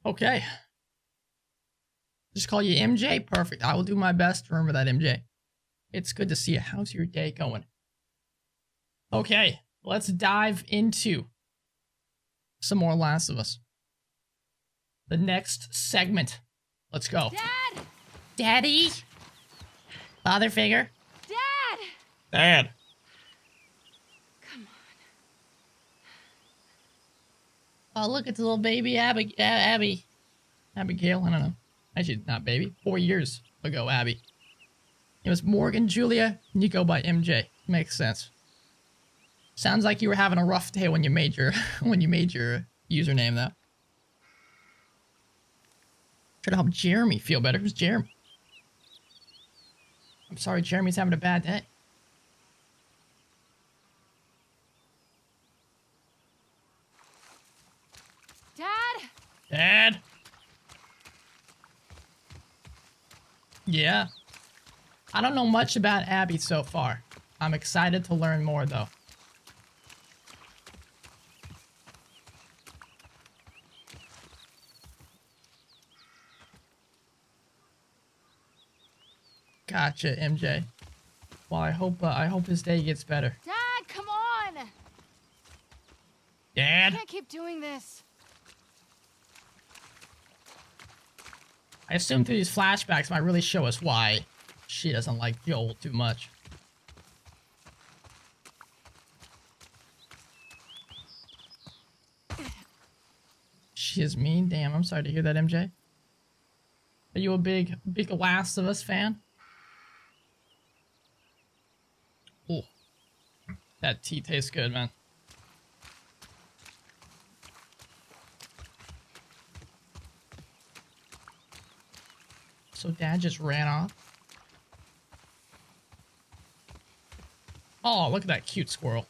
Okay. Just call you MJ? Perfect. I will do my best to remember that, MJ. It's good to see you. How's your day going? Okay, let's dive into some more Last of Us. The next segment. Let's go. Dad! Daddy? Father figure? Dad! Dad. Come on. Oh, look, it's a little baby Abby. Abigail, I don't know. Actually, not baby. 4 years ago, Abby. It was Morgan, Julia, and you go by MJ. Makes sense. Sounds like you were having a rough day when you made your username, though. Try to help Jeremy feel better. Who's Jeremy? I'm sorry, Jeremy's having a bad day. Dad! Dad? Yeah. I don't know much about Abby so far. I'm excited to learn more, though. Gotcha, MJ. Well, I hope his day gets better. Dad, come on! I Dad? can't keep doing this. I assume through these flashbacks might really show us why she doesn't like Joel too much. She is mean? Damn, I'm sorry to hear that, MJ. Are you a big Last of Us fan? Oh, that tea tastes good, man. So Dad just ran off. Oh, look at that cute squirrel.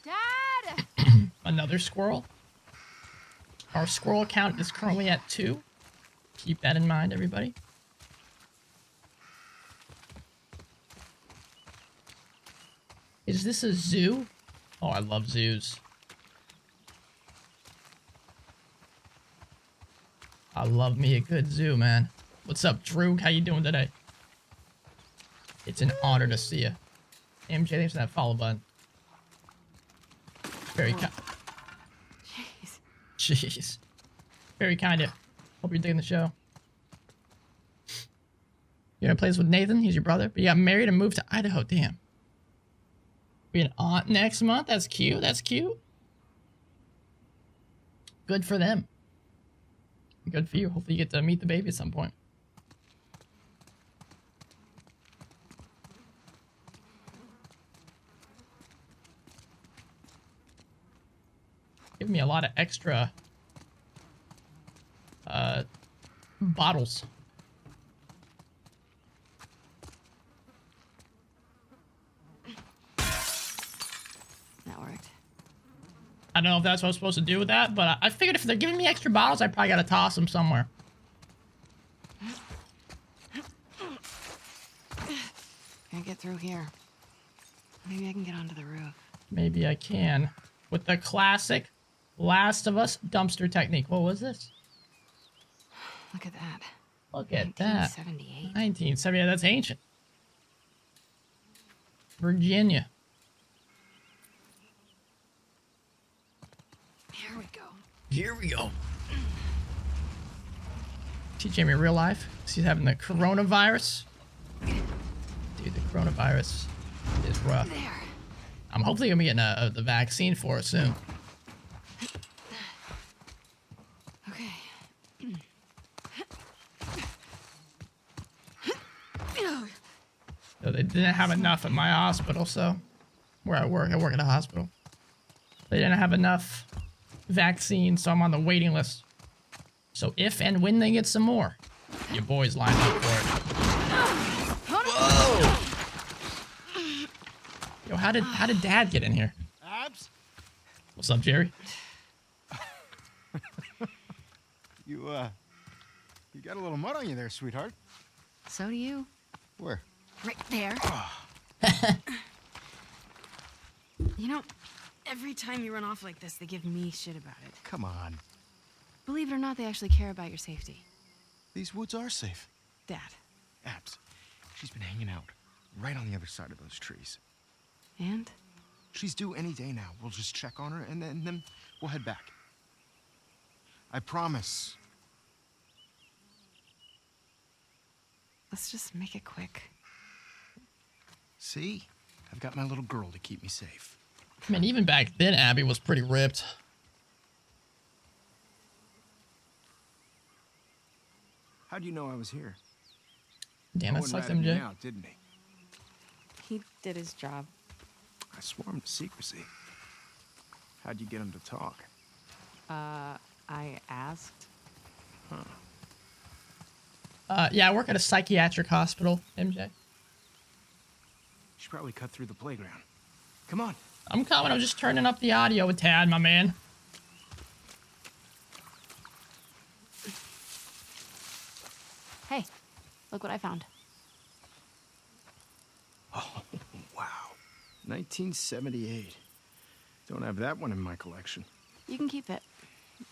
Dad! Another squirrel. Our squirrel count is currently at 2. Keep that in mind, everybody. Is this a zoo? Oh, I love zoos. I love me a good zoo, man. What's up, Drew? How you doing today? It's an honor to see you. MJ, thanks for that follow button. Very kind. Jeez. Very kind of you. Hope you're digging the show. You're gonna play this with Nathan? He's your brother. But you got married and moved to Idaho. Damn. Be an aunt next month? That's cute. That's cute. Good for them. Good for you. Hopefully you get to meet the baby at some point. Give me a lot of extra bottles. That worked. I don't know if that's what I was supposed to do with that, but I figured if they're giving me extra bottles, I probably gotta toss them somewhere. Can't get through here. Maybe I can get onto the roof. Maybe I can. With the classic Last of Us dumpster technique. What was this? Look at that. Look at that. 1978. 1978. That's ancient. Virginia. Here we go. Here we go. See Jamie in real life. She's having the coronavirus. Dude, the coronavirus is rough. There. I'm hopefully gonna be getting the vaccine for it soon. Okay. So they didn't have enough at my hospital, so where I work at a hospital. They didn't have enough vaccine, so I'm on the waiting list. So if and when they get some more, your boy's lined up for it. Whoa! Yo, how did Dad get in here? Abs? What's up, Jerry? You got a little mud on you there, sweetheart. So do you. Where? Right there. You know, Every time you run off like this, they give me shit about it. Come on. Believe it or not, they actually care about your safety. These woods are safe. Dad. Abs, she's been hanging out right on the other side of those trees. And? She's due any day now. We'll just check on her, and then we'll head back. I promise. Let's just make it quick. See? I've got my little girl to keep me safe. I mean, even back then, Abby was pretty ripped. How'd you know I was here? Damn, that Owen sucks, ratted me MJ. out, didn't he? He did his job. I swore him to secrecy. How'd you get him to talk? I asked. Yeah, I work at a psychiatric hospital, MJ. She probably cut through the playground. Come on. I'm coming. I'm just turning up the audio a tad, my man. Hey, look what I found. Oh, wow. 1978. Don't have that one in my collection. You can keep it.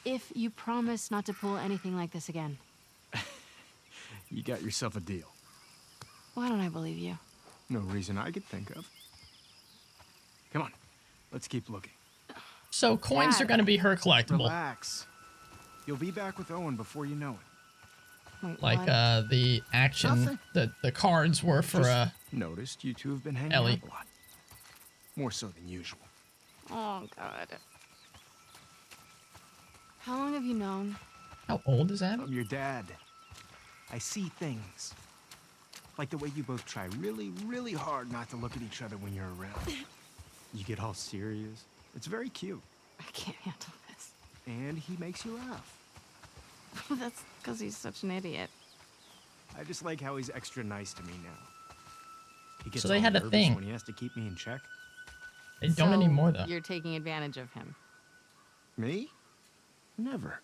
If you promise not to pull anything like this again. You got yourself a deal. Why don't I believe you? No reason I could think of. Come on. Let's keep looking. So coins Dad. are going to be her collectible. Relax. You'll be back with Owen before you know it. Wait, Like what? the action, Nothing. the cards were for Just noticed you two have been hanging Ellie. out a lot. More so than usual. Oh, God. How long have you known? How old is Abby? I'm your dad. I see things. Like the way you both try really, really hard not to look at each other when you're around. You get all serious. It's very cute. I can't handle this. And he makes you laugh. That's because he's such an idiot. I just like how he's extra nice to me now. He gets So they all had a nervous thing. when he has to keep me in check. They don't anymore, though. You're taking advantage of him. Me? Never.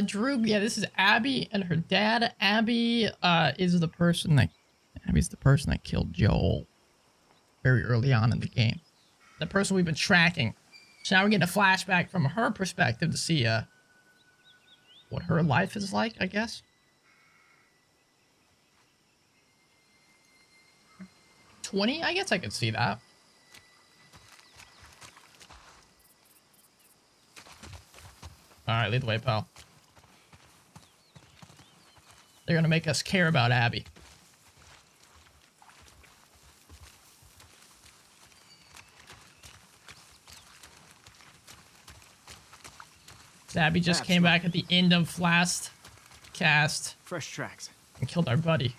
Drew, yeah, this is Abby and her dad. Abby's the person that killed Joel very early on in the game. The person we've been tracking. So now we're getting a flashback from her perspective to see what her life is like, I guess. $20? I guess I could see that. Alright, lead the way, pal. They're gonna make us care about Abby. Abby just came back at the end of last cast Fresh tracks. and killed our buddy.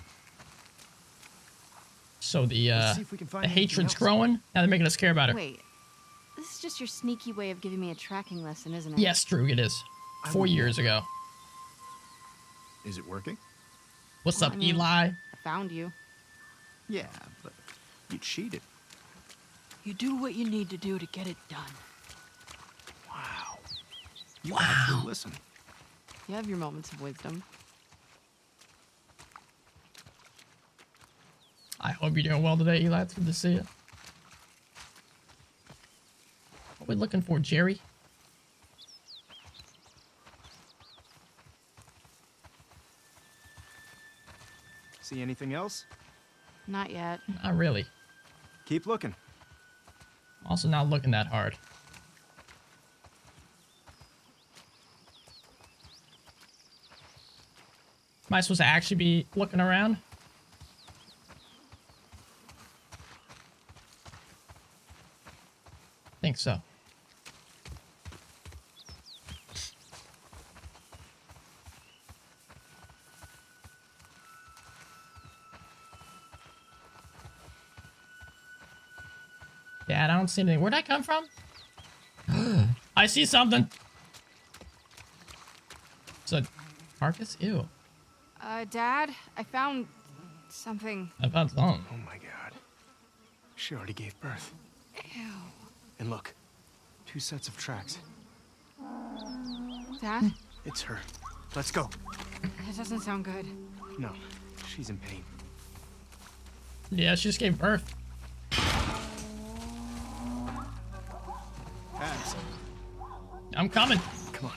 So the Let's see if we can find anything hatred's else. growing. Now they're making us care about her. Wait, this is just your sneaky way of giving me a tracking lesson, isn't it? Yes, Drew, it is. I 4 would- years ago. Is it working? What's Well, up, I mean- Eli? I found you. Yeah, but you cheated. You do what you need to do to get it done. Wow. You actually listen. You have your moments of wisdom. I hope you're doing well today, Eli. It's good to see you. What are we looking for, Jerry? See anything else? Not yet. Not really. Keep looking. Also not looking that hard. Am I supposed to actually be looking around? Think so. Dad, I don't see anything. Where'd I come from? I see something. It's a carcass? Ew. Dad, I found something. I found something. Oh my god. She already gave birth. Ew. And look, 2 sets of tracks. Dad? It's her. Let's go. That doesn't sound good. No, she's in pain. Yeah, she just gave birth. I'm coming. Come on.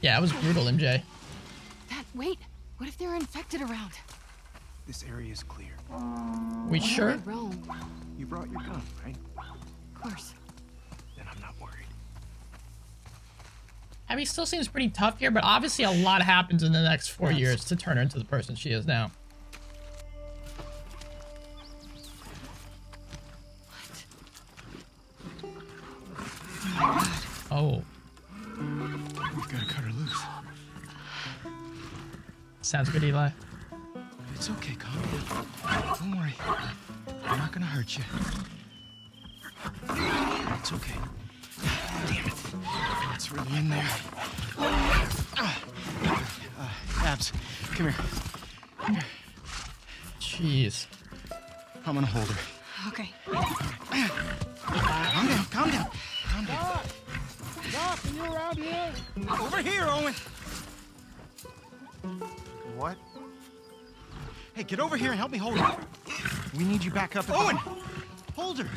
Yeah, it was brutal, MJ. Dad, wait. What if they're infected around? This area is clear. We Why sure? don't they roam? You brought your gun, right? Of course. Then I'm not worried. Abby still seems pretty tough here, but obviously a lot happens in the next 4 Yes. years to turn her into the person she is now. Oh, We've got to cut her loose. sounds good, Eli. It's okay, calm down. Don't worry. I'm not gonna hurt you. It's okay. Damn it. It's really in there. Abs, come here. Jeez. I'm gonna hold her. Okay. Calm down, calm down. Calm down. Doc, are you around here? Over here, Owen. What? Hey, get over here and help me hold her. We need you back up. Owen! Hold her.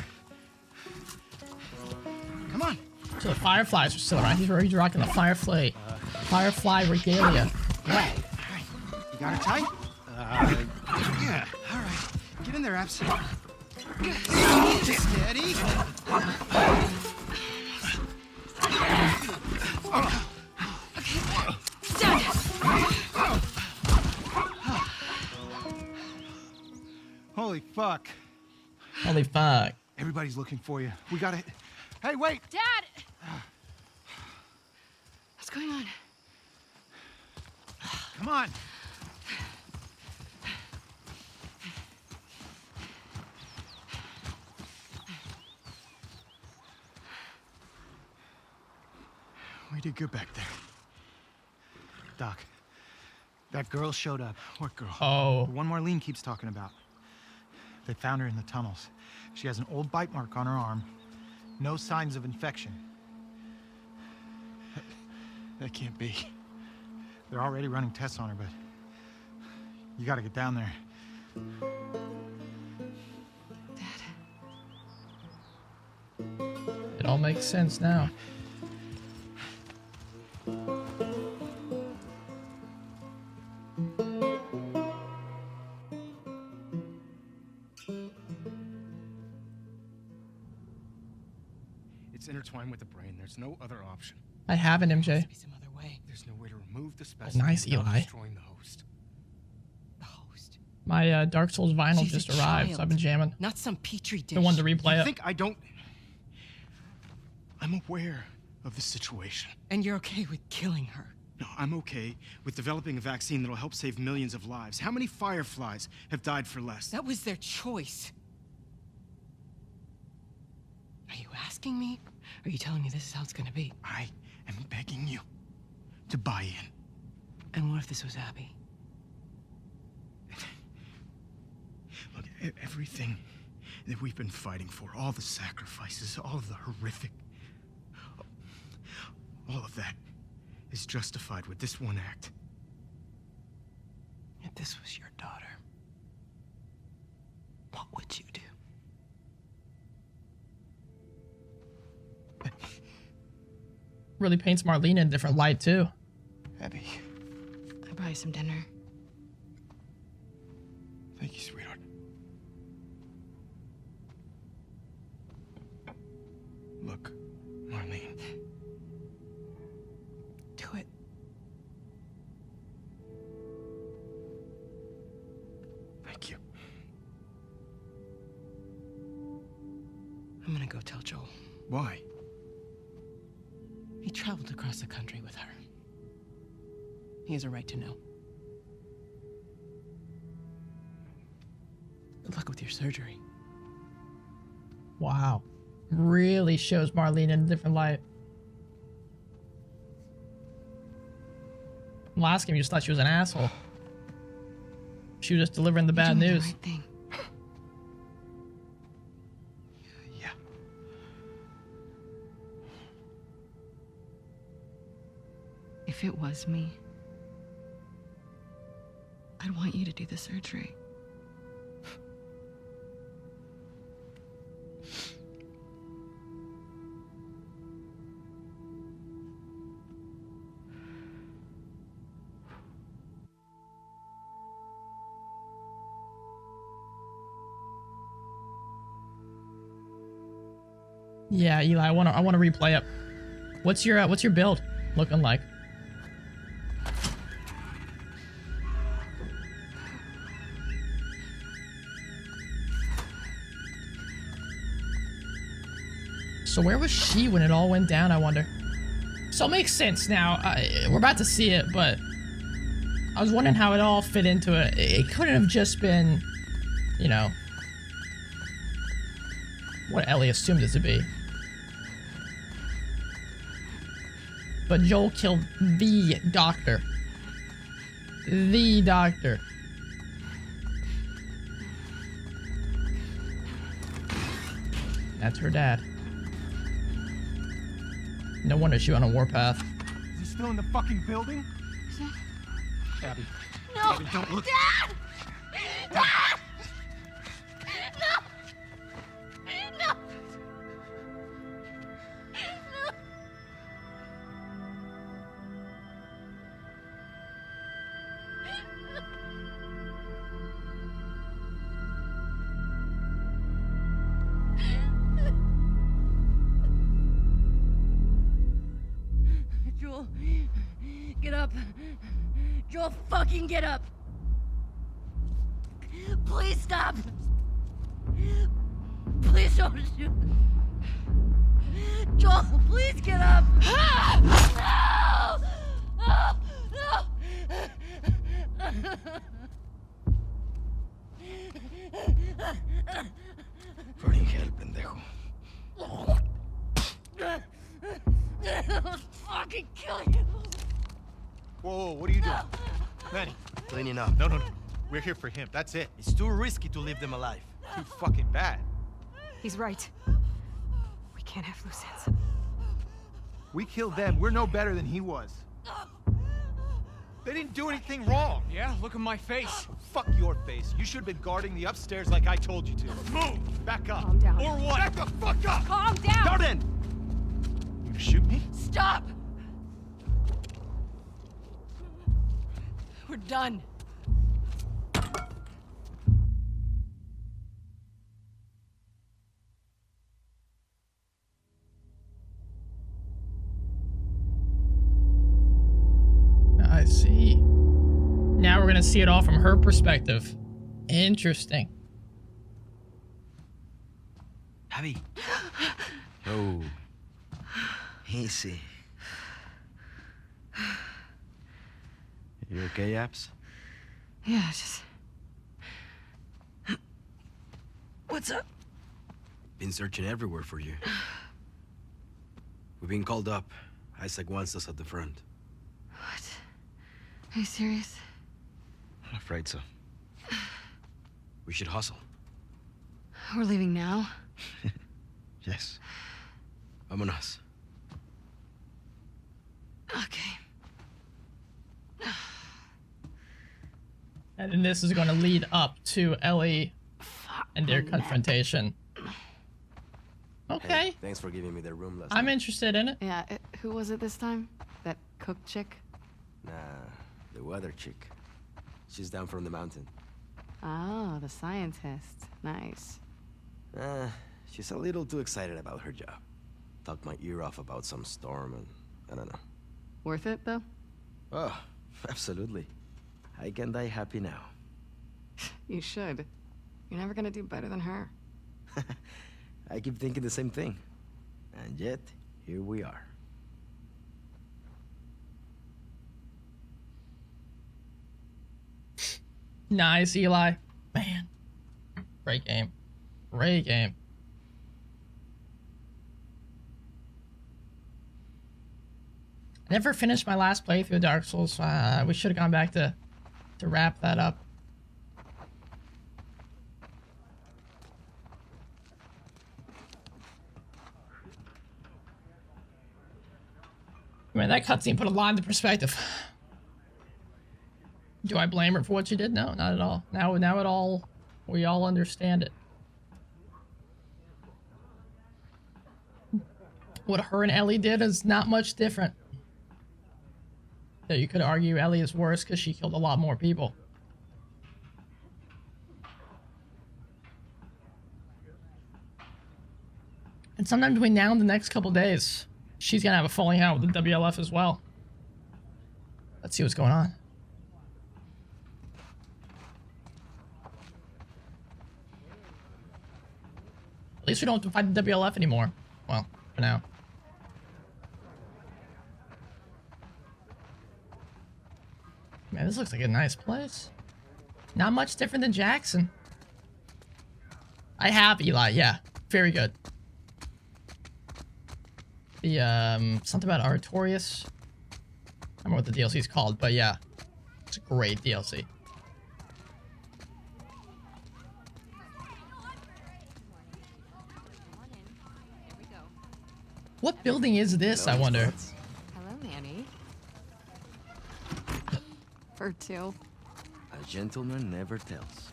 Come on. So the Fireflies are still around. He's rocking the Firefly regalia. All right. You got her tight? Yeah. All right. Get in there, Abs. Steady. Dad! Holy fuck. Holy fuck. Everybody's looking for you. We gotta... Hey, wait! Dad! What's going on? Come on. We did good back there. Doc, that girl showed up. What girl? Oh. The one Marlene keeps talking about. They found her in the tunnels. She has an old bite mark on her arm. No signs of infection. That can't be. They're already running tests on her, but you gotta get down there. Dad. It all makes sense now. It's intertwined with the brain. There's no other option. I have an MJ. Be some other way. There's no way to remove the specimen nice, without Eli. destroying the host. The host. My Dark Souls vinyl She's a just arrived, so I've been jamming. Not some petri dish. The one to I replay it. think I don't... I'm aware of the situation. And you're okay with killing her? No, I'm okay with developing a vaccine that'll help save millions of lives. How many Fireflies have died for less? That was their choice. Are you asking me? Or are you telling me this is how it's gonna be? I am begging you to buy in. And what if this was Abby? Look, everything that we've been fighting for, all the sacrifices, all of the horrific... all of that is justified with this one act. If this was your daughter, what would you do? Really paints Marlene in a different light, too. Abby, I'd buy you some dinner. thank you, sweetheart. Look, Marlene. Do it. Thank you. I'm gonna go tell Joel. Why? He traveled across the country with her. He has a right to know. Good luck with your surgery. Wow. Really shows Marlene in a different light. Last game, you just thought she was an asshole. She was just delivering the bad You're doing news. The right thing. Yeah. If it was me, I'd want you to do the surgery. Yeah, Eli, I wanna replay it. What's your build looking like? So where was she when it all went down, I wonder? So it makes sense now. We're about to see it, but I was wondering how it all fit into it. It couldn't have just been, you know, what Ellie assumed it to be. But Joel killed the doctor. The doctor. That's her dad. No wonder she went on a warpath. Is he still in the fucking building? Abby. No! Abby, don't look. Dad! Dad! No! No! Joel, get up. Joel, fucking get up. Please stop. Please don't shoot. Joel, please get up. No! No! Burning hell, pendejo. I'll fucking kill you. Whoa, what are you doing? Manny. Cleaning up. No. We're here for him. That's it. It's too risky to leave them alive. Too fucking bad. He's right. We can't have loose ends. We killed them. We're no better than he was. They didn't do anything wrong. Yeah, look at my face. Fuck your face. You should have been guarding the upstairs like I told you to. Move. Back up. Calm down. Or what? Back the fuck up. Calm down! Garden! You gonna shoot me? Stop! We're done. I see. Now we're gonna see it all from her perspective. Interesting. Abby. Oh. Easy. You okay, Abs? Yeah, just... What's up? Been searching everywhere for you. We've been called up. Isaac wants us at the front. What? Are you serious? I'm afraid so. We should hustle. We're leaving now? Yes. Vámonos. Okay. And then this is going to lead up to Ellie and their confrontation. Okay. Hey, thanks for giving me the room last I'm night. interested in it. Yeah, who was it this time? That cook chick? Nah, the weather chick. She's down from the mountain. Oh, the scientist. Nice. She's a little too excited about her job. Talked my ear off about some storm and I don't know. Worth it, though? Oh, absolutely. I can die happy now. You should. You're never gonna do better than her. I keep thinking the same thing. And yet, here we are. Nice, Eli. Man. Great game. Great game. I never finished my last playthrough of Dark Souls. We should have gone back to wrap that up. Man, that cutscene put a lot into perspective. Do I blame her for what she did? No, not at all. Now we all understand it. What her and Ellie did is not much different. That you could argue Ellie is worse because she killed a lot more people. And sometime between now and the next couple days, she's gonna have a falling out with the WLF as well. Let's see what's going on. At least we don't have to fight the WLF anymore. Well, for now. Man, this looks like a nice place. Not much different than Jackson. I have Eli, yeah. Very good. The, something about Artorias. I don't know what the DLC is called, but yeah. It's a great DLC. What building is this, I wonder? Hello, Manny. For two. A gentleman never tells.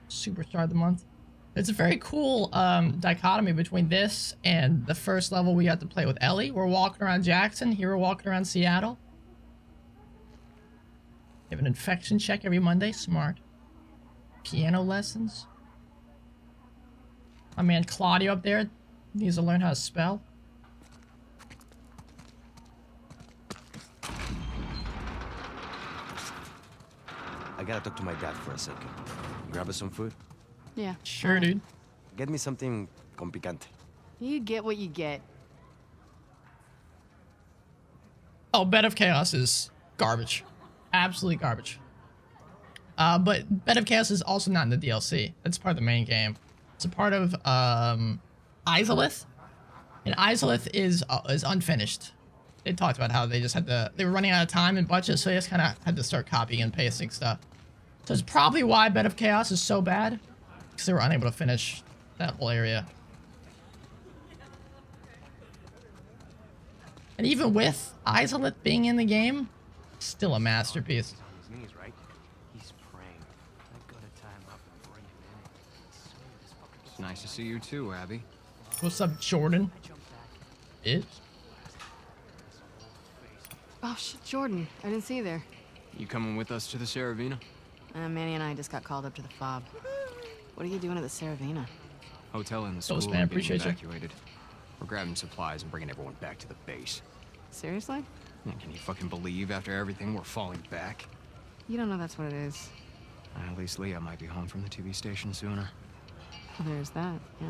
Superstar of the month. It's a very cool dichotomy between this and the first level we got to play with Ellie. We're walking around Jackson. Here we're walking around Seattle. You have an infection check every Monday. Smart. Piano lessons. My man Claudio up there needs to learn how to spell. I gotta talk to my dad for a second. Grab us some food? Yeah. Sure, dude. Get me something con picante. You get what you get. Oh, Bed of Chaos is garbage. Absolutely garbage. But Bed of Chaos is also not in the DLC. It's part of the main game. It's a part of Izalith. And Izalith is unfinished. They talked about how they just had to, they were running out of time and budget, so they just kind of had to start copying and pasting stuff. So it's probably why Bed of Chaos is so bad, because they were unable to finish that whole area. And even with Izalith being in the game, still a masterpiece. His knees, right? He's praying. I gotta tie him up and bring him in. It's nice to see you too, Abby. What's up, Jordan? It? Oh, shit, Jordan. I didn't see you there. You coming with us to the Saravina? Manny and I just got called up to the fob. What are you doing at the Saravina? Hotel and the school Ghost man, are being appreciate you. evacuated. We're grabbing supplies and bringing everyone back to the base. Seriously? Can you fucking believe after everything we're falling back? You don't know that's what it is. At least Leah might be home from the TV station sooner. Well, there's that, yeah.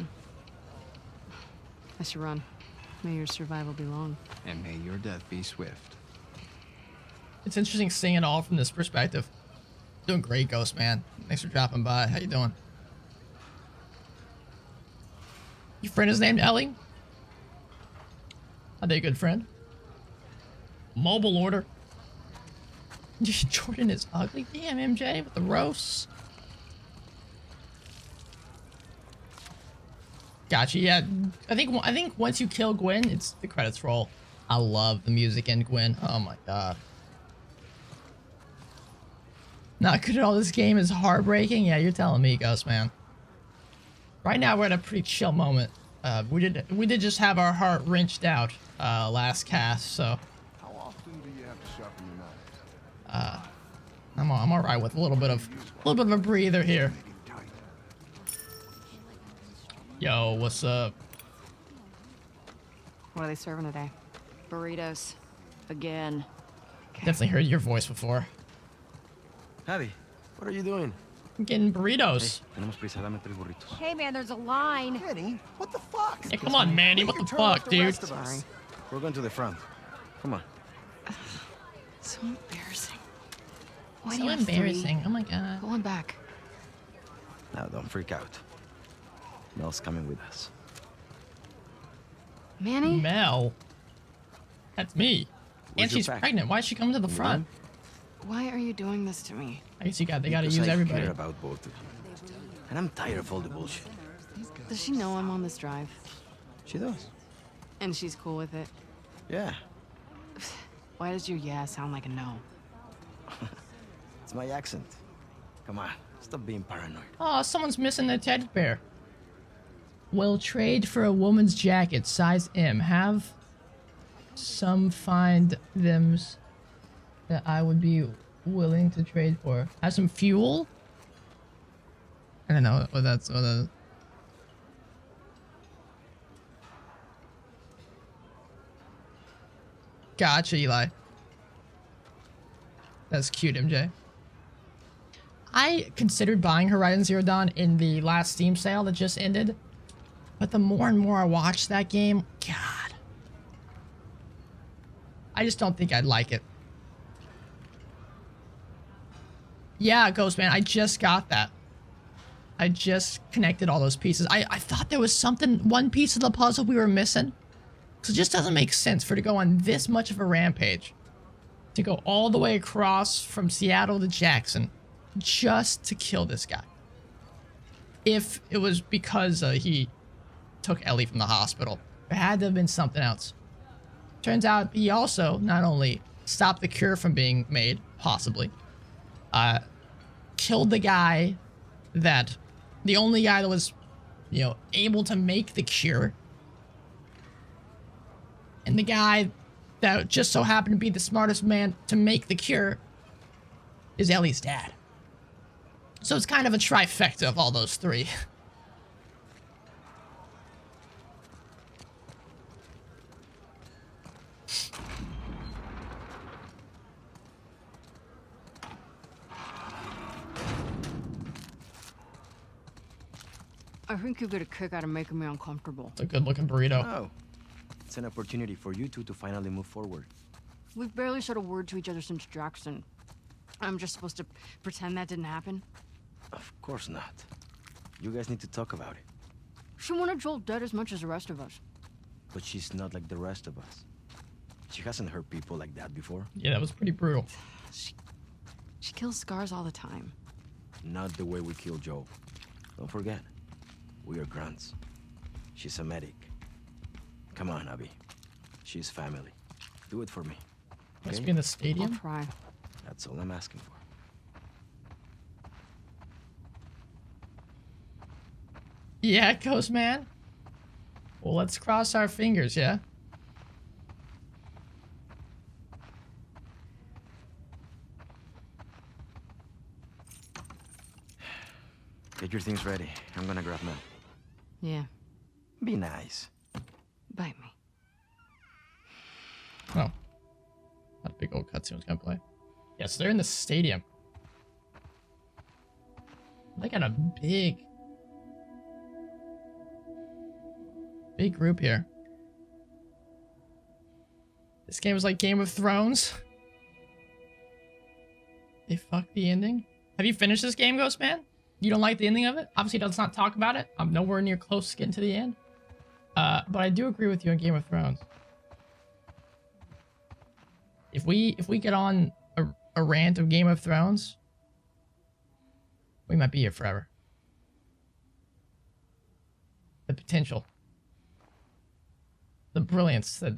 I should run. May your survival be long. And may your death be swift. It's interesting seeing it all from this perspective. Doing great, Ghost Man. Thanks for dropping by. How you doing? Your friend is named Ellie? Are they a good friend? Mobile order. Jordan is ugly. Damn, MJ with the roasts. Gotcha. Yeah, I think once you kill Gwen, it's the credits roll. I love the music in Gwen. Oh my god. Not good at all. This game is heartbreaking. Yeah, you're telling me, Ghost Man. Right now we're at a pretty chill moment. We did just have our heart wrenched out last cast, so How often do you have to sharpen your knife? I'm all right with a little bit of a breather here. Yo, what's up? What are they serving today? Burritos. Again. Definitely heard your voice before. Abby, what are you doing? I'm getting burritos. Tenemos prisa, dame 3 burritos. Hey man, there's a line. Kenny, what the fuck? Yeah, come on, Manny. What the fuck, dude? Sorry. We're going to the front. Come on. So embarrassing. Why do So you have embarrassing. Oh my god. Go on back. Now, don't freak out. Mel's coming with us. Manny? Mel. That's me. Where's And your she's pack? pregnant. Why is she coming to the front? Why are you doing this to me? I guess they gotta Because use I everybody. care about both of you. And I'm tired of all the bullshit. Does she know I'm on this drive? She does. And she's cool with it? Yeah. Why does your yeah sound like a no? It's my accent. Come on, stop being paranoid. Oh, someone's missing their teddy bear. Will trade for a woman's jacket, size M. Have some find thems that I would be willing to trade for. Have some fuel? I don't know what that's. What that is. Gotcha, Eli. That's cute, MJ. I considered buying Horizon Zero Dawn in the last Steam sale that just ended, but the more and more I watch that game, God, I just don't think I'd like it. Yeah, Ghostman, I just got that. I just connected all those pieces. I thought there was one piece of the puzzle we were missing. Because it just doesn't make sense for it to go on this much of a rampage. To go all the way across from Seattle to Jackson just to kill this guy. If it was because he took Ellie from the hospital. There had to have been something else. Turns out he also not only stopped the cure from being made, possibly, killed the guy the only guy that was, able to make the cure. And the guy that just so happened to be the smartest man to make the cure is Ellie's dad. So it's kind of a trifecta of all those three. I think you get a kick out of making me uncomfortable. It's a good-looking burrito. Oh, it's an opportunity for you two to finally move forward. We've barely said a word to each other since Jackson. I'm just supposed to pretend that didn't happen? Of course not. You guys need to talk about it. She wanted Joel dead as much as the rest of us. But she's not like the rest of us. She hasn't hurt people like that before. Yeah, that was pretty brutal. She kills scars all the time. Not the way we kill Joe. Don't forget, we are grunts. She's a medic. Come on, Abby. She's family. Do it for me. Must Okay? be in the I'll stadium. try. That's all I'm asking for. Yeah, Ghost Man. Well, let's cross our fingers, yeah? Get your things ready. I'm gonna grab mine. Yeah, Be nice. bite me. Oh. That big old cutscene was gonna play. Yes, they're in the stadium. They got a big group here. This game is like Game of Thrones. They fucked the ending. Have you finished this game, Ghost Man? You don't like the ending of it? Obviously, let's not talk about it. I'm nowhere near close to getting to the end. But I do agree with you on Game of Thrones. If we get on a rant of Game of Thrones, we might be here forever. The potential. The brilliance. Not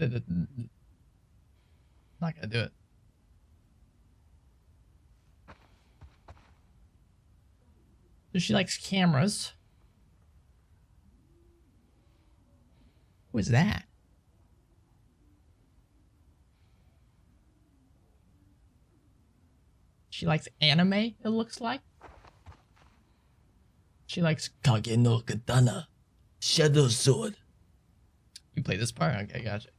gonna do it. So she likes cameras. Who is that? She likes anime, it looks like. She likes Kage no Katana, Shadow Sword. You play this part? Okay, gotcha.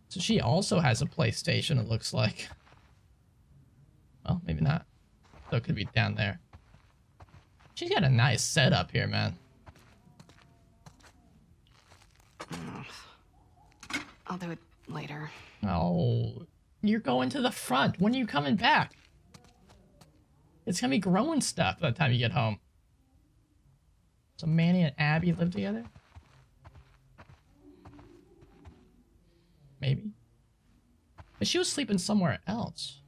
So she also has a PlayStation, it looks like. Well, maybe not. So it could be down there. She's got a nice setup here, man. I'll do it later. Oh, you're going to the front. When are you coming back? It's gonna be growing stuff by the time you get home. So Manny and Abby live together? Maybe. But she was sleeping somewhere else.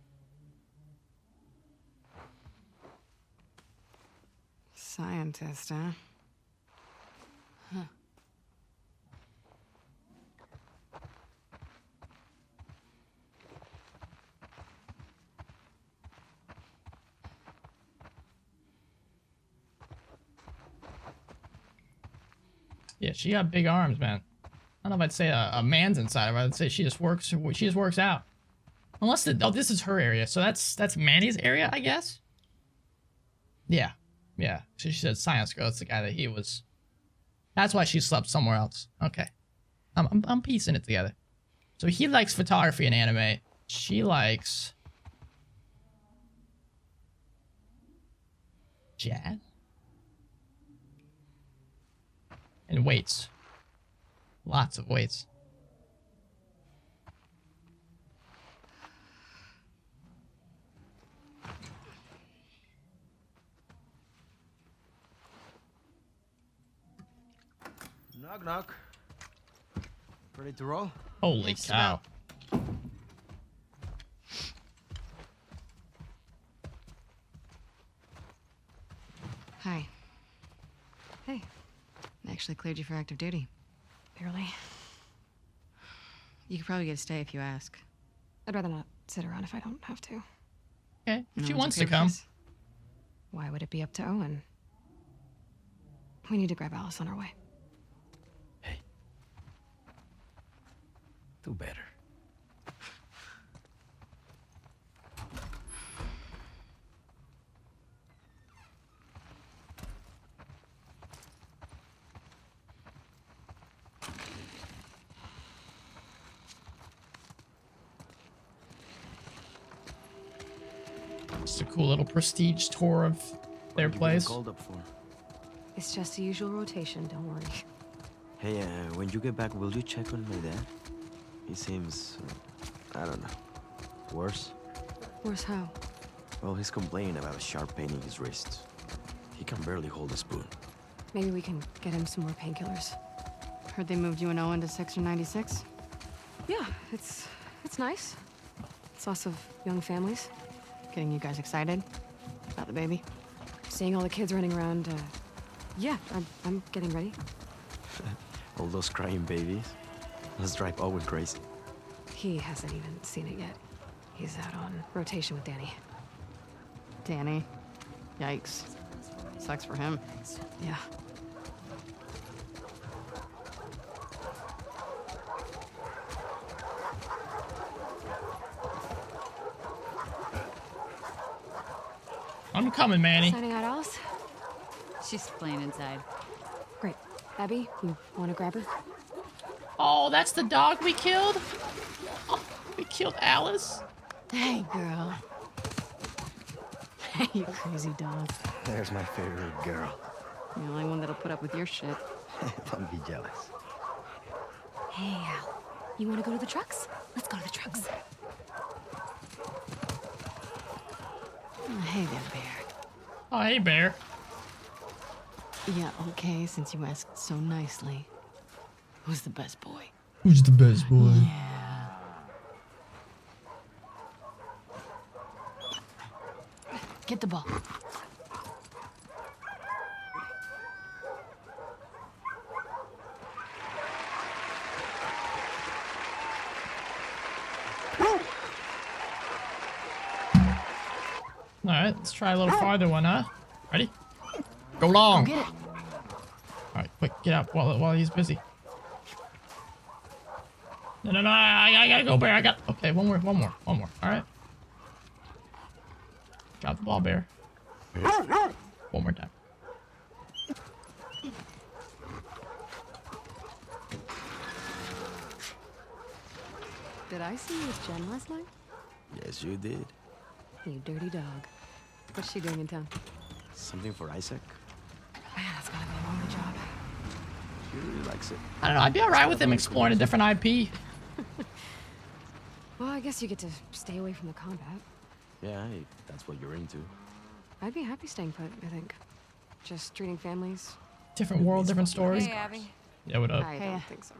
Scientist, huh? Yeah, she got big arms, man. I don't know if I'd say a man's inside of her. I'd say she just works out. Unless oh, this is her area, so that's Manny's area, I guess. Yeah, yeah. So she said Science Girl. It's the guy that he was. That's why she slept somewhere else. Okay, I'm piecing it together. So he likes photography and anime. She likes jazz and weights. Lots of weights. Knock, knock. Ready to roll? Holy cow. Hi. Hey. I actually cleared you for active duty. Barely. You could probably get a stay if you ask. I'd rather not sit around if I don't have to. Okay, if No she one's wants okay to with come. this? Why would it be up to Owen? We need to grab Alice on our way. Hey. Do better. Just a cool little prestige tour of their place. Called up for? It's just the usual rotation, don't worry. Hey, when you get back, will you check on my dad? He seems, I don't know, worse. Worse how? Well, he's complaining about a sharp pain in his wrist. He can barely hold a spoon. Maybe we can get him some more painkillers. Heard they moved you and Owen to Sector 96? Yeah, it's nice. It's lots of young families. Getting you guys excited about the baby? Seeing all the kids running around, yeah, I'm getting ready. All those crying babies. Let's drive Owen crazy. He hasn't even seen it yet. He's out on rotation with Danny. Danny. Yikes. Sucks for him. Yeah. I'm coming, Manny. Signing out, Alice? She's playing inside. Great. Abby, you want to grab her? Oh, that's the dog we killed? Oh, we killed Alice? Hey, girl. Hey, you crazy dog. There's my favorite girl. You're the only one that'll put up with your shit. Don't be jealous. Hey, Al. You want to go to the trucks? Let's go to the trucks. Hey there, Bear. Oh, hey, Bear. Yeah, okay, since you asked so nicely. Who's the best boy? Who's the best boy? Yeah. Get the ball. Alright, let's try a little farther one, huh? Ready? Go long! Get it. Alright, quick, get out while he's busy. No, I gotta go, Bear. Okay, one more. Alright. Drop the ball, Bear. One more time. Did I see you with Jen last night? Yes, you did. You dirty dog. What's she doing in town? Something for Isaac? Man, that's gotta be a lonely job. He really likes it. I don't know, I'd be alright with him exploring a different IP. Well, I guess you get to stay away from the combat. Yeah, if that's what you're into. I'd be happy staying put, I think. Just treating families. Different world, different stories. Hey, Abby. Yeah, what up? I Hey. don't think so.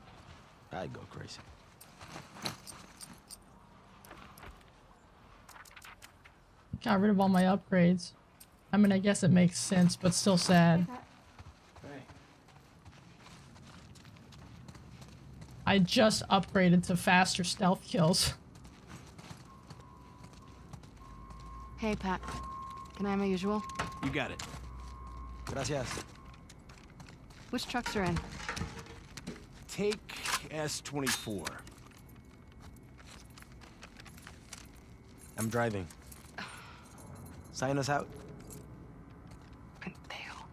I'd go crazy. Got rid of all my upgrades. I mean, I guess it makes sense, but still sad. I just upgraded to faster stealth kills. Hey, Pat. Can I have my usual? You got it. Gracias. Which trucks are in? Take S24. I'm driving. Sign us out. And bail.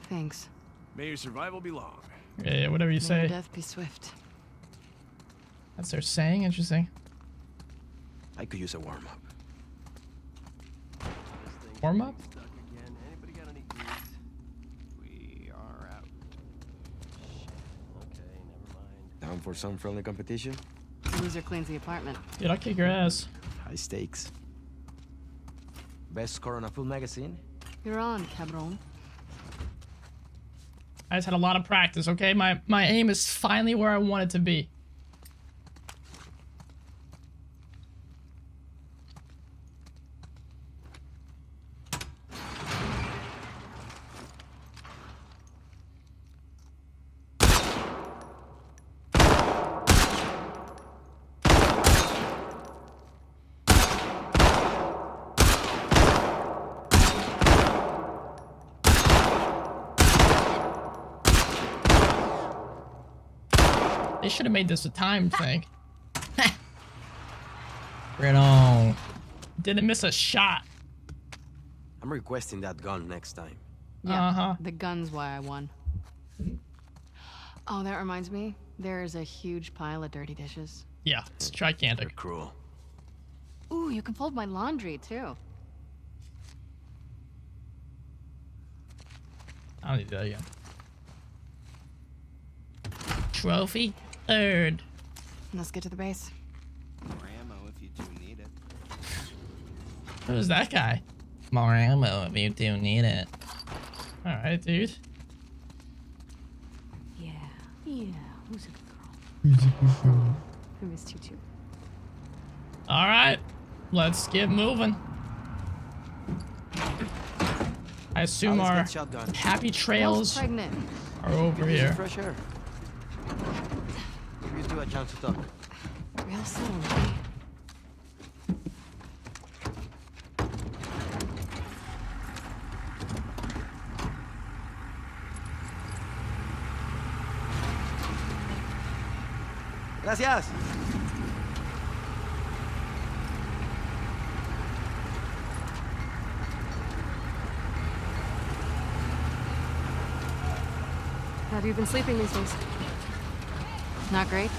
Thanks. May your survival be long. Yeah, whatever you May say. your death be swift. That's their saying. Interesting. I could use a warm-up. Warm up. Anybody got any grease? We are out. Shit. Okay, never mind. Down for some friendly competition? The loser cleans the apartment. Dude, I'll kick your ass. High stakes. Best score on a full magazine? You're on, cabron. I just had a lot of practice. Okay, my aim is finally where I want it to be. They should have made this a time thing. Right on. Didn't miss a shot. I'm requesting that gun next time. Yeah, Uh-huh. the gun's why I won. Oh, that reminds me. There is a huge pile of dirty dishes. Yeah, it's You're gigantic. cruel. Ooh, you can fold my laundry, too. I don't need that again. Trophy third. Let's get to the base. More ammo if you do need it. Who's that guy? More ammo if you do need it. Alright, dude. Yeah. Who's a good girl? I missed you, too. Alright, let's get moving. I assume Let's our get shotgun. happy Girl's trails pregnant. are over Use here. fresh air. Give you two a chance to talk. Real slowly. Gracias. How have you been sleeping these days? Not great.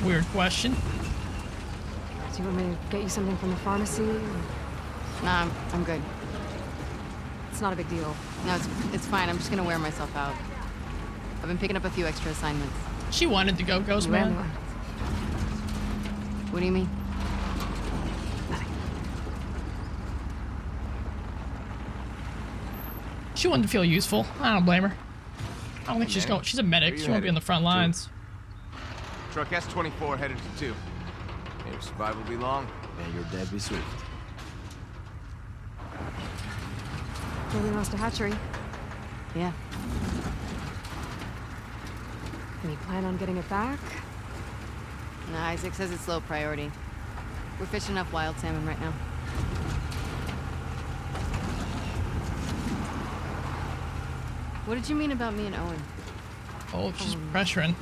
Weird question. Do you want me to get you something from the pharmacy? Nah, I'm good. It's not a big deal. No, it's fine. I'm just gonna wear myself out. I've been picking up a few extra assignments. She wanted to go Ghost You and Man. one. What do you mean? She wanted to feel useful. I don't blame her. I don't think she's man. going. She's a medic. Where you She won't be headed? on the front lines. Truck S-24 headed to 2. May your survival be long. May your death be swift. Maybe lost a hatchery. Yeah. Any plan on getting it back? Nah, Isaac says it's low priority. We're fishing up wild salmon right now. What did you mean about me and Owen? Oh, she's pressuring.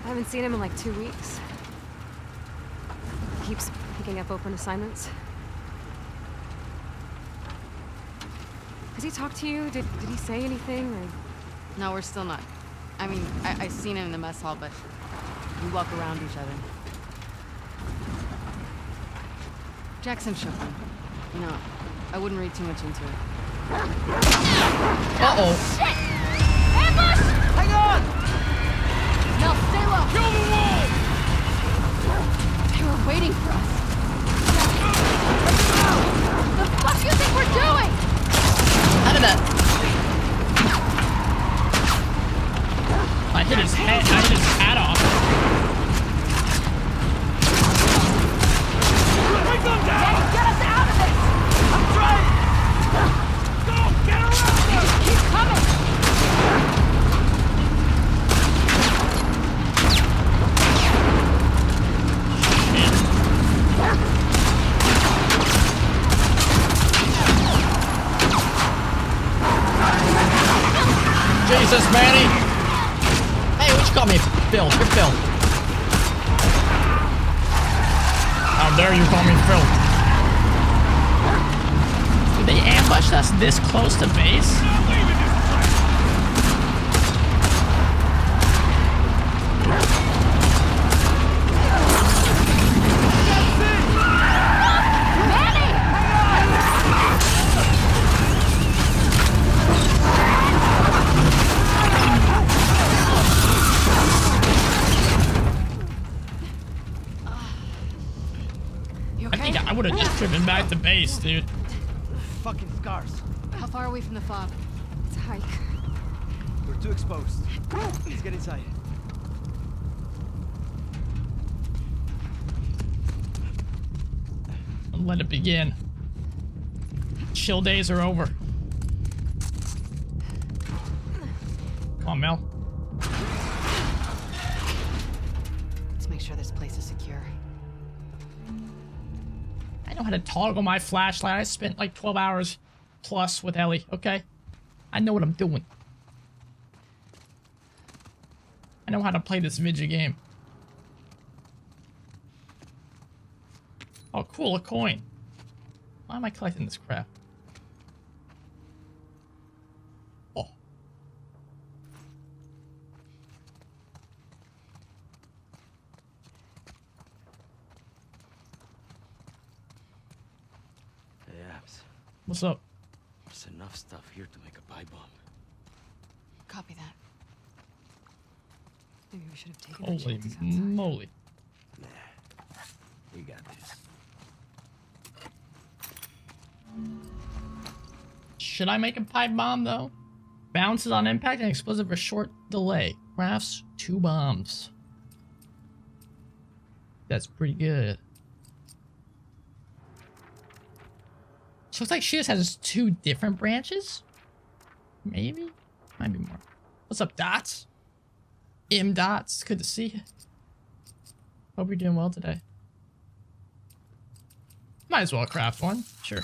I haven't seen him in like 2 weeks. He keeps picking up open assignments. Has he talked to you? Did he say anything? Or... No, we're still not. I mean, I seen him in the mess hall, but we walk around each other. Jackson shook me. You know, I wouldn't read too much into it. Uh-oh. Ambush! Hang on! Mel, stay low! Kill the wall! They were waiting for us. The fuck do you think we're doing? How did that? I hit his head. I hit his hat off. Bring them down! Get us out of this! I'm trying! Go! Get around them! Keep coming! Jesus, Manny. Hey, what you call me? Phil. You're Phil. dare you call me Phil? Did they ambush us this close to base? You I okay? think I would have just driven back to base, dude. Fucking scars. How far are we from the fob? It's a hike. We're too exposed. Let's get inside. Let it begin. Chill days are over. Come on, Mel. Let's make sure this place is secure. I know how to toggle my flashlight. I spent like 12 hours plus with Ellie, okay? I know what I'm doing. I know how to play this video game. Oh, cool, a coin. Why am I collecting this crap? Oh. Hey, Abs. What's up? There's enough stuff here to make a pipe bomb. Copy that. Maybe we should have taken our Holy chances outside. moly. Nah, we got this. Should I make a pipe bomb, though? Bounces on impact and explosive for short delay. Crafts 2 bombs. That's pretty good. So it's like she just has 2 different branches? Maybe? Might be more. What's up, Dots? M Dots, good to see you. Hope you're doing well today. Might as well craft one, sure.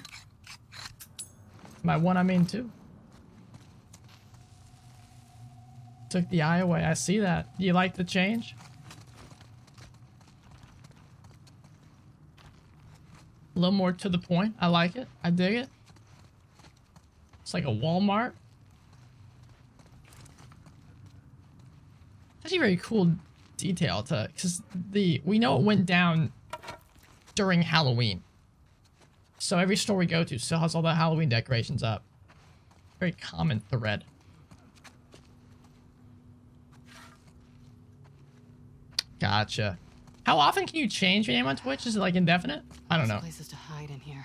By one, I mean 2. Took the eye away, I see that. Do you like the change? A little more to the point, I like it, I dig it. It's like a Walmart. Actually very cool detail to, because we know it went down during Halloween. So every store we go to still has all the Halloween decorations up. Very common thread. Gotcha. How often can you change your name on Twitch? Is it like indefinite? I don't know. Places to hide in here.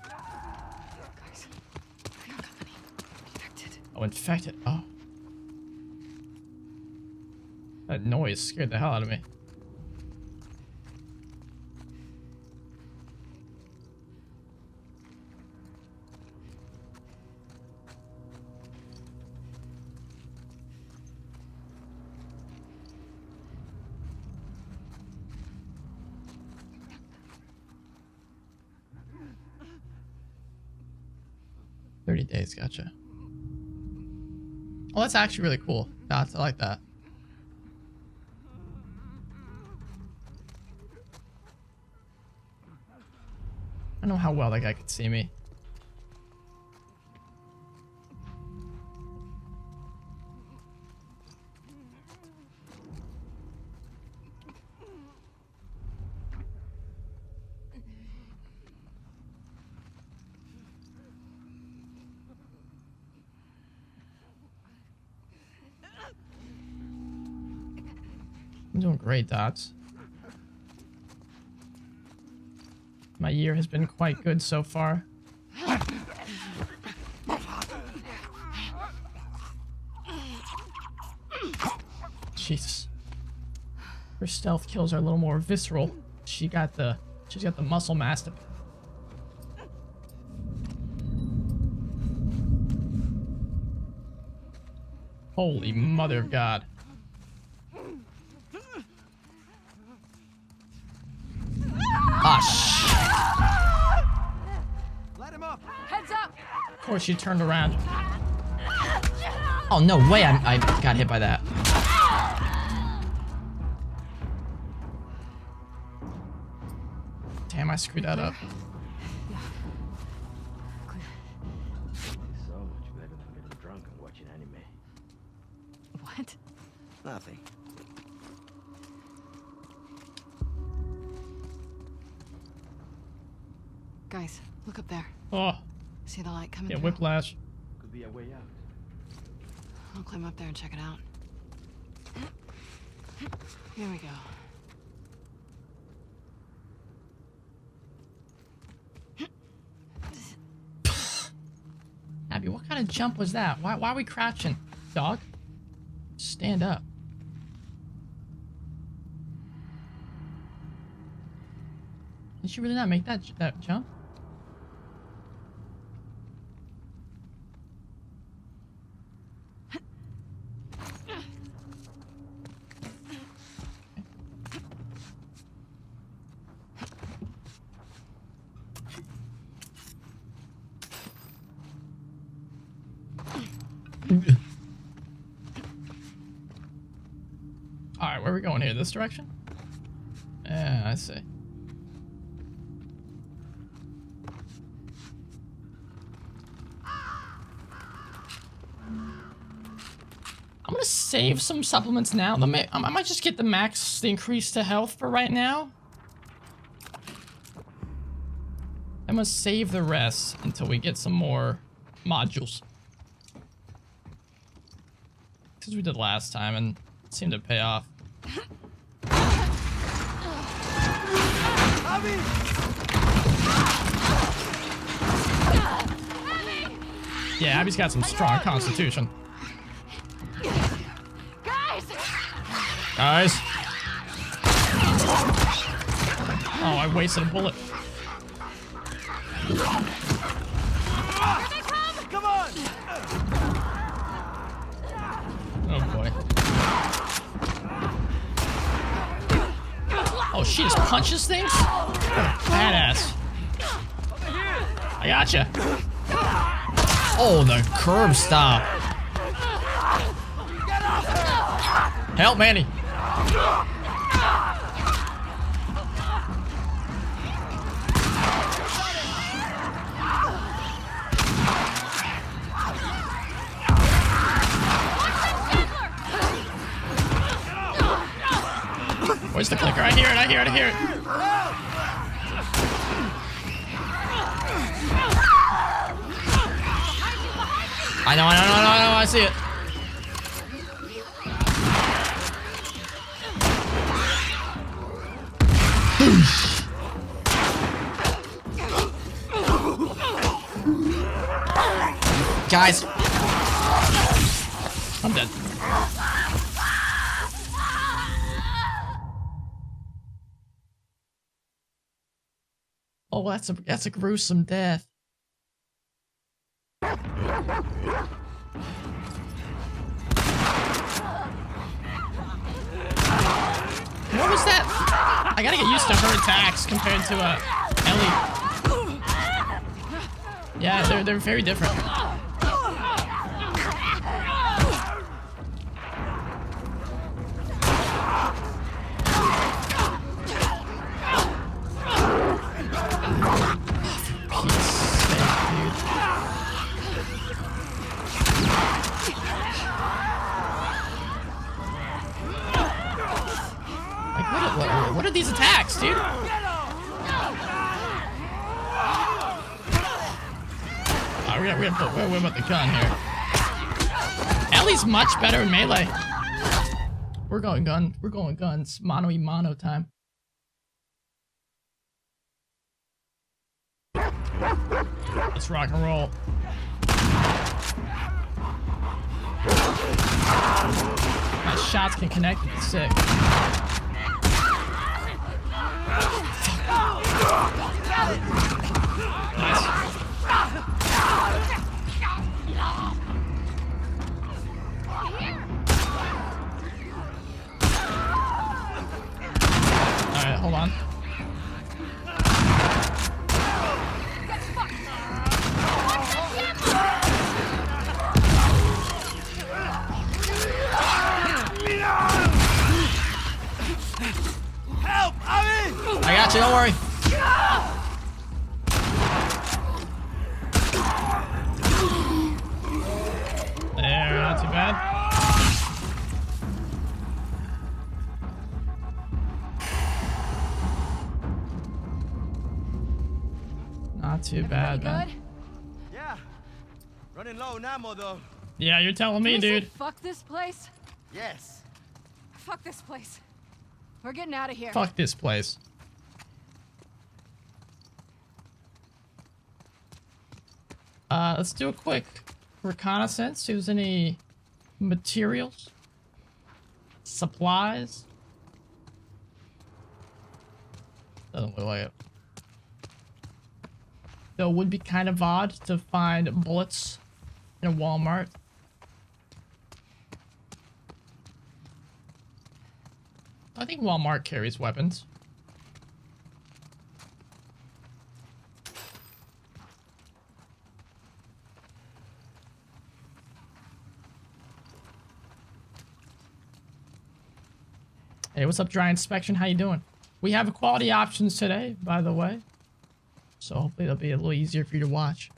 Guys, we got company. Infected. Oh, infected. Oh. That noise scared the hell out of me. $30, gotcha. Well, that's actually really cool. I like that. I don't know how well that guy could see me. I'm doing great, Dots. My year has been quite good so far. Jesus. Her stealth kills are a little more visceral. She's got the muscle mass to... Holy mother of God. Ah, shit. Let him up. Heads up! Of course she turned around. Oh, no way I got hit by that. Damn, I screwed that up. So much better than getting drunk and watching anime. What? Nothing. Guys, look up there. Oh, See the light coming yeah, through? whiplash. Could be a way out. I'll climb up there and check it out. Here we go. Abby, what kind of jump was that? Why are we crouching, dog? Stand up. Did she really not make that jump? Alright, where are we going here? This direction? Yeah, I see. I'm gonna save some supplements now. I might just get the increase to health for right now. I'm gonna save the rest until we get some more modules. As we did last time and it seemed to pay off. Yeah, Abby's got some strong constitution. Guys! Oh, I wasted a bullet. Come on! Oh boy. Oh, she just punches things? Badass. I gotcha. Oh, the curb stop. Help, Manny. Where's the clicker? I hear it, I hear it, I hear it. I know, I see it. Guys. I'm dead. Oh, that's a gruesome death. What was that? I gotta get used to her attacks compared to Ellie. Yeah, they're very different. What are these attacks, dude? We have to whip up the gun here. Ellie's much better in melee. We're going guns. Mano y mano time. Let's rock and roll. My shots can connect. It's sick. Nice. Alright, hold on. Help! I'm in! I got you, don't worry. Not too bad. Not too bad, man. Good? Yeah. Running low on ammo, though. Yeah, you're telling me, Did we say dude. fuck this place. Yes. Fuck this place. We're getting out of here. Fuck this place. Let's do a quick reconnaissance. See if there's any materials, supplies. Doesn't look like it. Though it would be kind of odd to find bullets in a Walmart. I think Walmart carries weapons. Hey, what's up, Dry Inspection? How you doing? We have quality options today, by the way. So hopefully it'll be a little easier for you to watch.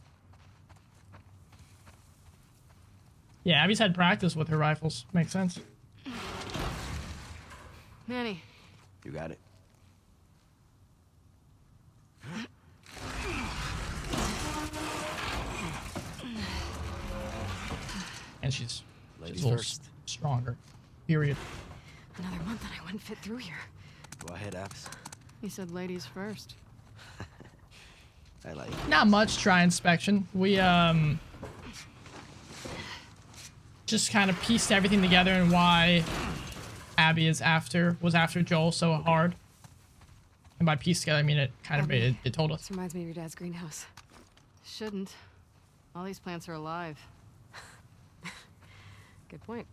Yeah, Abby's had practice with her rifles. Makes sense. Manny, You got it. And she's a Ladies little first. stronger. Period. another month and I wouldn't fit through here. Go ahead, Abs. He said ladies first. I like it. Not much Dry Inspection. We just kind of pieced everything together and why Abby was after Joel so hard. And by piece together, I mean it kind of made it told us. This reminds me of your dad's greenhouse. Shouldn't. All these plants are alive. Good point.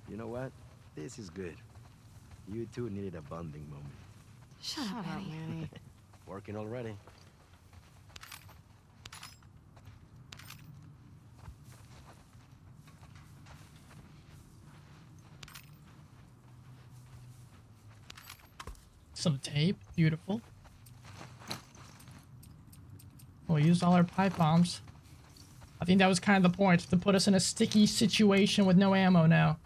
You know what? This is good. You two needed a bonding moment. Shut up, Manny. Working already. Some tape. Beautiful. We used all our pipe bombs. I think that was kind of the point, to put us in a sticky situation with no ammo now.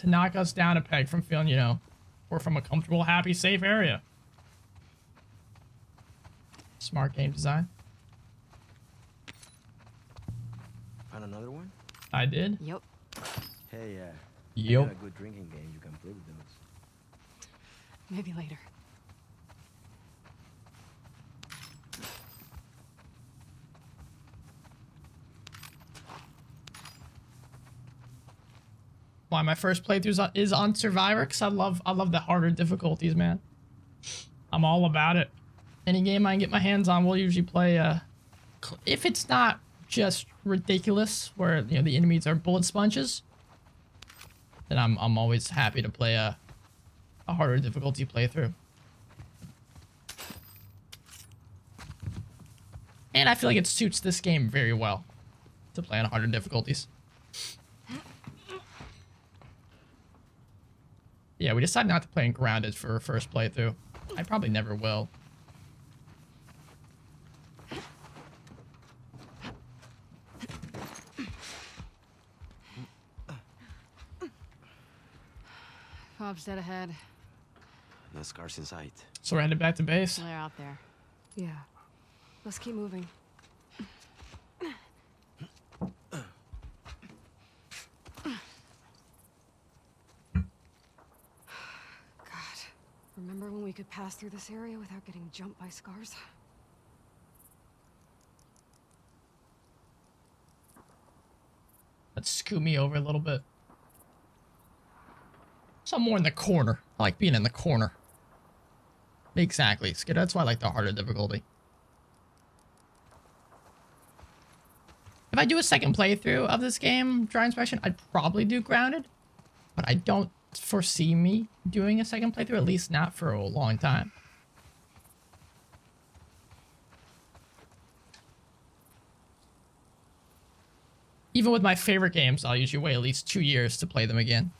To knock us down a peg from feeling, you know, we're from a comfortable, happy, safe area. Smart game design. Found another one? I did. Yep. Hey, I Yup. got a good drinking game. You can play with those. Maybe later. Why my first playthrough is on Survivor? Because I love the harder difficulties, man. I'm all about it. Any game I can get my hands on, we'll usually play. If it's not just ridiculous, where you know the enemies are bullet sponges, then I'm always happy to play a harder difficulty playthrough. And I feel like it suits this game very well to play on harder difficulties. Yeah, we decided not to play in Grounded for our first playthrough. I probably never will. Bob's dead ahead. No scars in sight. So we're headed back to base. They're out there. Yeah. Let's keep moving. God. Remember when we could pass through this area without getting jumped by scars? Let's scoot me over a little bit. So I'm more in the corner. I like being in the corner. Exactly. That's why I like the harder difficulty. If I do a second playthrough of this game, Dry Inspection, I'd probably do Grounded. But I don't foresee me doing a second playthrough, at least not for a long time. Even with my favorite games, I'll usually wait at least 2 years to play them again.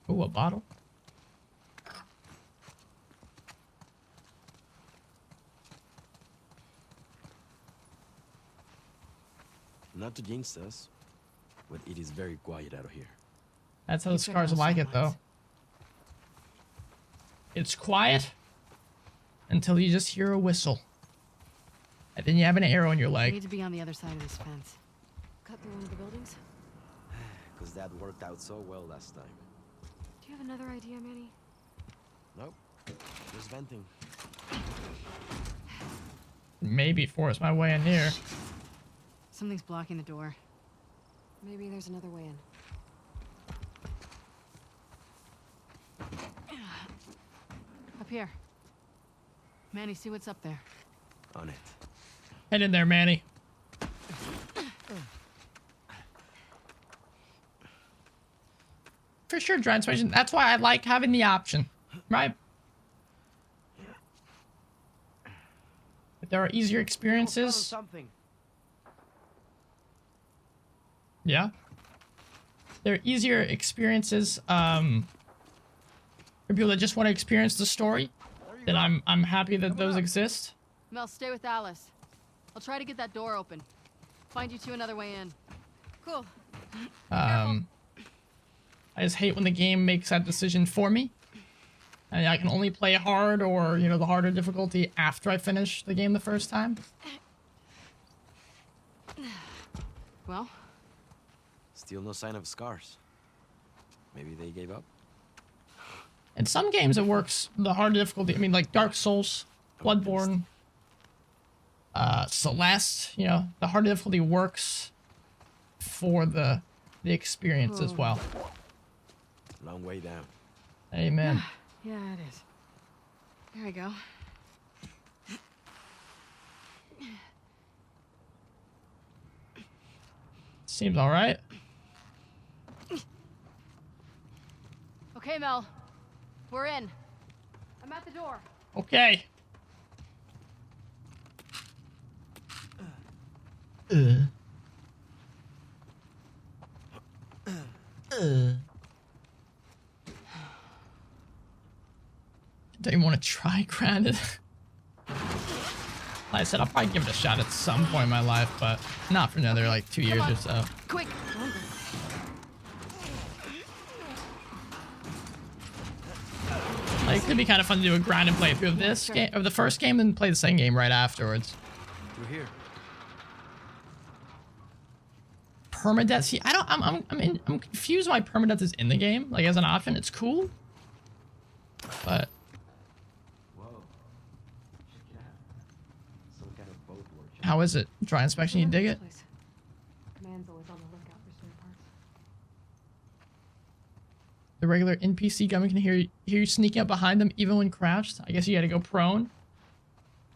Ooh, a bottle. Not to jinx us, but it is very quiet out here. That's how the Keep checking scars those like it, though. sidelines. It's quiet until you just hear a whistle. And then you have an arrow in your We leg. need to be on the other side of this fence. Cut through one of the buildings? Because that worked out so well last time. Do you have another idea, Manny? Nope. Just venting. Maybe force my way in here. Something's blocking the door. Maybe there's another way in. Up here. Manny, see what's up there. On it. Head in there, Manny. For sure, transmission. That's why I like having the option, right? If there are easier experiences. Something. Yeah. There are easier experiences, for people that just want to experience the story, then I'm happy that those exist. Mel, stay with Alice. I'll try to get that door open. Find you two another way in. Cool. I just hate when the game makes that decision for me. And I can only play hard or, you know, the harder difficulty after I finish the game the first time. Well, Still no sign of scars. Maybe they gave up? In some games it works the harder difficulty. I mean, like Dark Souls, Bloodborne, Celeste, you know, the harder difficulty works for the experience as well. Long way down. Amen. yeah, it is. There we go. Seems all right. Okay, Mel. We're in. I'm at the door. Okay. Don't even want to try granted. Like I said, I'll probably give it a shot at some point in my life, but not for another like 2 years or so. Quick! Like, it could be kind of fun to do a grind and playthrough of this game, of the first game, and play the second game right afterwards. Through here. Permadeath. See, I'm confused why permadeath is in the game. Like as an option, it's cool, but Whoa. Check it out. Some kind of boat workshop. how is it? Dry inspection, you dig it? Place. Command's always on the lookout for spare parts. The regular NPC gunman can hear you sneaking up behind them even when crouched. I guess you got to go prone.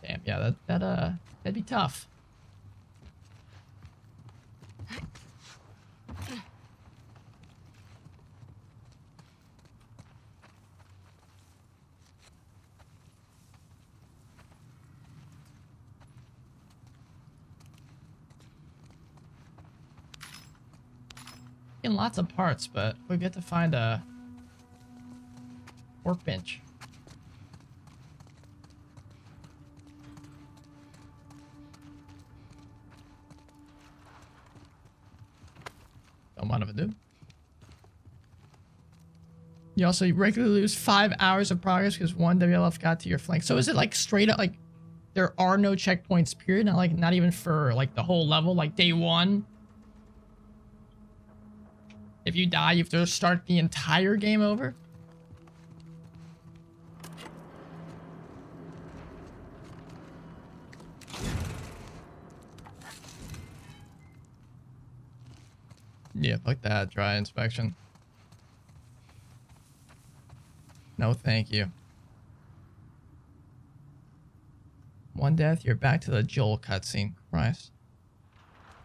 Damn, yeah, that'd be tough. Getting lots of parts, but we get to find a workbench. Don't mind if I do. You also regularly lose 5 hours of progress because one WLF got to your flank. So is it like straight up like there are no checkpoints period? Not even for like the whole level, like day one? If you die, you have to start the entire game over? Yeah, fuck that. Dry inspection. No, thank you. One death, you're back to the Joel cutscene. Christ.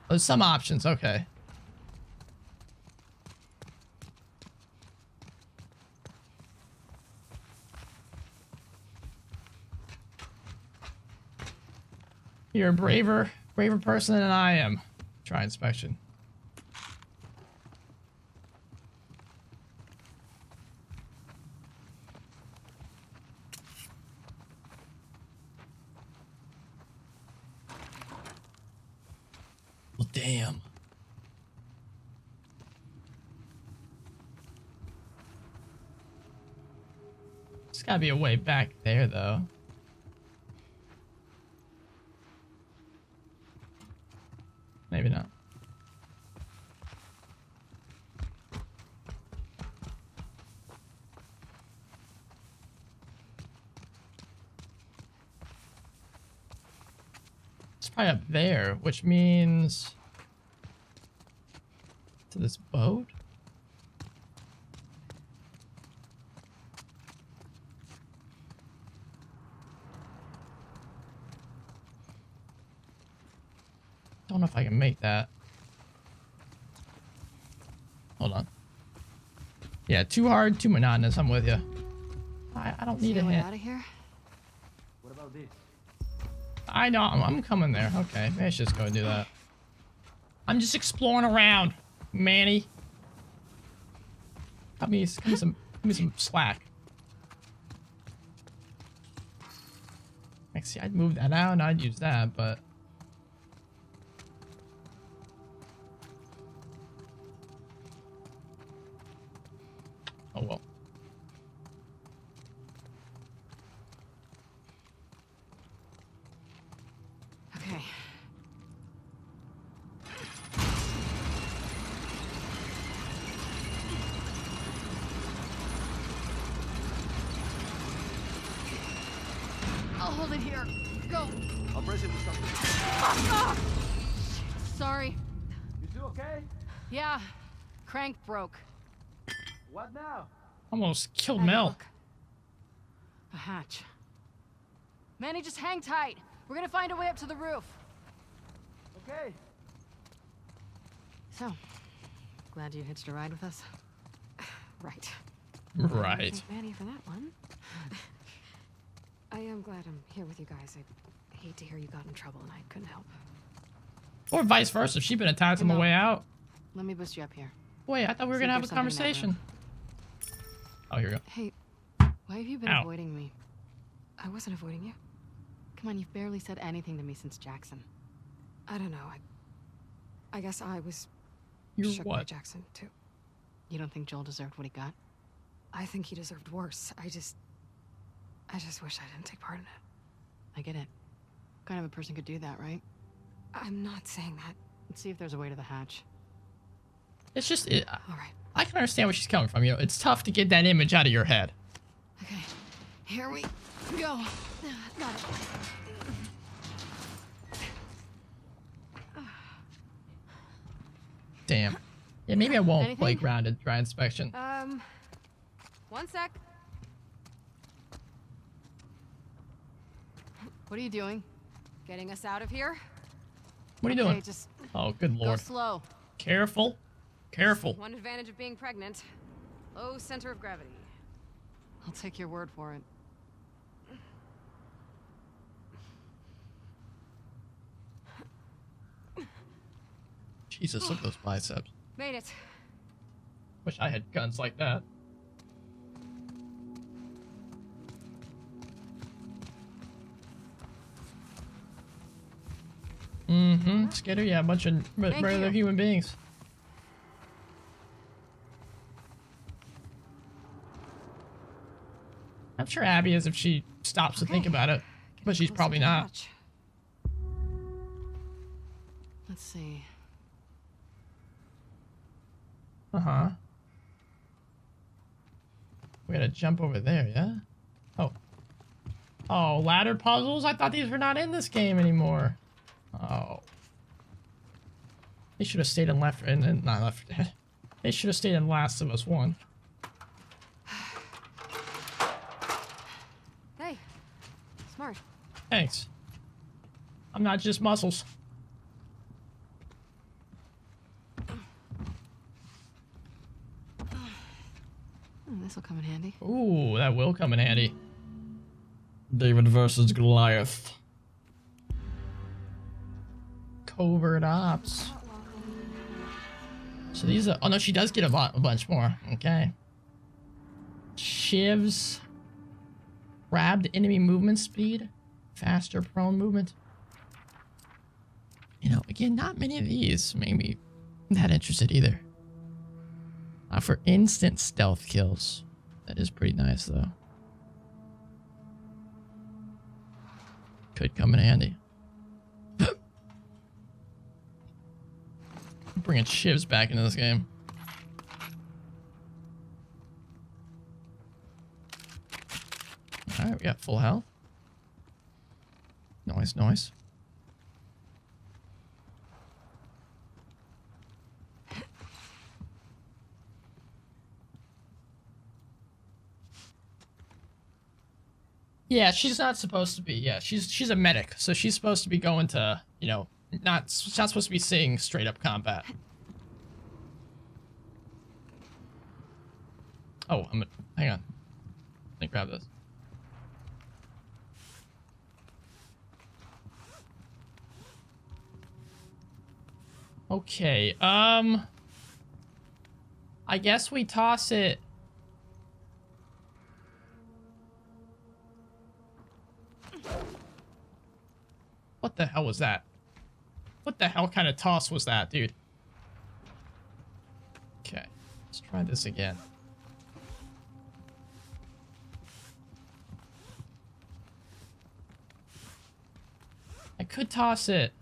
There's some options, okay. You're a braver person than I am. Try inspection. Well, damn. gotta be a way back there, though. Maybe not. It's probably up there, which means to this boat. Don't know if I can make that. Hold on. Yeah, too hard, too monotonous. I'm with you. I don't need a hint. Out of here. What about this? I know. I'm coming there. Okay, maybe I should just go and do that. I'm just exploring around, Manny. Give me some slack. Like, see, I'd move that out and I'd use that, but. Oh well. Okay. I'll hold it here. Go. I'll brace it with something. Ah! Sorry. You two okay? Yeah. Crank broke. What now? Almost killed Abby, Mel. look. A hatch. Manny, just hang tight. We're gonna find a way up to the roof. Okay. So, glad you hitched a ride with us. Right. Right. Thank Manny for that one. I am glad I'm here with you guys. I hate to hear you got in trouble and I couldn't help. Or vice versa. If she'd been attacked on the way out. Let me boost you up here. Wait, I thought we were See gonna if have a there's something in that conversation. Oh, here we go. Hey, why have you been Ow. avoiding me? I wasn't avoiding you. Come on, you've barely said anything to me since Jackson. I don't know. I guess I was You're shook by what? Jackson too. You don't think Joel deserved what he got? I think he deserved worse. I just wish I didn't take part in it. I get it. What kind of a person could do that, right? I'm not saying that. Let's see if there's a way to the hatch. It's just, All right. I can understand where she's coming from. You know, it's tough to get that image out of your head. Okay, here we go. Got it. Damn. Yeah, maybe I won't Anything? play grounded dry inspection. One sec. What are you doing? Getting us out of here? What are you Okay, doing? just Oh, good go lord. slow. Careful. Careful. One advantage of being pregnant. Low center of gravity. I'll take your word for it. Jesus, look at those biceps. Made it. Wish I had guns like that. Mm-hmm. Skitter, yeah, a bunch of regular you. human beings. I'm sure Abby is if she stops to think Okay. about it, but she's Closer probably to the not. hatch. Let's see. Uh-huh. We gotta jump over there, yeah? Oh. Oh, ladder puzzles? I thought these were not in this game anymore. Oh. They should have stayed in Left and not Left 4 Dead. They should have stayed in Last of Us 1. Hey. Smart. Thanks. I'm not just muscles. This will come in handy. Ooh, that will come in handy. David versus Goliath. Covert ops. So these are. Oh no, she does get a bunch more. Okay. Shivs. Grabbed enemy movement speed. Faster prone movement. You know, again, not many of these make me that interested either. For instant stealth kills. That is pretty nice though. Could come in handy. Bringing shivs back into this game. Alright, we got full health. Nice, nice. Yeah, she's not supposed to be. Yeah, she's a medic, so she's supposed to be going to, you know, she's not supposed to be seeing straight up combat. Oh, hang on. Let me grab this. Okay, I guess we toss it. What the hell was that? What the hell kind of toss was that, dude? Okay, let's try this again. I could toss it.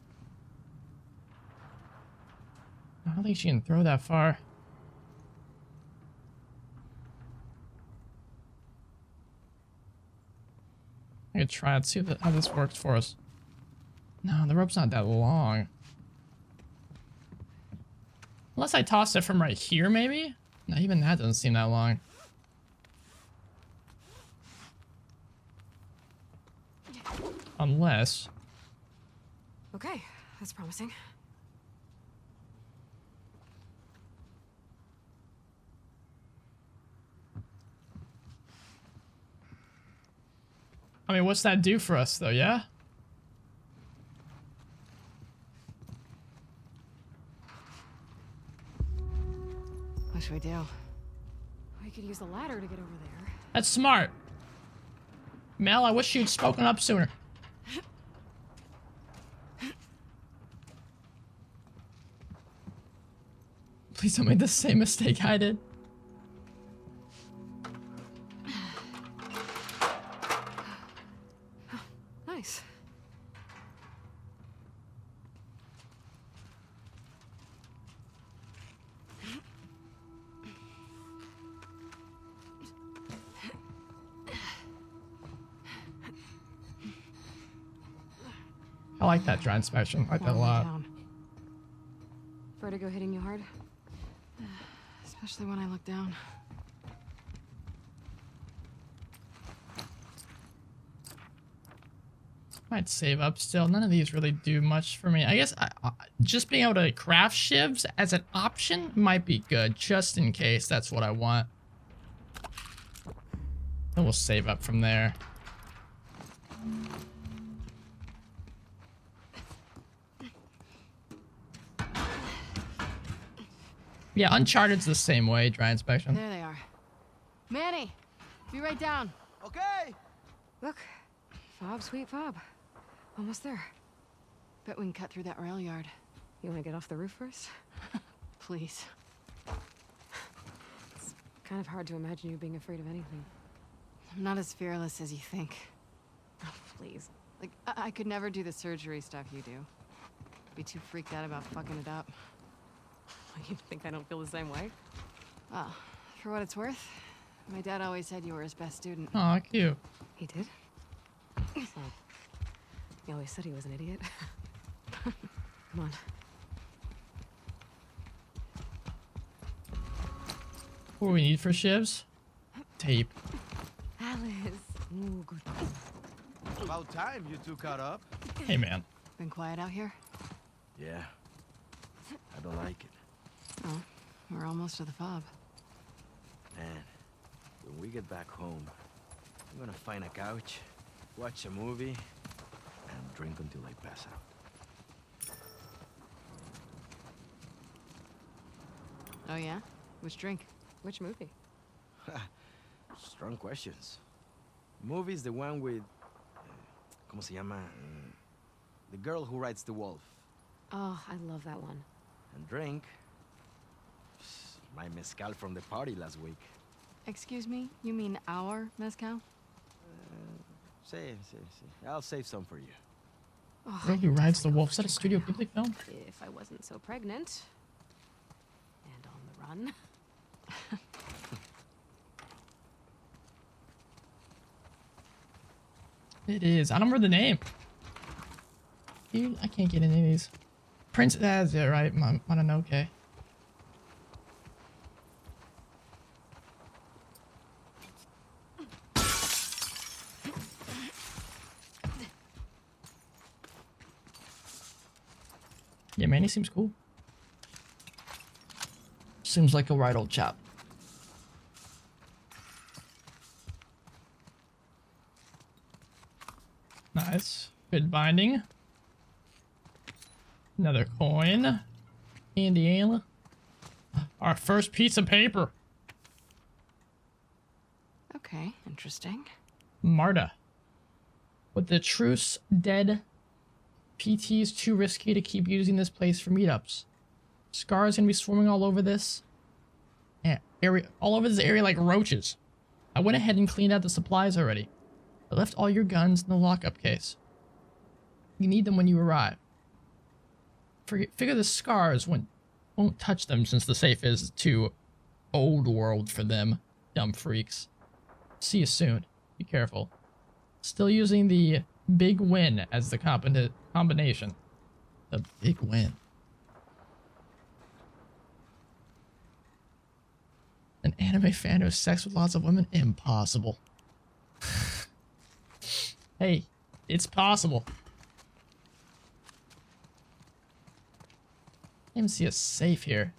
I don't think she can throw that far. I could try it, see how this works for us. No, the rope's not that long. Unless I toss it from right here, maybe? No, even that doesn't seem that long. Unless... Okay, that's promising. I mean, what's that do for us, though, yeah? What should we do? We could use the ladder to get over there. That's smart. Mel, I wish you'd spoken up sooner. Please don't make the same mistake I did. Nice. I like that dry inspection. I like that a Long way lot. down. Vertigo hitting you hard? Especially when I look down. Might save up still. None of these really do much for me. I guess just being able to craft shivs as an option might be good, just in case that's what I want. Then we'll save up from there. Yeah, Uncharted's the same way, dry inspection. There they are. Manny! Be right down. Okay. Look, fob, sweet fob. Almost there. Bet we can cut through that rail yard. You want to get off the roof first? Please. It's kind of hard to imagine you being afraid of anything. I'm not as fearless as you think. Oh, please. Like, I could never do the surgery stuff you do. Be too freaked out about fucking it up. You think I don't feel the same way? Well, for what it's worth, my dad always said you were his best student. Aw, cute. He did? Well, he always said he was an idiot. Come on. What do we need for shivs? Tape. Alice. Ooh, good. About time you two caught up. Hey, man. Been quiet out here? Yeah. I don't like it. Oh, we're almost to the fob. Man, when we get back home, I'm gonna find a couch, watch a movie, and drink until I pass out. Oh yeah? Which drink? Which movie? Strong questions. Movie's the one with... ¿Cómo se llama? The girl who rides the wolf. Oh, I love that one. And drink... my mezcal from the party last week. Excuse me? You mean our mezcal? See. I'll save some for you. Oh, Girl Who you're Rides the definitely Wolf. Is that a Studio overthinking Ghibli film? If I wasn't so pregnant and on the run. It is. I don't remember the name. Dude, I can't get any of these. Prince, that's it, right? Mononoke. Yeah, man, he seems cool. Seems like a right old chap. Nice. Good binding. Another coin. Indiana. Our first piece of paper. Okay, interesting. Marta. With the truce dead, PT is too risky to keep using this place for meetups. Scars gonna be swarming all over this area, like roaches. I went ahead and cleaned out the supplies already. I left all your guns in the lockup case. You need them when you arrive. Figure the scars won't touch them since the safe is too old world for them, dumb freaks. See you soon. Be careful. Still using the big win as the combination. The big win. An anime fan who has sex with lots of women? Impossible. Hey, it's possible. I didn't even see a safe here.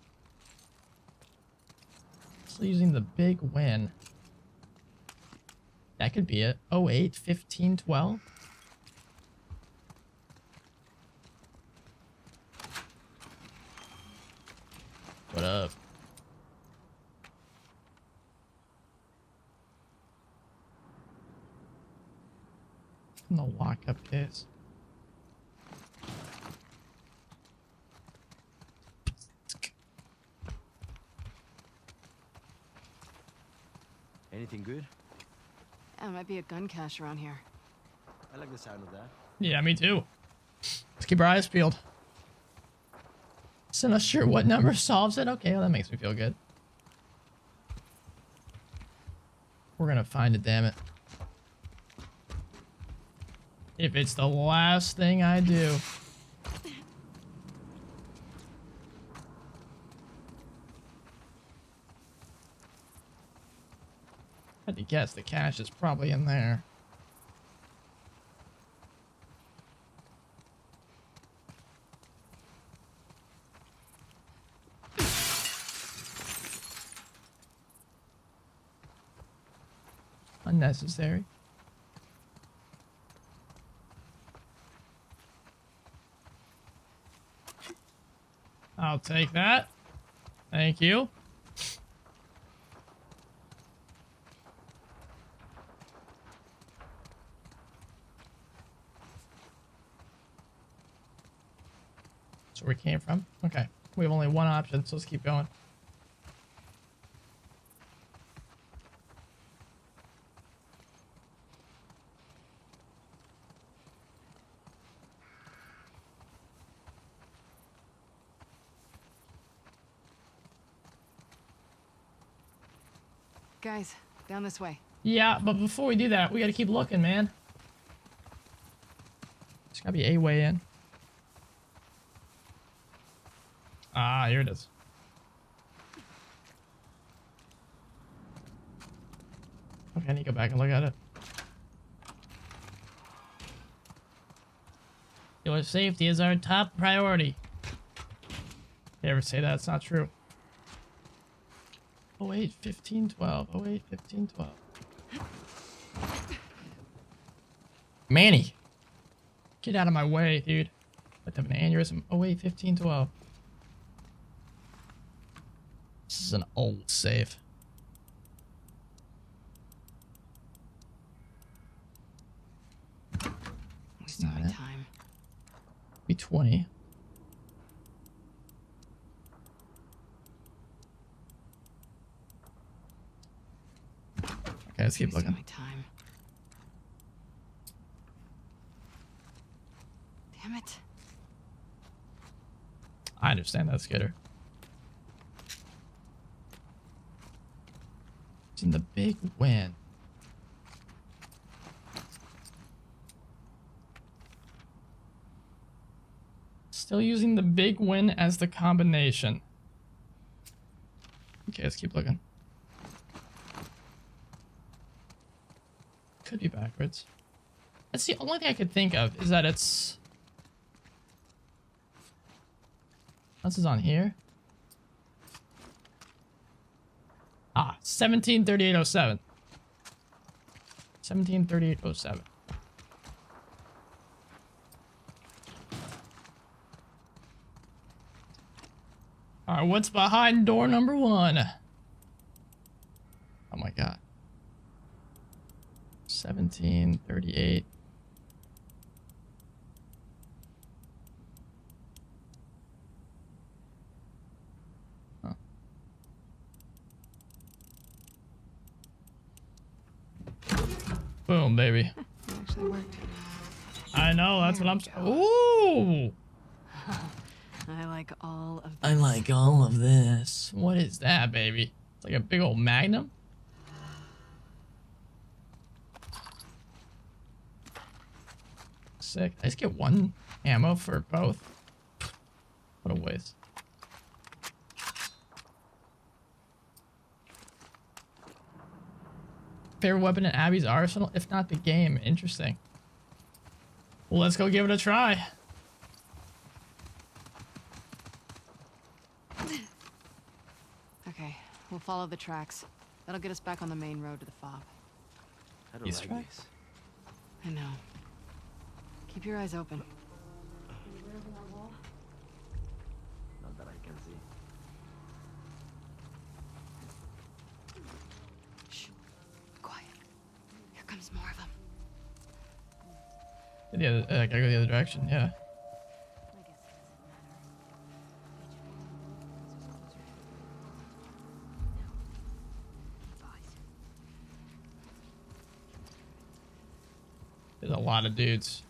Still using the big win. That could be it. 08, 15, 12. What up? In the lockup case. Anything good? Yeah, might be a gun cache around here. I like the sound of that. Yeah, me too. Let's keep our eyes peeled. So not sure what number solves it. Okay, well, that makes me feel good. We're gonna find it, damn it. If it's the last thing I do. I had to guess the cache is probably in there. Unnecessary. I'll take that. Thank you. That's where we came from. Okay. We have only one option, so let's keep going. Guys, down this way. Yeah, but before we do that, we gotta keep looking, man. There's gotta be a way in. Ah, here it is. Okay, I need to go back and look at it. Your safety is our top priority. You ever say that? It's not true. 08, 15, 12. 08, 15, 12. Manny! Get out of my way, dude. Let's have an aneurysm. 08, 15, 12. This is an old save. Wasting Not my it. time. Be 20. Okay, let's keep Wasting looking. my time. understand that, Skitter. Using the big win. Still using the big win as the combination. Okay, let's keep looking. Could be backwards. That's the only thing I could think of, is that it's... This is on here. Ah, 173807. 173807. Alright, what's behind door number 1? Oh my god. 1738. Huh. Boom, baby. It actually worked. I know, that's There what I'm... we go. Ooh! I like all of this. I like all of this. What is that, baby? It's like a big old magnum? Sick. I just get 1 ammo for both. What a waste. Favorite weapon in Abby's arsenal? If not the game. Interesting. Well, let's go give it a try. Okay, we'll follow the tracks. That'll get us back on the main road to the fob. I don't These like tracks? this. I know. Keep your eyes open. Not that I can see. Shh. Quiet. Here comes more of them. The other, I gotta go the other direction, yeah. There's a lot of dudes.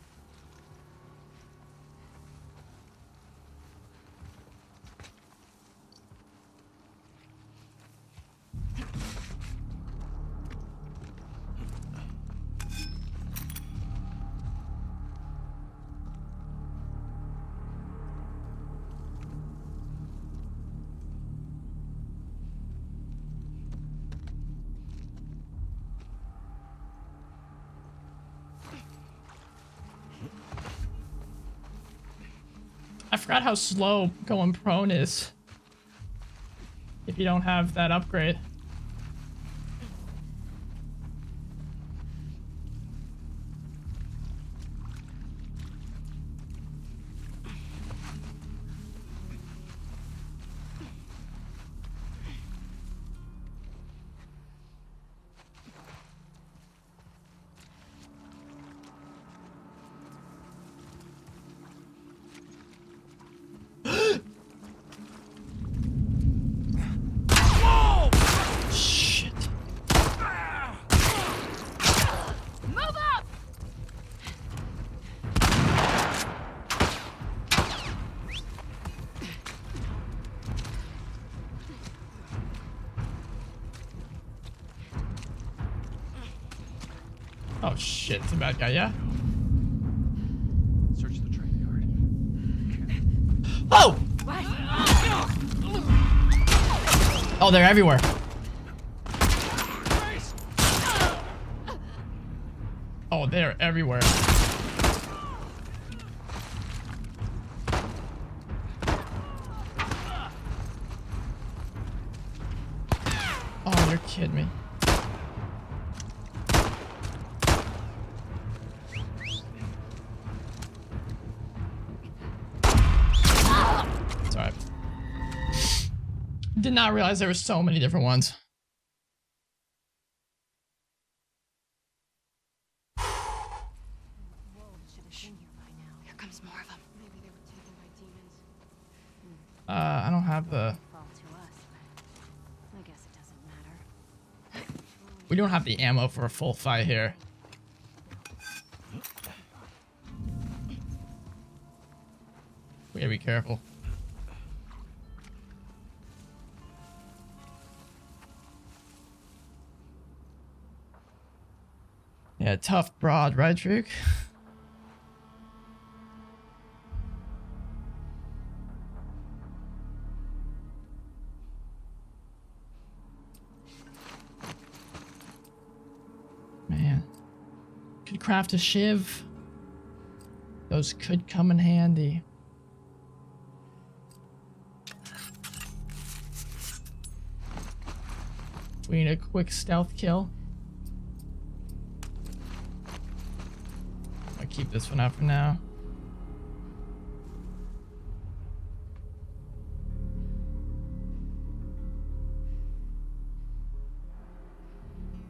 I forgot how slow going prone is if you don't have that upgrade. Shit. Move up! Oh shit, it's a bad guy, yeah? Search the train yard. Oh! Oh, they're everywhere. Oh, they're everywhere. Oh, you're kidding me. It's alright. Did not realize there were so many different ones. Here comes more of them. Maybe they were taken by demons. I don't have the... Fall to us, but I guess it doesn't matter. We don't have the ammo for a full fight here. We gotta be careful. Yeah, tough broad, right, Drake? Man. Could craft a shiv. Those could come in handy. We need a quick stealth kill. I'll keep this one out for now.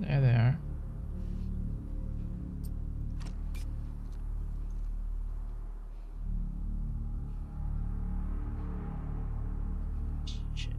There they are. Shit.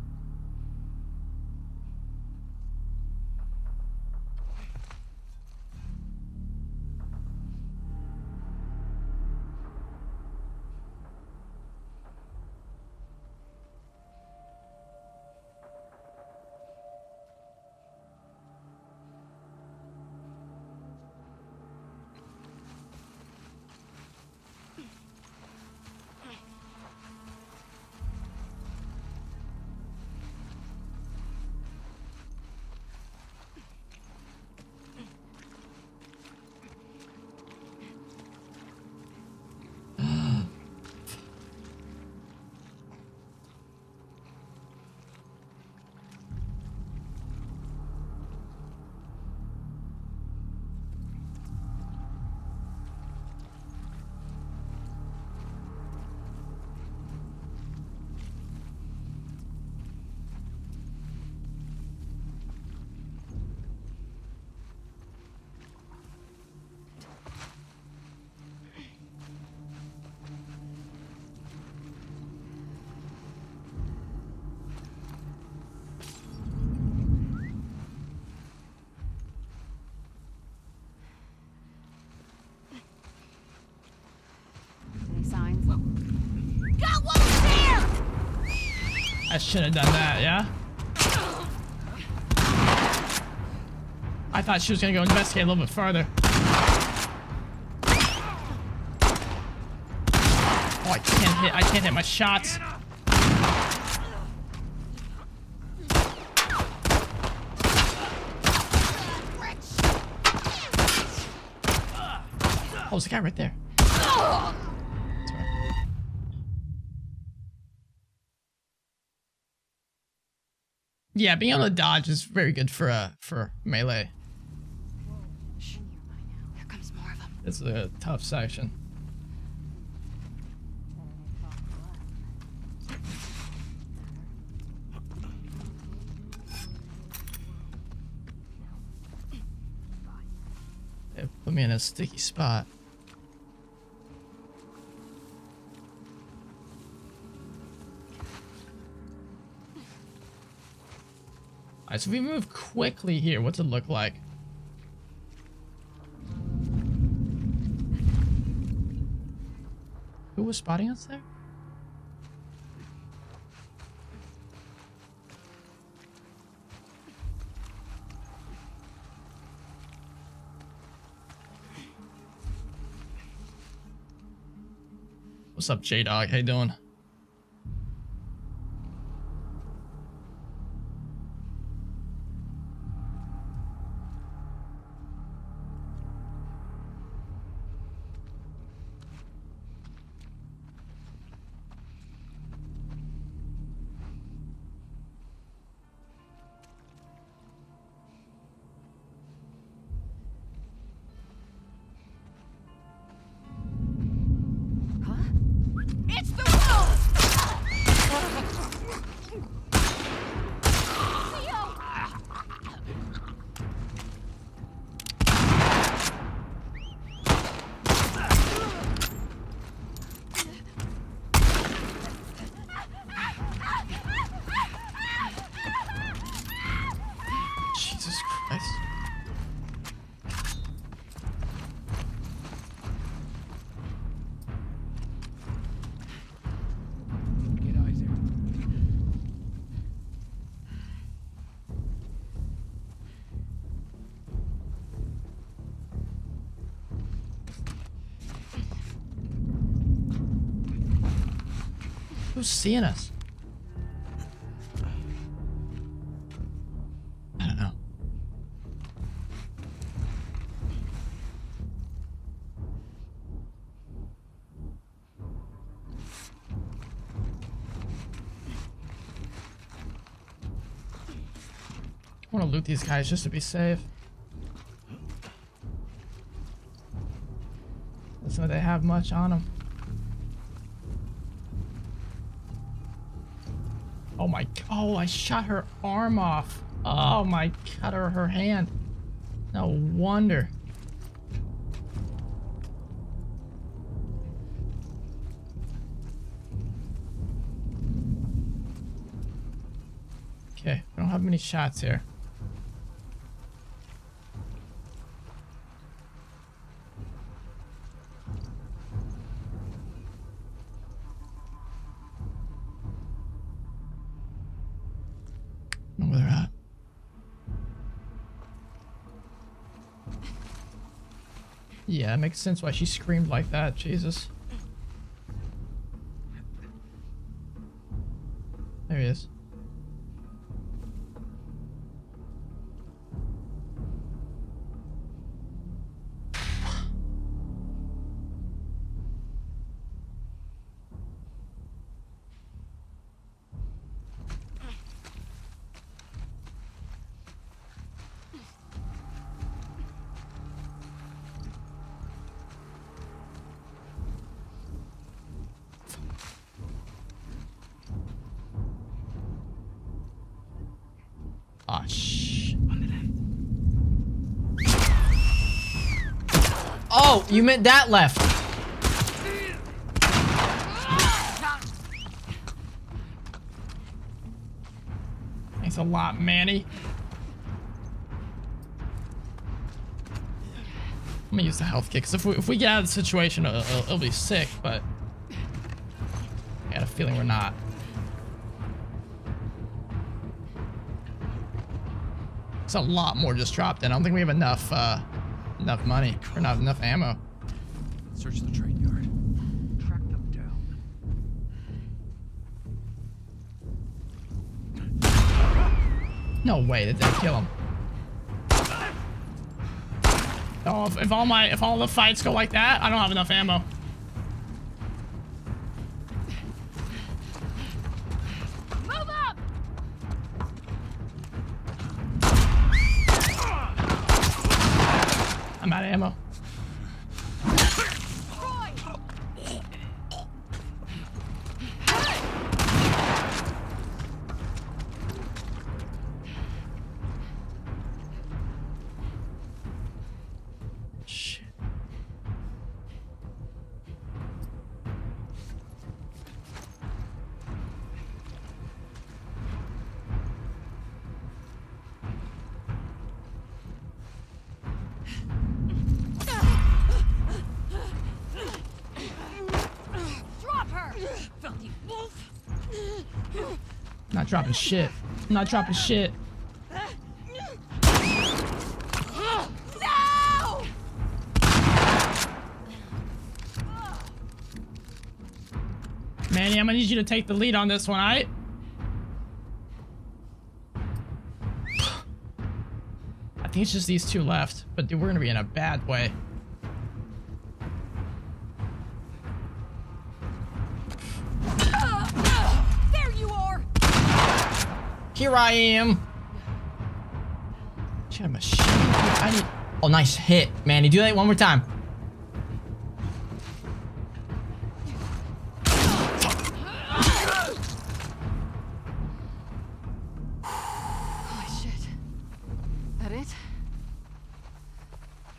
Any signs? Got one there! I should have done that, yeah? I thought she was gonna go investigate a little bit further. Oh, I can't hit my shots. Oh, there's a guy right there. Sorry. Yeah, being able to dodge is very good for melee. Shh. Here comes more of them. It's a tough section. They put me in a sticky spot. Alright, so if we move quickly here, what's it look like? Who was spotting us there? What's up, J-Dog? How you doing? It's the road! Who's seeing us? I don't know. I want to loot these guys just to be safe. Looks like they have much on them. Oh my, oh, I shot her arm off. Oh my, cut her hand. No wonder. Okay, we don't have many shots here. Know where they're at. Yeah, it makes sense why she screamed like that. Jesus. There he is. Ah, shh. Oh, you meant that left. Thanks a lot, Manny. I'm gonna use the health kit, because if we get out of the situation, it'll be sick, but I got a feeling we're not. It's a lot more just dropped in. I don't think we have enough money or not enough ammo. Search the train yard. Track them down. No way did they kill him. Oh, if all the fights go like that, I don't have enough ammo. Move up! I'm out of ammo. Shit. Drop her! Filthy wolf! Not dropping shit. I'm not dropping shit. No! Manny, I'm gonna need you to take the lead on this one, alright? I think it's just these two left, but dude, we're gonna be in a bad way. There you are! Here I am. She had a machine. I need. Oh, nice hit, Manny. Do that one more time. Holy shit. That it?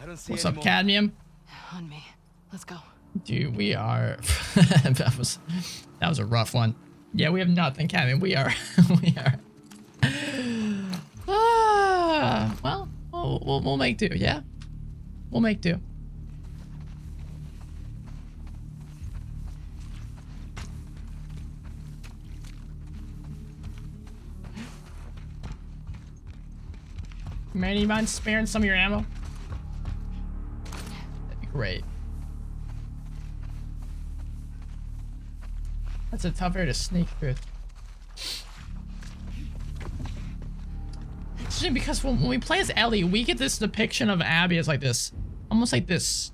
I don't see What's any up, more. Cadmium? On me. Let's go. Dude, we are. that was a rough one. Yeah, we have nothing, Cadmium. We are. we are. Well, we'll make do. Yeah, we'll make do. Man, you mind sparing some of your ammo? That'd be great. That's a tough area to sneak through. It's just because when we play as Ellie, we get this depiction of Abby as like this, almost like this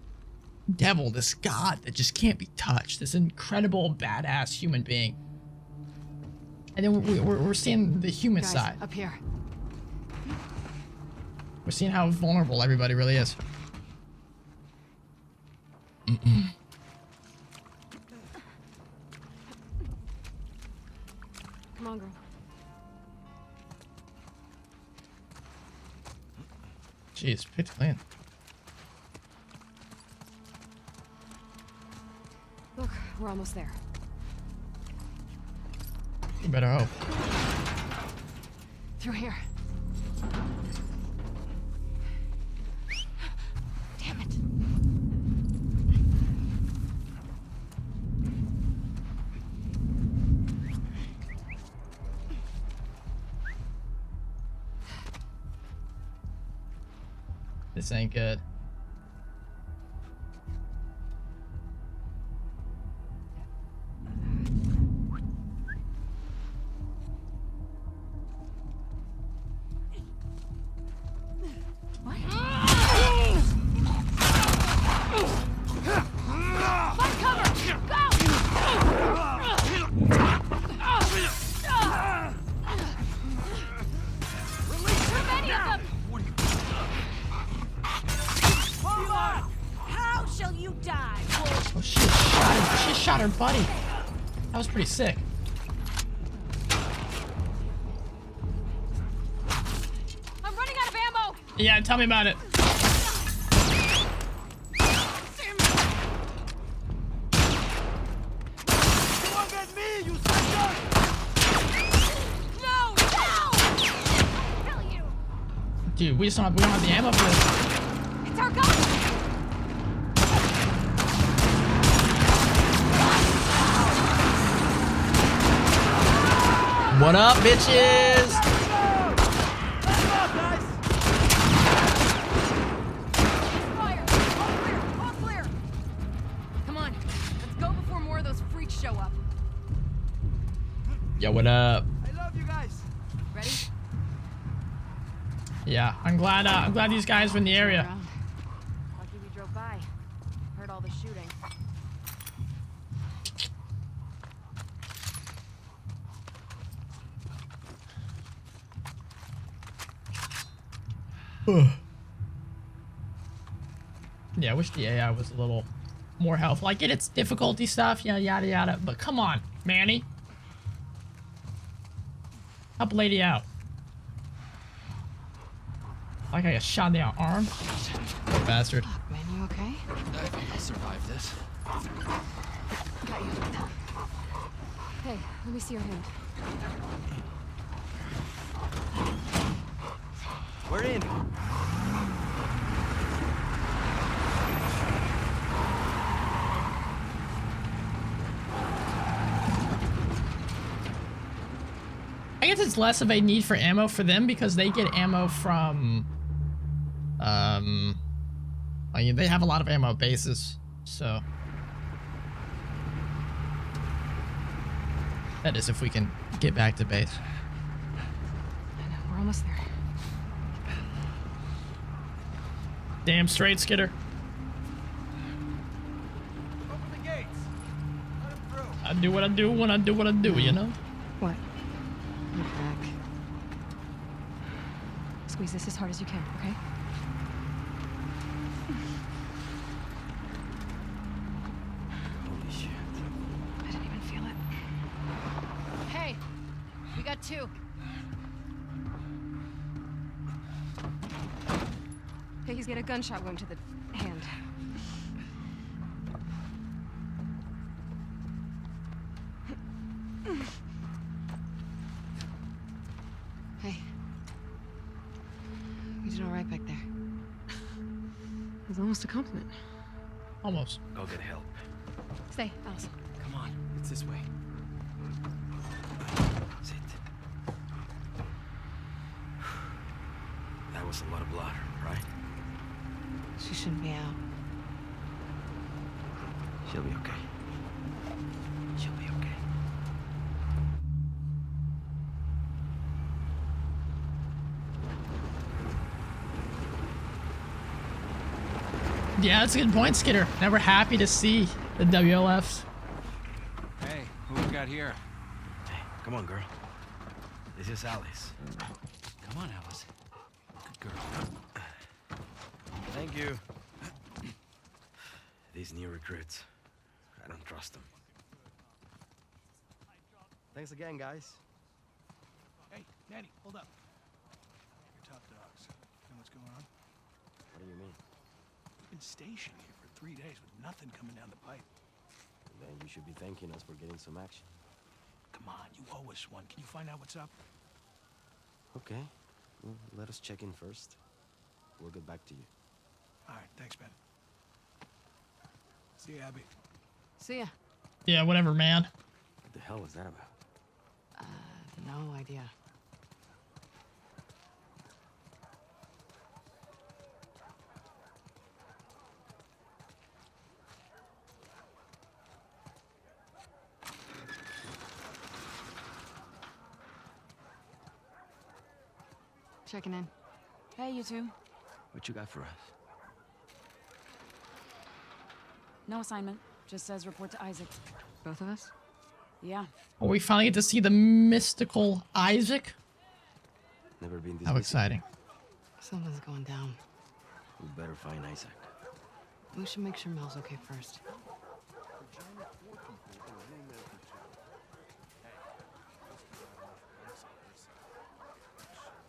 devil, this god that just can't be touched, this incredible badass human being. And then we're seeing the human Guys, side. up here. We're seeing how vulnerable everybody really is. Come on, girl. Jeez, picked clean. Look, we're almost there. You better hope. Through here. Damn it. This ain't good. Oh shit, she shot her buddy. That was pretty sick. I'm running out of ammo. Yeah, tell me about it. Dude, we don't have the ammo for this. It's our gun. What up, bitches? Fire. All clear. Come on, let's go before more of those freaks show up. Yo, what up? I love you guys. Ready? Yeah, I'm glad these guys were in the area. Lucky we drove by. Heard all the shooting. Yeah, I wish the AI was a little more helpful. I get its difficulty stuff, yada yada yada, but come on, Manny. Help lady out. Like I got shot in the arm. Poor bastard. Man, you okay? I think I'll survive this. Got you. Hey, let me see your hand. We're in. I guess it's less of a need for ammo for them because they get ammo from, I mean, they have a lot of ammo bases, so. That is if we can get back to base. I know, we're almost there. Damn straight, Skidder. Open the gates. Let him through. I do what I do when I do what I do, you know? What? Look back. Squeeze this as hard as you can, okay? Holy shit. I didn't even feel it. Hey, we got two. Hey, he's got a gunshot wound to the hand. Hey. You did all right back there. It was almost a compliment. Almost. Go get help. Stay, Alice. Come on, it's this way. Sit. That was a lot of blood, right? She shouldn't be out. She'll be okay. She'll be okay. Yeah, that's a good point, Skidder. Never happy to see the WLFs. Hey, who we got here? Hey, come on, girl. This is Alice. Come on, Alice. Good girl. Thank you. These new recruits, I don't trust them. Thanks again, guys. Hey, Manny, hold up. You're top dogs. Know what's going on? What do you mean? We've been stationed here for 3 days with nothing coming down the pipe. Then you should be thanking us for getting some action. Come on, you owe us one. Can you find out what's up? Okay. Well, let us check in first. We'll get back to you. All right, thanks, man. See you, Abby. See ya. Yeah, whatever, man. What the hell was that about? No idea. Checking in. Hey, you two. What you got for us? No assignment. Just says report to Isaac. Both of us? Yeah. Oh, we finally get to see the mystical Isaac. Never been this How busy. exciting. Something's going down. We better find Isaac. We should make sure Mel's okay first.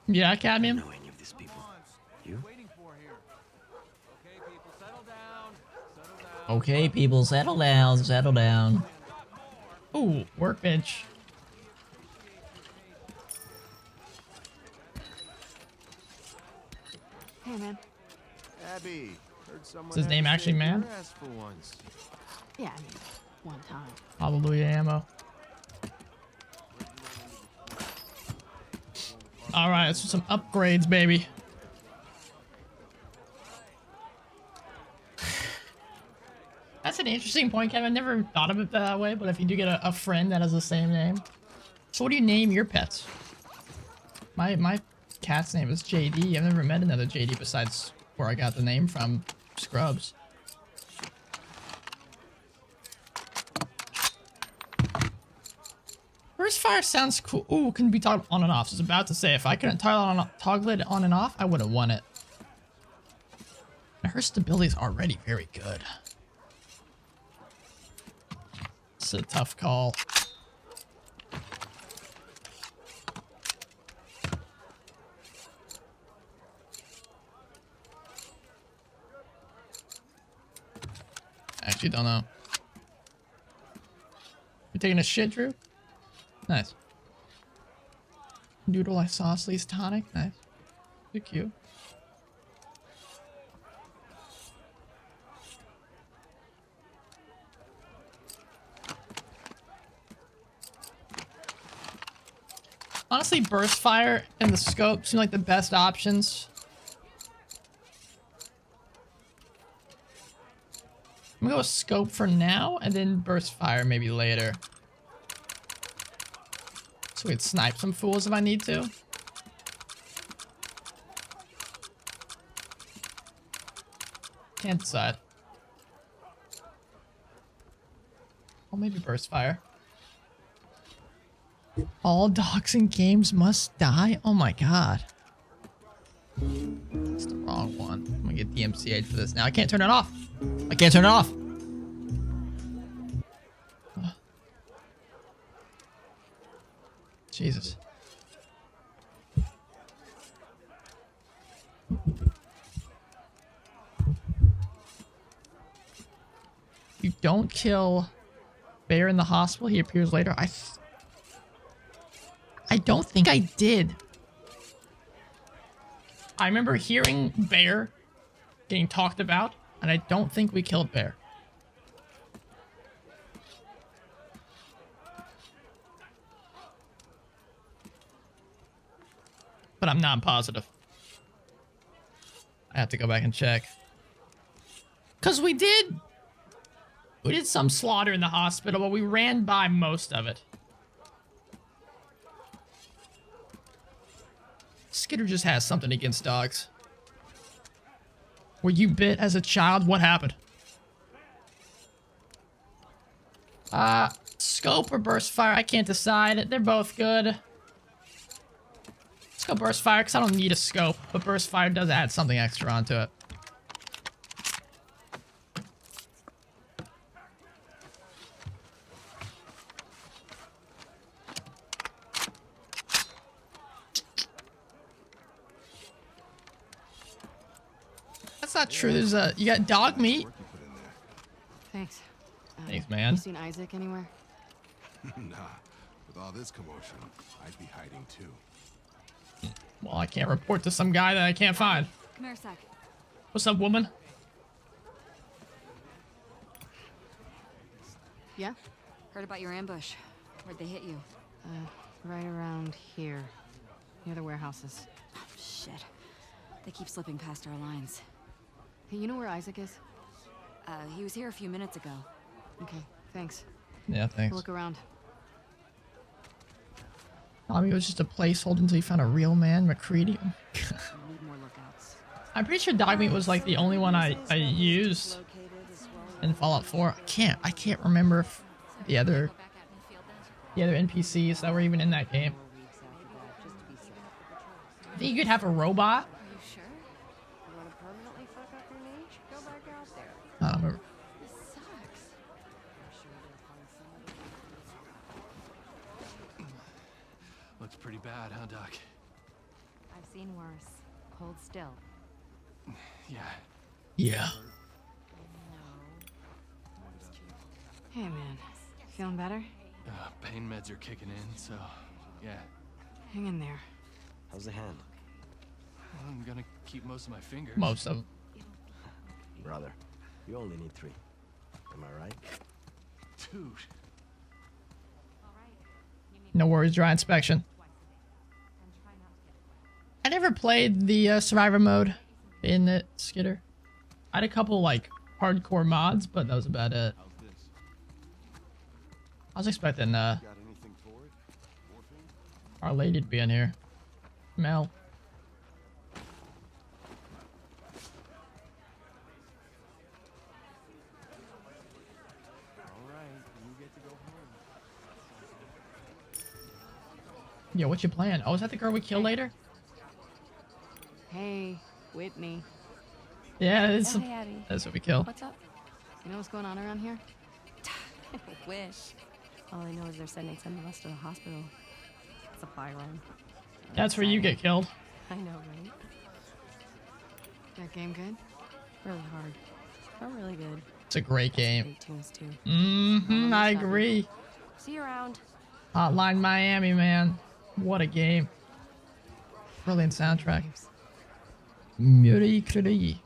Yeah, I Cadmium. don't know any of these people. You? Waiting for here. Okay, people, settle down. Settle down. Okay, people, settle down, settle down. Ooh, workbench. Hey, man. Abby, heard someone Is his had name to actually save Man? your ass for once. Yeah, I mean, one time. Hallelujah ammo. Alright, let's do some upgrades, baby. That's an interesting point, Kevin. I never thought of it that way, but if you do get a friend that has the same name. So what do you name your pets? My cat's name is JD. I've never met another JD besides where I got the name from, Scrubs. Burst fire sounds cool. Ooh, can be toggled on and off. So I was about to say, if I couldn't toggle it on and off, I wouldn't want it. And her stability is already very good. It's a tough call. I actually don't know. You taking a shit, Drew? Nice. Noodle isosceles tonic. Nice. You're cute. Honestly, burst fire and the scope seem like the best options. I'm gonna go with scope for now, and then burst fire maybe later. So we can snipe some fools if I need to. Can't decide. Oh, maybe burst fire. All dogs in games must die? Oh my god. That's the wrong one. I'm gonna get DMCA'd for this now. I can't turn it off. I can't turn it off. Jesus. You don't kill Bear in the hospital. He appears later. I don't think I did. I remember hearing Bear getting talked about, and I don't think we killed Bear. But I'm not positive. I have to go back and check. Because we did some slaughter in the hospital, but we ran by most of it. Skidder just has something against dogs. Were you bit as a child? What happened? Scope or burst fire? I can't decide. They're both good. Let's go burst fire because I don't need a scope, but burst fire does add something extra onto it. That's not true. There's you got dog meat. Work you put in there. Thanks. Thanks, man. You seen Isaac anywhere? Nah, with all this commotion, I'd be hiding too. Well, I can't report to some guy that I can't find. Come here a sec. What's up, woman? Yeah? Heard about your ambush. Where'd they hit you? Right around here. Near the warehouses. Oh, shit. They keep slipping past our lines. Hey, you know where Isaac is? He was here a few minutes ago. Okay, thanks. Yeah, thanks. Look around. I mean, it was just a placeholder until you found a real man, McCready. We need more lookouts. I'm pretty sure dog meat was like the only one I used in Fallout 4. I can't remember if the other NPCs that were even in that game. I think you could have a robot. Are you sure? You want to permanently fuck up your niche? Go back out there. I don't remember. This sucks. Looks pretty bad, huh, Doc? I've seen worse. Hold still. Yeah. Yeah. Hey, man. Feeling better? Pain meds are kicking in, so yeah. Hang in there. How's the hand? I'm gonna keep most of my fingers. Most of them. Brother, you only need 3. Am I right? Dude. No worries, dry inspection. I never played the survivor mode in it, Skitter. I had a couple like hardcore mods, but that was about it. How's this? I was expecting Got anything for it? Morphine? Our Lady to be in here. Mel. All right, you get to go home. Yo, what's your plan? Oh, is that the girl we kill later? Hey, Whitney. Yeah, it's, Oh, hey, Abby. that's what we kill. What's up? You know what's going on around here? Wish. All I know is they're sending some of us to the hospital. Supply run. That's where you get killed. I know, right? That game good? Really hard. But really good. It's a great game. Great tunes, too. Mm-hmm, I agree. See you around. Hotline Miami, man. What a game. Brilliant soundtrack. Mercury.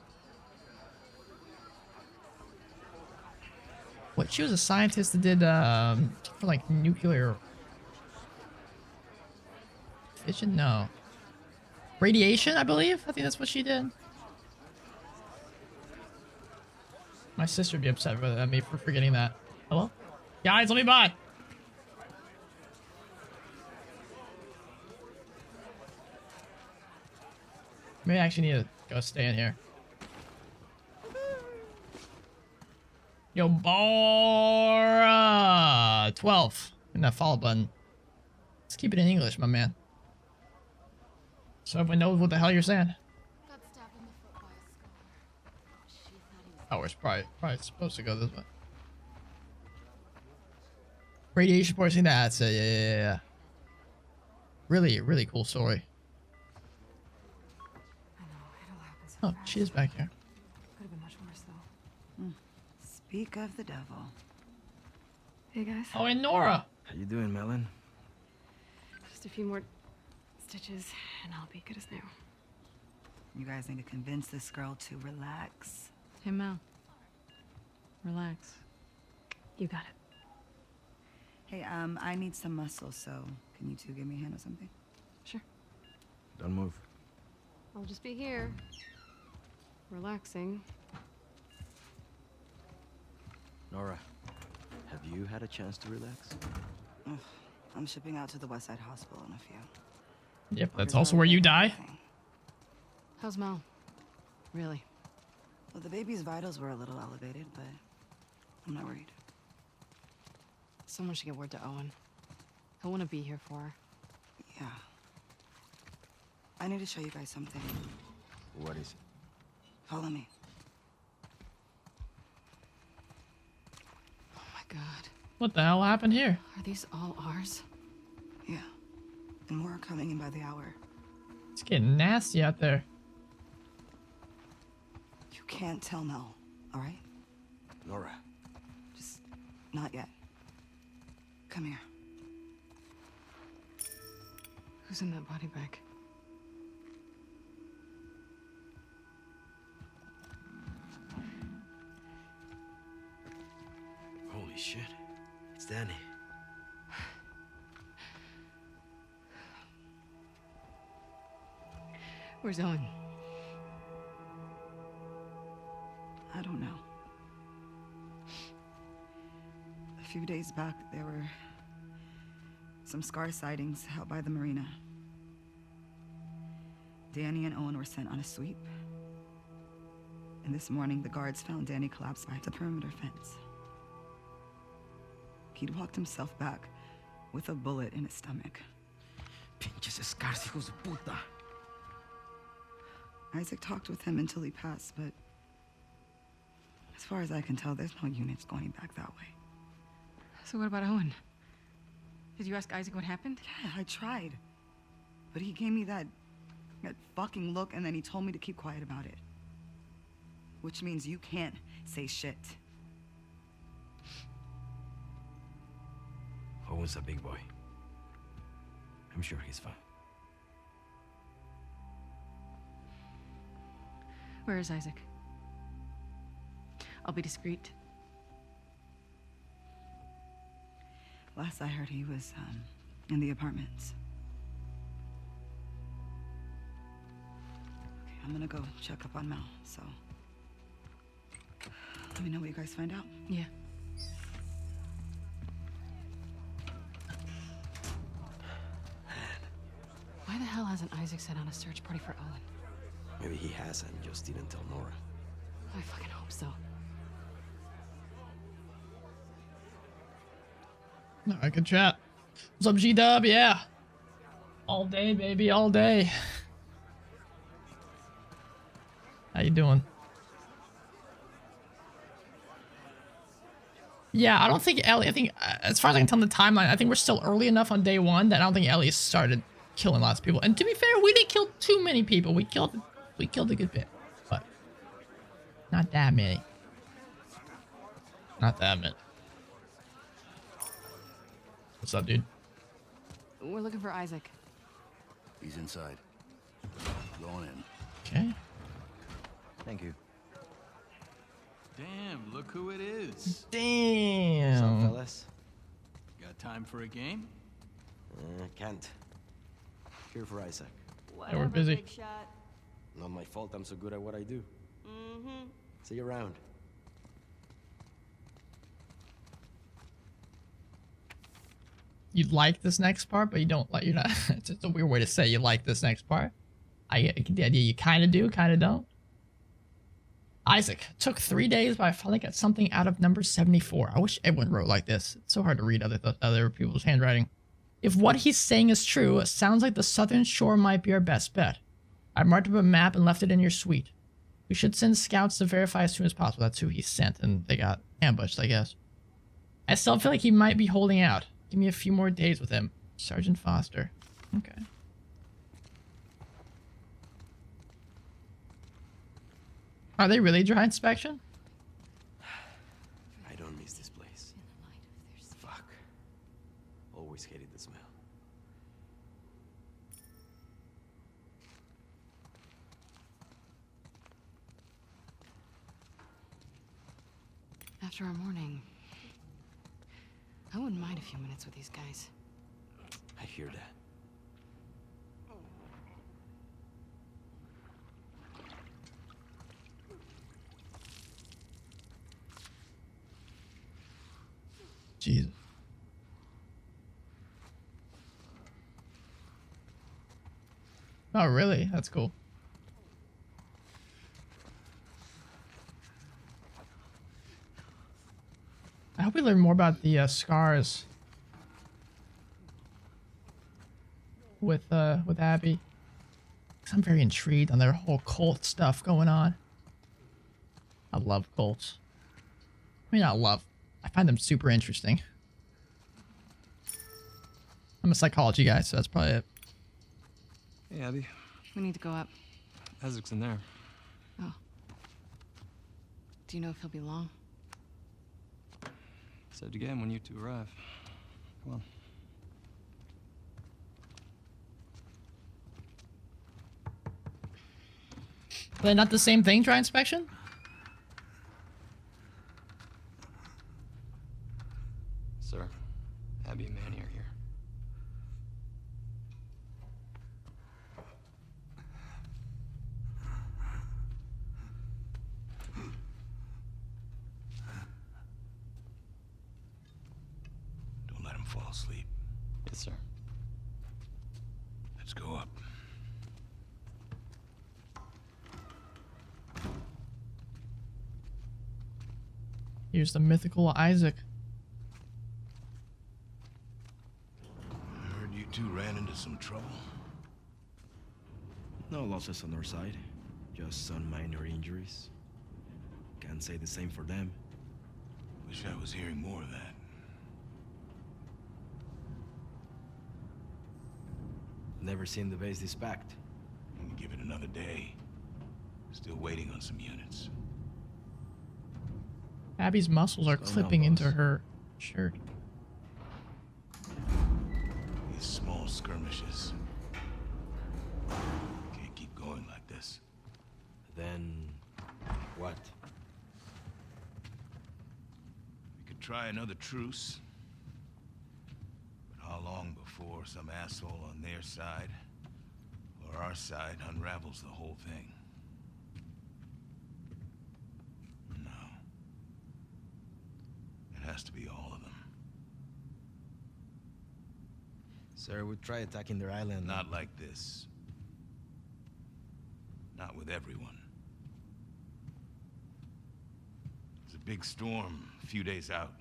What? She was a scientist that did for like nuclear fission? No. Radiation, I believe. I think that's what she did. My sister would be upset with me for forgetting that. Hello? Guys, let me by. Maybe I actually need to go stay in here. Yo, Bora 12. And that follow button. Let's keep it in English, my man. So everyone knows what the hell you're saying. Got stabbed in the foot by a scar. Oh, we're probably supposed to go this way. Radiation poisoning, that's it. Yeah. Really, really cool story. I know, it all happened so Oh, fast. she is back here. Could have been much worse, though. Speak of the devil. Hey, guys. Oh, and Nora. How you doing, Melon? Just a few more stitches, and I'll be good as new. You guys need to convince this girl to relax. Hey, Mel. Relax. You got it. Hey, I need some muscle, so can you two give me a hand with something? Sure. Don't move. I'll just be here. Relaxing. Nora, have you had a chance to relax? Ugh, I'm shipping out to the Westside Hospital in a few. Yep, that's also where you die. How's Mel? Really? Well, the baby's vitals were a little elevated, but I'm not worried. Someone should get word to Owen. He'll want to be here for her. Yeah. I need to show you guys something. What is it? Follow me. Oh my god. What the hell happened here? Are these all ours? Yeah. And more are coming in by the hour. It's getting nasty out there. You can't tell Mel, all right? Nora. Just not yet. Come here. Who's in that body bag? Holy shit. It's Danny. Where's Owen? I don't know. A few days back, there were some Scar sightings out by the marina. Danny and Owen were sent on a sweep. And this morning, the guards found Danny collapsed by the perimeter fence. He'd walked himself back with a bullet in his stomach. Pinches Scars, hijos de puta. Isaac talked with him until he passed, but as far as I can tell, there's no units going back that way. So what about Owen? Did you ask Isaac what happened? Yeah, I tried. But he gave me that fucking look, and then he told me to keep quiet about it. Which means you can't say shit. Owen's a big boy. I'm sure he's fine. Where is Isaac? I'll be discreet. Last I heard, he was in the apartments. Okay, I'm gonna go check up on Mel, so let me know what you guys find out. Yeah. Why the hell hasn't Isaac set on a search party for Owen? Maybe he has and just didn't tell Nora. I fucking hope so. I can chat. What's up, G-Dub? Yeah. All day, baby, all day. How you doing? Yeah, I don't think Ellie, I think, as far as I can tell in the timeline, I think we're still early enough on day one that I don't think Ellie started killing lots of people. And to be fair, we didn't kill too many people. We killed a good bit, but not that many. Not that many. What's up, dude? We're looking for Isaac. He's inside. Going in. Okay. Thank you. Damn, look who it is. Damn. What's up, fellas? Got time for a game? Can't. Here for Isaac. Yeah, we're busy. Big shot. Not my fault I'm so good at what I do. Mm-hmm. See you around. You like this next part, but you don't like, you're not, it's just a weird way to say you like this next part. I get the idea you kind of do, kind of don't. Isaac, took 3 days, but I finally got something out of number 74. I wish everyone wrote like this. It's so hard to read other people's handwriting. If what he's saying is true, it sounds like the southern shore might be our best bet. I marked up a map and left it in your suite. We should send scouts to verify as soon as possible. That's who he sent, and they got ambushed, I guess. I still feel like he might be holding out. Give me a few more days with him. Sergeant Foster. Okay. Are they really dry inspection? I don't miss this place. Fuck. Always hated the smell. After our morning, I wouldn't mind a few minutes with these guys. I hear that. Jesus. Oh, really? That's cool. hope we learn more about the scars with Abby. 'Cause I'm very intrigued on their whole cult stuff going on. I love cults. I mean, not love. I find them super interesting. I'm a psychology guy, so that's probably it. Hey, Abby. We need to go up. Isaac's in there. Oh. Do you know if he'll be long? Said again when you two arrive. Come on. Are they not the same thing, dry inspection? Sir, Abby and Manny are here. Don't let him fall asleep. Yes, sir. Let's go up. Here's the mythical Isaac. Heard you two ran into some trouble. No losses on our side. Just some minor injuries. Can't say the same for them. Wish I was hearing more of that. Never seen the base this packed. Give it another day. Still waiting on some units. Abby's muscles are Slow down, clipping into boss. her shirt. These small skirmishes. Can't keep going like this. Then... what? We could try another truce. But how long before some asshole on their side or our side unravels the whole thing? No. It has to be all of them. Sir, we try attacking their island. Not like this. Not with everyone. There's a big storm a few days out.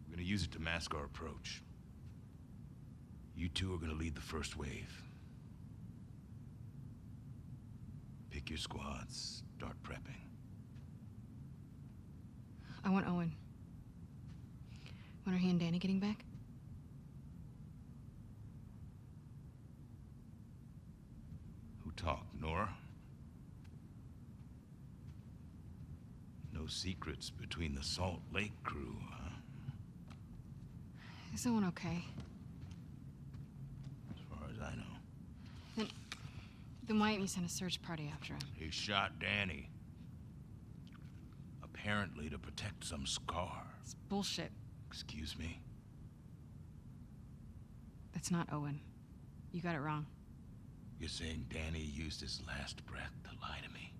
We're gonna use it to mask our approach. You two are gonna lead the first wave. Pick your squads, start prepping. I want Owen. When are he and Danny getting back? Who talked, Nora? No secrets between the Salt Lake crew, huh? Is Owen okay? As far as I know. Then why didn't you send a search party after him? He shot Danny. Apparently to protect some scar. It's bullshit. Excuse me? That's not Owen. You got it wrong. You're saying Danny used his last breath to lie to me?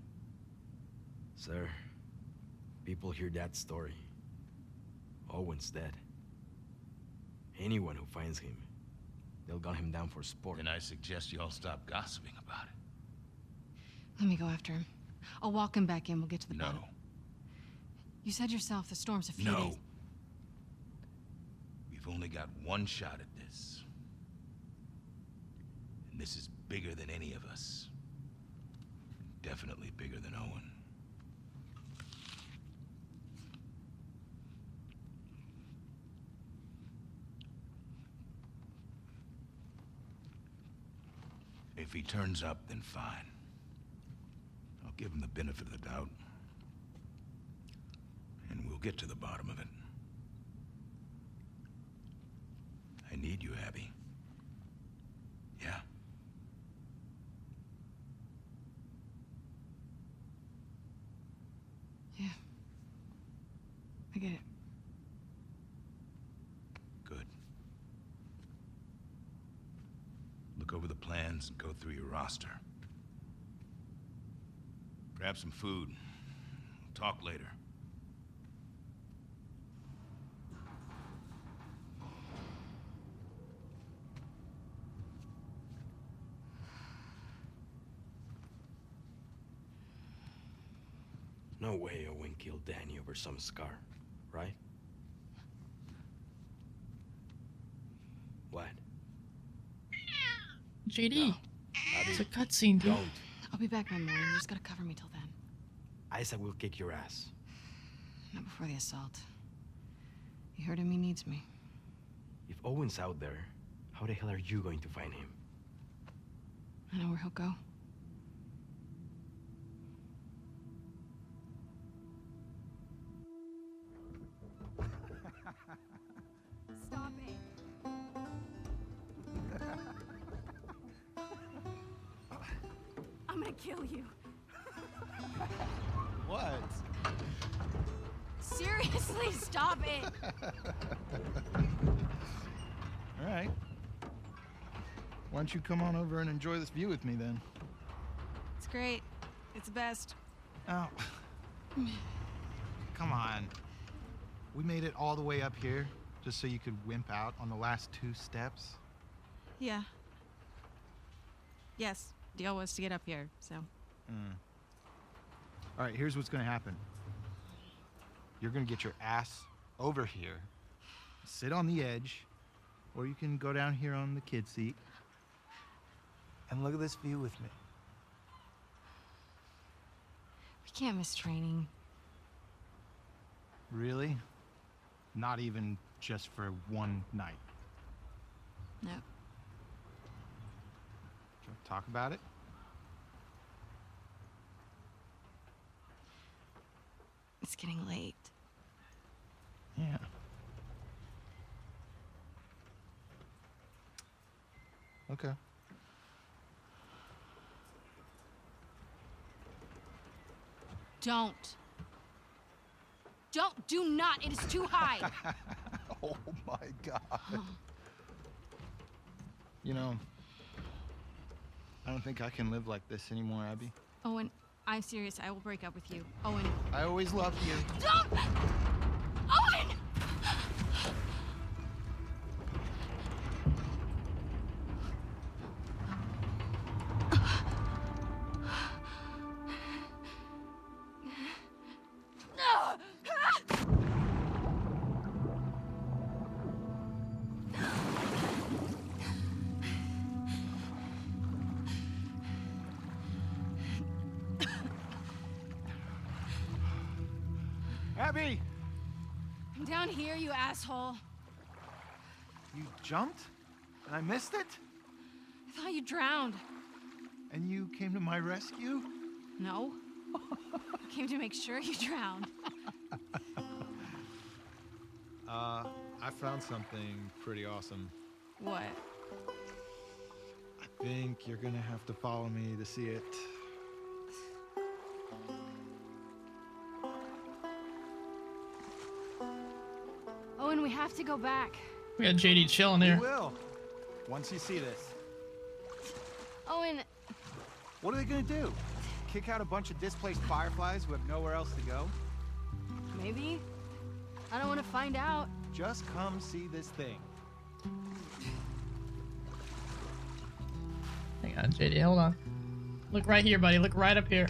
Sir, people hear that story. Owen's dead. Anyone who finds him, they'll gun him down for sport. Then I suggest you all stop gossiping about it. Let me go after him. I'll walk him back in. We'll get to the No. bottom. You said yourself the storm's a few No. days. We've only got one shot at this. And this is bigger than any of us. Definitely bigger than Owen. If he turns up, then fine. I'll give him the benefit of the doubt. And we'll get to the bottom of it. I need you, Abby. Yeah? Yeah. I get it. Good. Look over the plans and go through your roster. Grab some food. We'll talk later. No way Owen killed Danny over some scar, right? JD. Abby, It's a cutscene, dude. don't. I'll be back by morning. You just gotta cover me till then. Isaac will kick your ass. Not before the assault. You heard him, he needs me. If Owen's out there, how the hell are you going to find him? I know where he'll go. Stop it. I'm gonna kill you. What? Seriously, stop it. All right. Why don't you come on over and enjoy this view with me then? It's great. It's the best. Oh. Come on. We made it all the way up here just so you could wimp out on the last 2 steps. Yeah. Yes, deal was to get up here, so. All right, here's what's gonna happen. You're gonna get your ass over here, sit on the edge, or you can go down here on the kid seat and look at this view with me. We can't miss training. Really? Not even just for one night. No. Do you want to talk about it? It's getting late. Yeah. Okay. Don't. Do not. It is too high. Oh my God. You know, I don't think I can live like this anymore, Abby. Owen, I'm serious. I will break up with you. Owen. I always loved you. Don't! Owen! Abby! I'm down here, you asshole. You jumped? And I missed it? I thought you drowned. And you came to my rescue? No. I came to make sure you drowned. I found something pretty awesome. What? I think you're gonna have to follow me to see it. Owen, we have to go back. We got JD chilling You there. will. Once you see this. Owen, What are they gonna do? Kick out a bunch of displaced fireflies who have nowhere else to go? maybe? I don't want to find out. Just come see this thing. Hang on, JD, hold on. Look right here, buddy. Look right up here.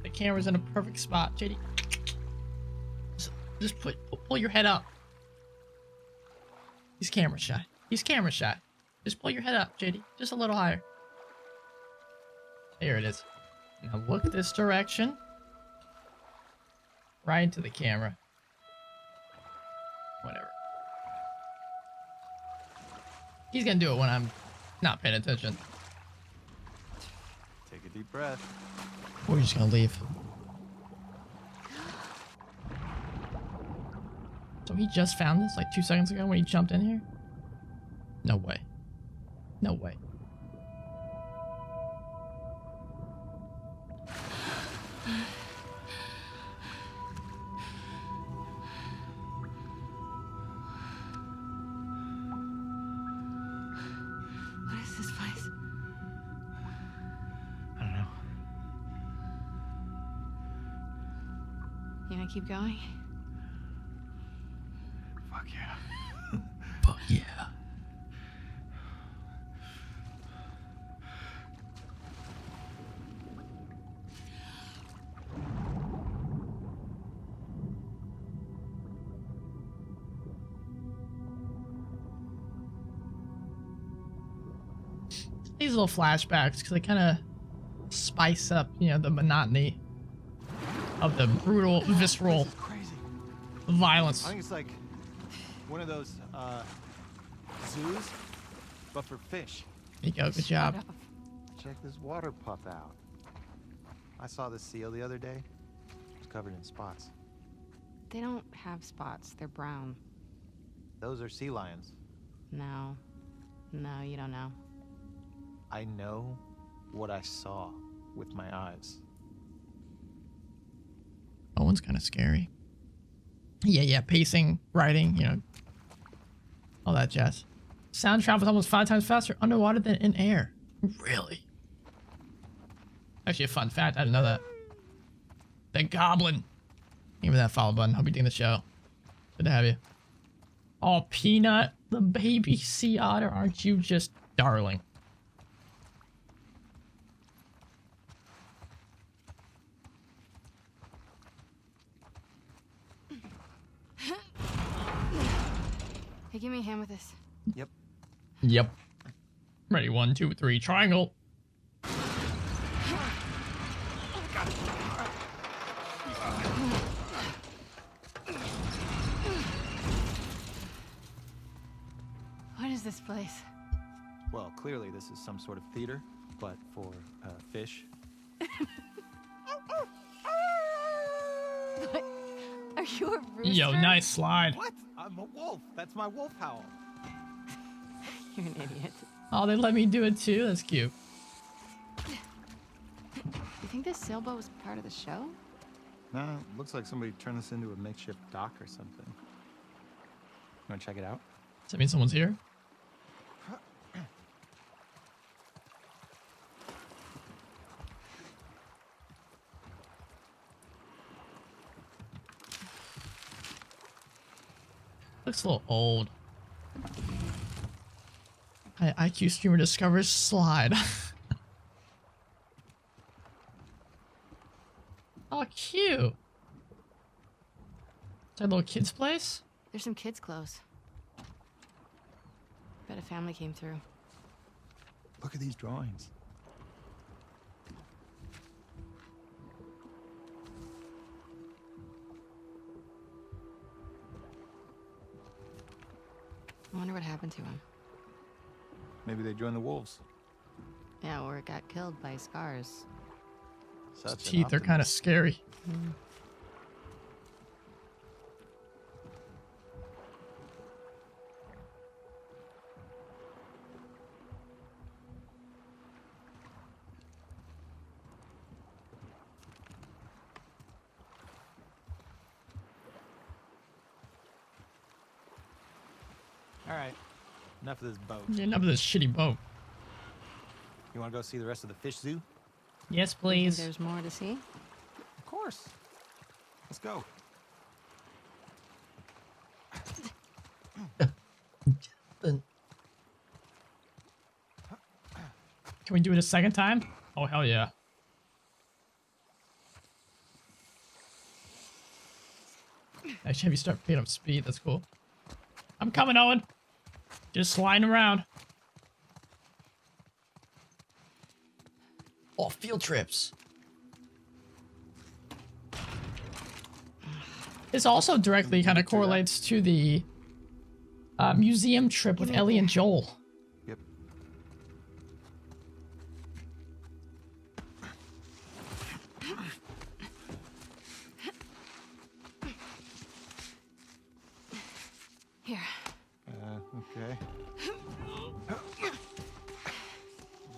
The camera's in a perfect spot, JD. Just pull your head up. He's camera shy. He's camera shy. Just pull your head up, JD. Just a little higher. Here it is. Now look this direction. Right into the camera. Whatever. He's gonna do it when I'm not paying attention. Take a deep breath. We're just gonna leave. So he just found this like 2 seconds ago when he jumped in here? No way. No way. What is this place? I don't know. You gonna keep going? Fuck yeah. Fuck yeah. these little flashbacks because they kind of spice up, you know, the monotony of the brutal, visceral violence. I think it's like one of those zoos, but for fish. There you go, good job. Check this water pup out. I saw this seal the other day. It's covered in spots. They don't have spots. They're brown. Those are sea lions. No. No, you don't know. I know what I saw with my eyes. Owen's kind of scary. Yeah, pacing, writing, you know, all that jazz. Sound travels almost 5 times faster underwater than in air. Really? Actually, a fun fact. I didn't know that. The Goblin. Give me that follow button. Hope you're digging the show. Good to have you. Oh, Peanut, the baby sea otter. Aren't you just darling? Hey, give me a hand with this. Yep. Yep. Ready, 1, 2, 3, triangle. What is this place? Well, clearly this is some sort of theater, but for fish. What? Are you a rooster? Yo, nice slide. What? I'm a wolf. That's my wolf howl. You're an idiot. Oh, they let me do it too? That's cute. You think this sailboat was part of the show? No, looks like somebody turned this into a makeshift dock or something. You wanna check it out? Does that mean someone's here? Looks a little old. IQ streamer discovers slide. Oh, cute. Is that a little kid's place? There's some kids' clothes. Bet a family came through. Look at these drawings. I wonder what happened to him. Maybe they joined the wolves. Yeah, or it got killed by scars. His teeth are kind of scary. All right, enough of this boat. Yeah, enough of this shitty boat. You want to go see the rest of the fish zoo? Yes, You think please. there's more to see? Of course. Let's go. Can we do it a second time? Oh, hell yeah. Actually, have you start picking up speed. That's cool. I'm coming, Owen. Just sliding around. Oh, field trips. This also directly kind of correlates to the museum trip with Ellie and Joel. Yep. Here. Okay.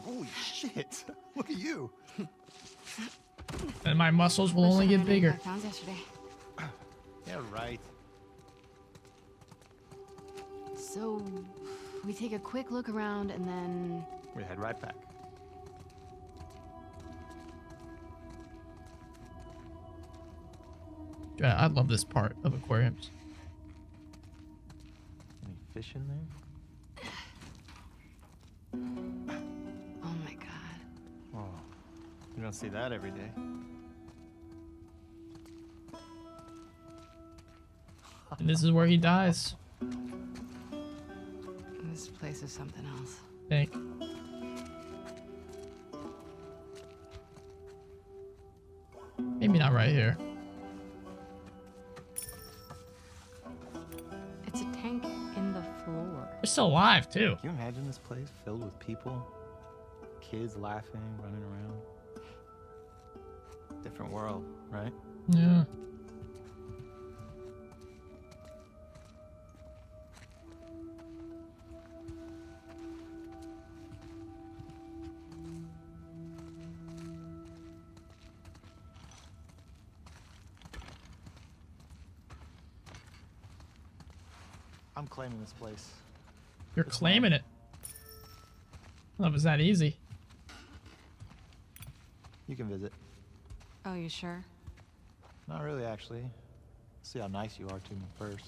Holy shit! Look at you. And my muscles will only get bigger. 5 pounds yesterday. Yeah, right. So, we take a quick look around and then... We head right back. Yeah, I love this part of aquariums. Any fish in there? Oh my god. Oh, you don't see that every day. And this is where he dies. This place is something else. I think. Maybe not right here. It's a tank in the floor. They're still alive, too. Can you imagine this place filled with people? Kids laughing, running around. Different world, right? Yeah. I'm claiming this place. You're claiming it. Well, it was that easy. You can visit. Oh, you sure? Not really, actually. See how nice you are to me first.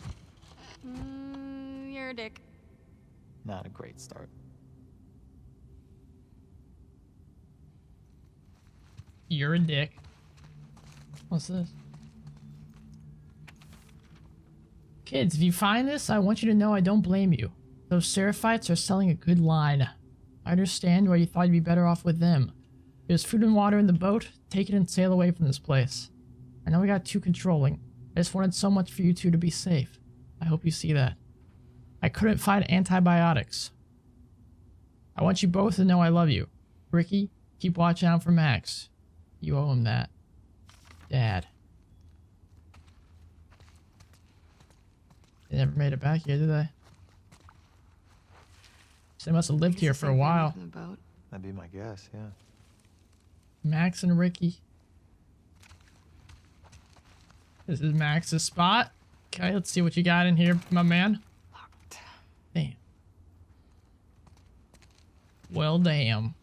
You're a dick. Not a great start. You're a dick. What's this? Kids, if you find this, I want you to know I don't blame you. Those Seraphites are selling a good line. I understand why you thought you'd be better off with them. There's food and water in the boat. Take it and sail away from this place. I know we got too controlling. I just wanted so much for you two to be safe. I hope you see that. I couldn't find antibiotics. I want you both to know I love you. Ricky, keep watching out for Max. You owe him that. Dad. They never made it back here, did they? So they must have lived here for a while. The boat. That'd be my guess, yeah. Max and Ricky. This is Max's spot. Okay, let's see what you got in here, my man. Locked. Damn. Well, damn.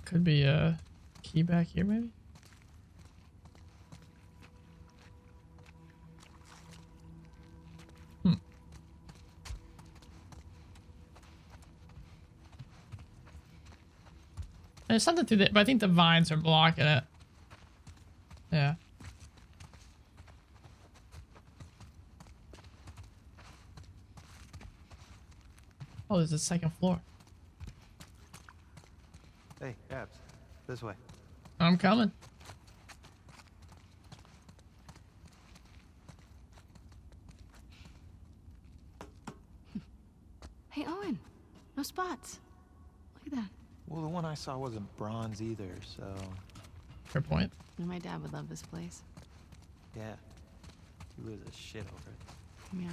Could be a key back here, maybe? There's something through there, but I think the vines are blocking it. Yeah. Oh, there's a second floor. Hey, Abs. This way. I'm coming. Hey, Owen. No spots. Look at that. Well, the one I saw wasn't bronze either, so... Fair point. My dad would love this place. Yeah. He loses his shit over it. Yeah.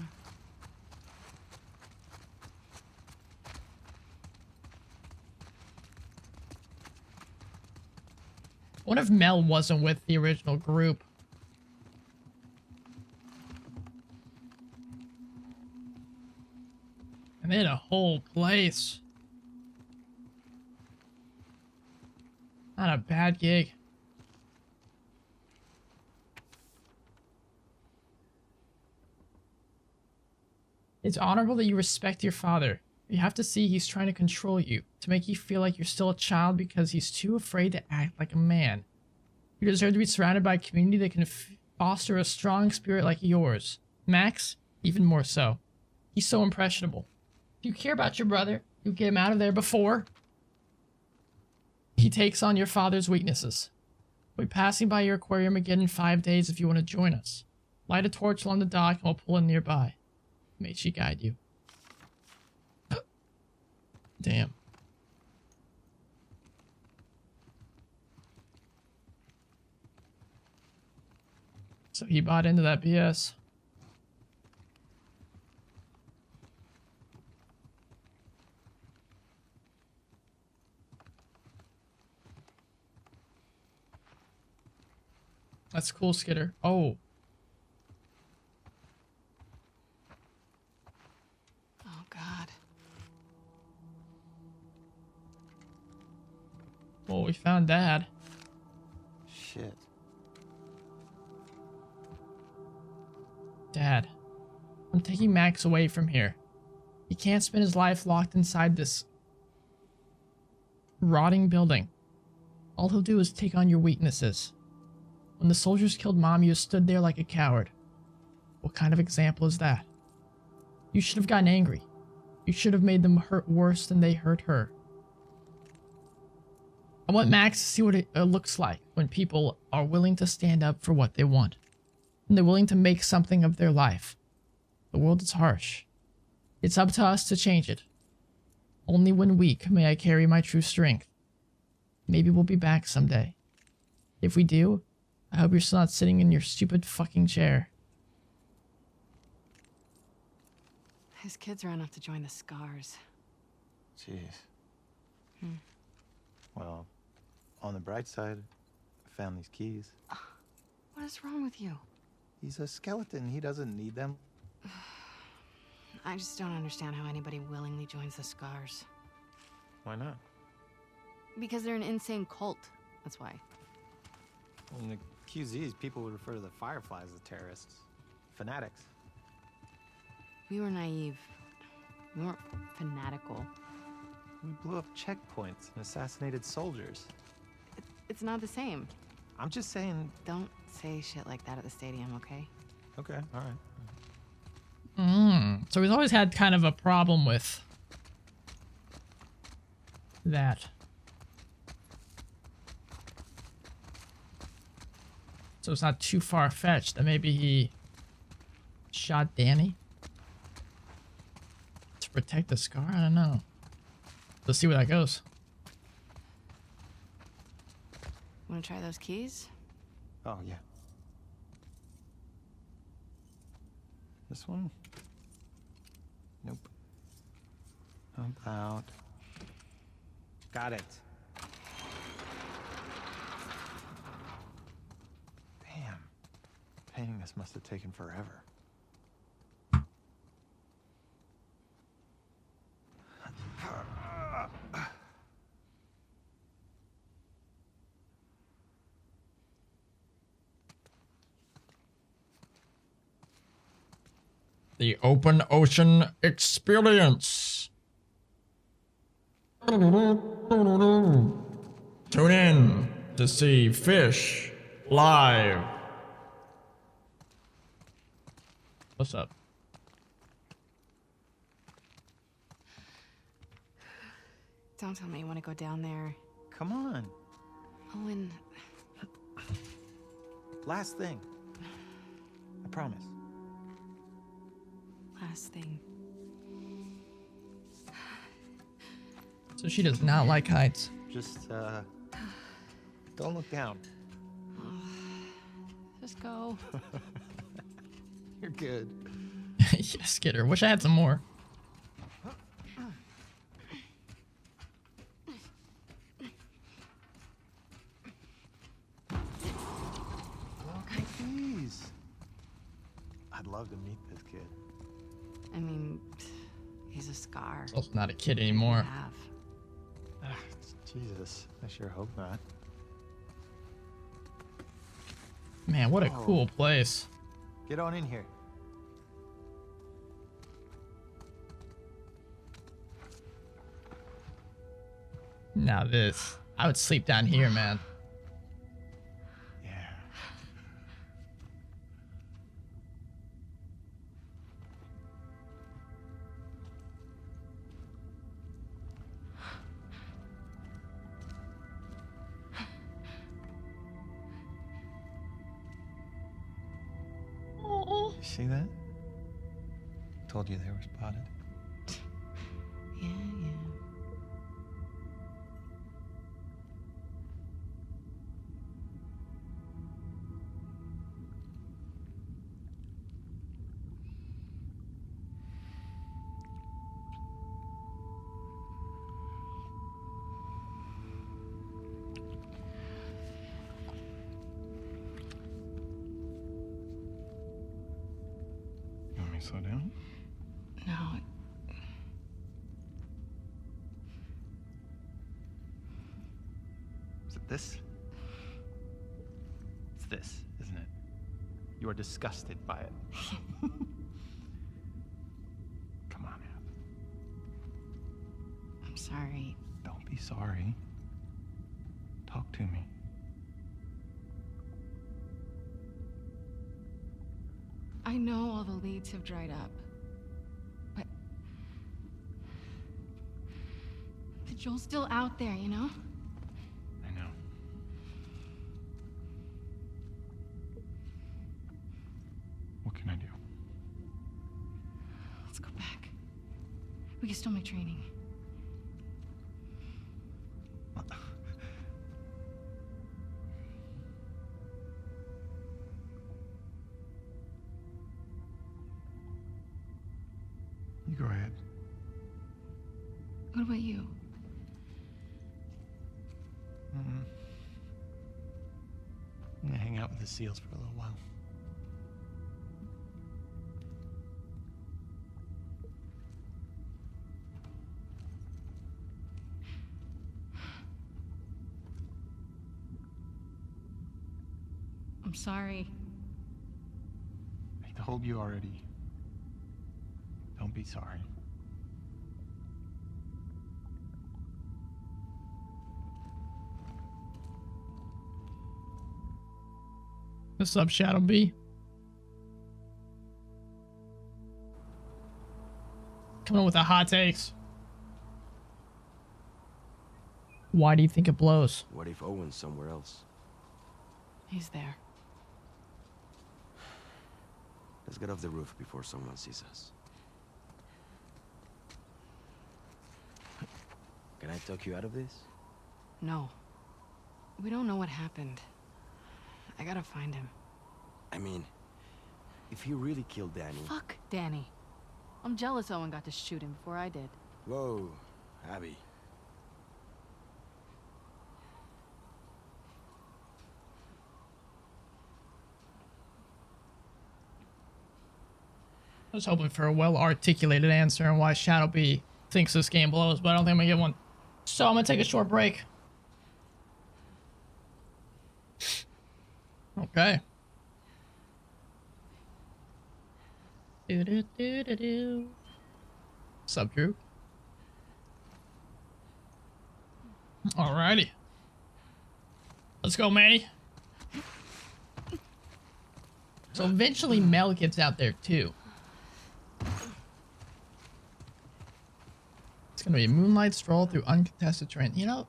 What if Mel wasn't with the original group? And they had a whole place. Not a bad gig. It's honorable that you respect your father. You have to see he's trying to control you, to make you feel like you're still a child because he's too afraid to act like a man. You deserve to be surrounded by a community that can foster a strong spirit like yours. Max, even more so. He's so impressionable. If you care about your brother, you get him out of there before he takes on your father's weaknesses. We'll be passing by your aquarium again in 5 days if you want to join us. Light a torch along the dock and we'll pull in nearby. May she guide you. Damn. So he bought into that BS. That's cool, Skitter. Oh. Oh, God. Well, we found Dad. Shit. Dad, I'm taking Max away from here. He can't spend his life locked inside this rotting building. All he'll do is take on your weaknesses. When the soldiers killed Mom, you stood there like a coward. What kind of example is that? You should have gotten angry. You should have made them hurt worse than they hurt her. I want Max to see what it looks like when people are willing to stand up for what they want. And they're willing to make something of their life. The world is harsh. It's up to us to change it. Only when weak may I carry my true strength. Maybe we'll be back someday. If we do, I hope you're still not sitting in your stupid fucking chair. His kids are enough to join the Scars. Jeez. Hmm. Well, on the bright side, I found these keys. What is wrong with you? He's a skeleton. He doesn't need them. I just don't understand how anybody willingly joins the Scars. Why not? Because they're an insane cult. That's why. In the QZs, people would refer to the Fireflies as terrorists. Fanatics. We were naive. We weren't fanatical. We blew up checkpoints and assassinated soldiers. It's not the same. I'm just saying... Don't say shit like that at the stadium, okay? Okay, alright. So he's always had kind of a problem with that. So it's not too far-fetched that maybe he shot Danny to protect the Scar? I don't know. Let's see where that goes. Wanna try those keys? Oh, yeah. This one? Nope. How about... Got it. Damn. Painting this must have taken forever. The open ocean experience. Tune in to see fish live. What's up? Don't tell me you want to go down there. Come on. Owen. Last thing. I promise. Last thing. So she does not like heights. Just, don't look down. Just go. You're good. Yes, get her. Wish I had some more. Please. I'd love to meet this kid. I mean, he's a Scar. He's also not a kid anymore. Jesus, I sure hope not. Man, what a cool place. Get on in here. Now this. I would sleep down here, man. Yeah. You see that? Told you they were spotted. Yeah, yeah. You want me to slow down? No. Is it this? It's this, isn't it? You are disgusted by it. Come on, Ab. I'm sorry. Don't be sorry. Talk to me. I know all the leads have dried up. But Joel's still out there, you know? I know. What can I do? Let's go back. We can still make training. You go ahead. What about you? I'm gonna hang out with the SEALs for a little while. I'm sorry. I told you already. Don't be sorry. What's up, Shadow B? Coming up with the hot takes. Why do you think it blows? What if Owen's somewhere else? He's there. Let's get off the roof before someone sees us. Can I talk you out of this? No. We don't know what happened. I gotta find him. I mean, if he really killed Danny... Fuck Danny. I'm jealous Owen got to shoot him before I did. Whoa, Abby. I was hoping for a well-articulated answer on why Shadow B thinks this game blows, but I don't think I'm gonna get one. So I'm gonna take a short break. Okay. Do-do-do-do-do. What's up, Drew? Alrighty. Let's go, Manny. So eventually Mel gets out there too. It's gonna be a moonlight stroll through uncontested terrain. You know,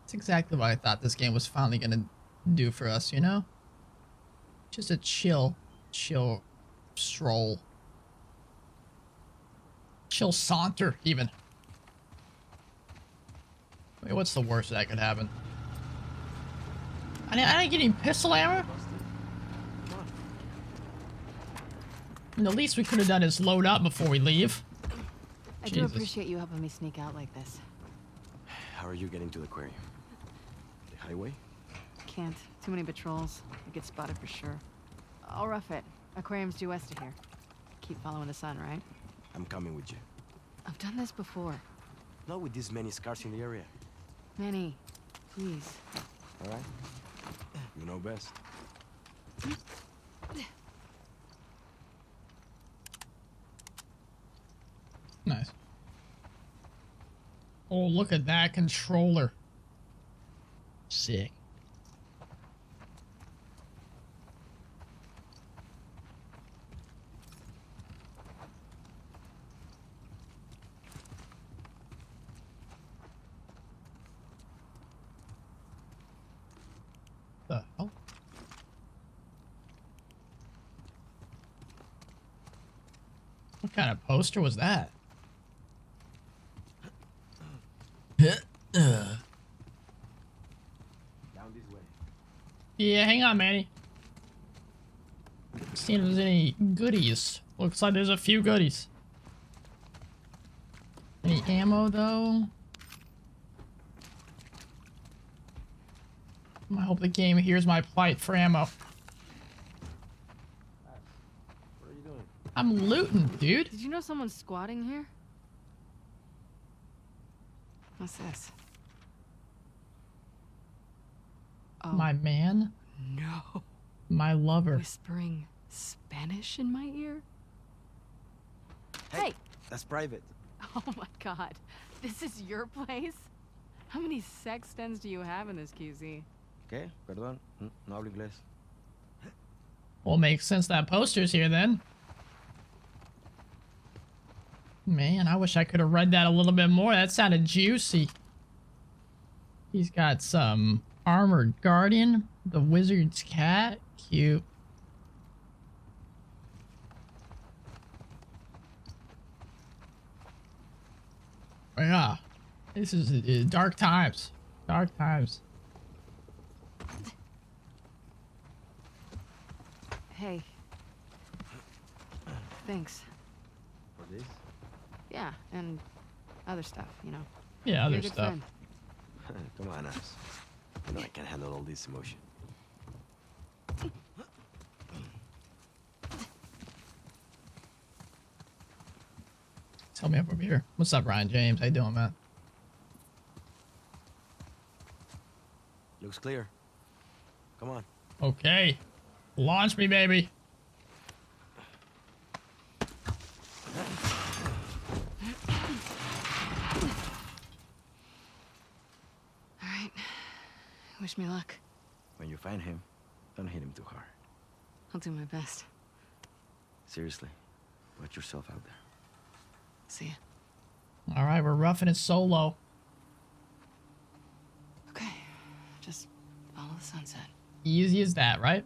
that's exactly what I thought this game was finally gonna do for us, you know? Just a chill stroll. Chill saunter, even. I mean, what's the worst that could happen? I didn't get any pistol ammo? And the least we could have done is load up before we leave. I do appreciate you helping me sneak out like this. How are you getting to the aquarium? The highway? Can't. Too many patrols. I get spotted for sure. I'll rough it. Aquarium's due west of here. Keep following the sun, right? I'm coming with you. I've done this before. Not with this many scars in the area. Manny, please. All right? You know best. Nice. Oh, look at that controller. Sick. The hell? What kind of poster was that? Down this way. Yeah, hang on, Manny. See if there's any goodies. Looks like there's a few goodies. Any ammo, though? I hope the game hears my plight for ammo. What are you doing? I'm looting, dude. Did you know someone's squatting here? What's this? Oh. My man? No. My lover. Whispering Spanish in my ear? Hey! That's private. Oh my god. This is your place? How many sex dens do you have in this QZ? ¿Qué? Perdón. No hablo inglés. Well, makes sense that poster's here then. Man, I wish I could have read that a little bit more. That sounded juicy. He's got some armored guardian, the wizard's cat. Cute. Yeah, this is dark times. Dark times. Hey. Thanks. For this? Yeah, and other stuff, you know. Yeah, You're other a good stuff. friend. Come on, Abs. I know I can handle all this emotion. Tell me up over here. What's up, Ryan James? How you doing, man? Looks clear. Come on. Okay. Launch me, baby. All right. Wish me luck. When you find him, don't hit him too hard. I'll do my best. Seriously, put yourself out there. See ya. All right, we're roughing it solo. Okay. Just follow the sunset. Easy as that, right?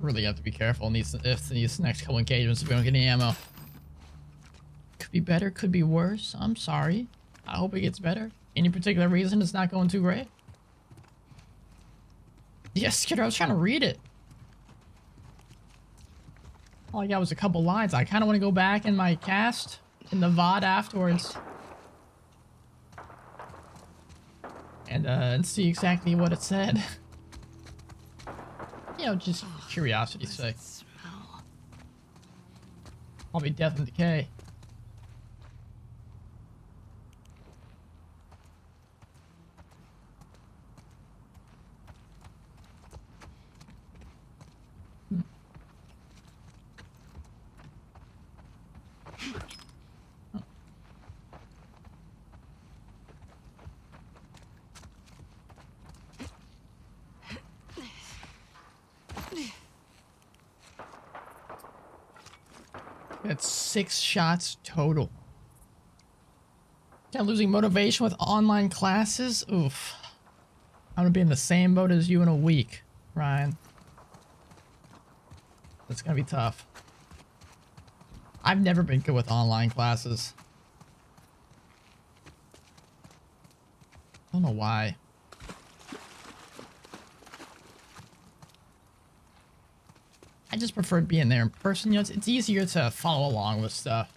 Really have to be careful in these next couple engagements if we don't get any ammo. Could be better, could be worse. I'm sorry. I hope it gets better. Any particular reason it's not going too great? Yes, kiddo, I was trying to read it. All I got was a couple lines. I kind of want to go back in my cast in the VOD afterwards and see exactly what it said. You know, just curiosity's sake. Probably Death and Decay. That's 6 shots total. Yeah, losing motivation with online classes? Oof. I'm gonna be in the same boat as you in a week, Ryan. That's gonna be tough. I've never been good with online classes. I don't know why. I just prefer being there in person. You know, it's easier to follow along with stuff.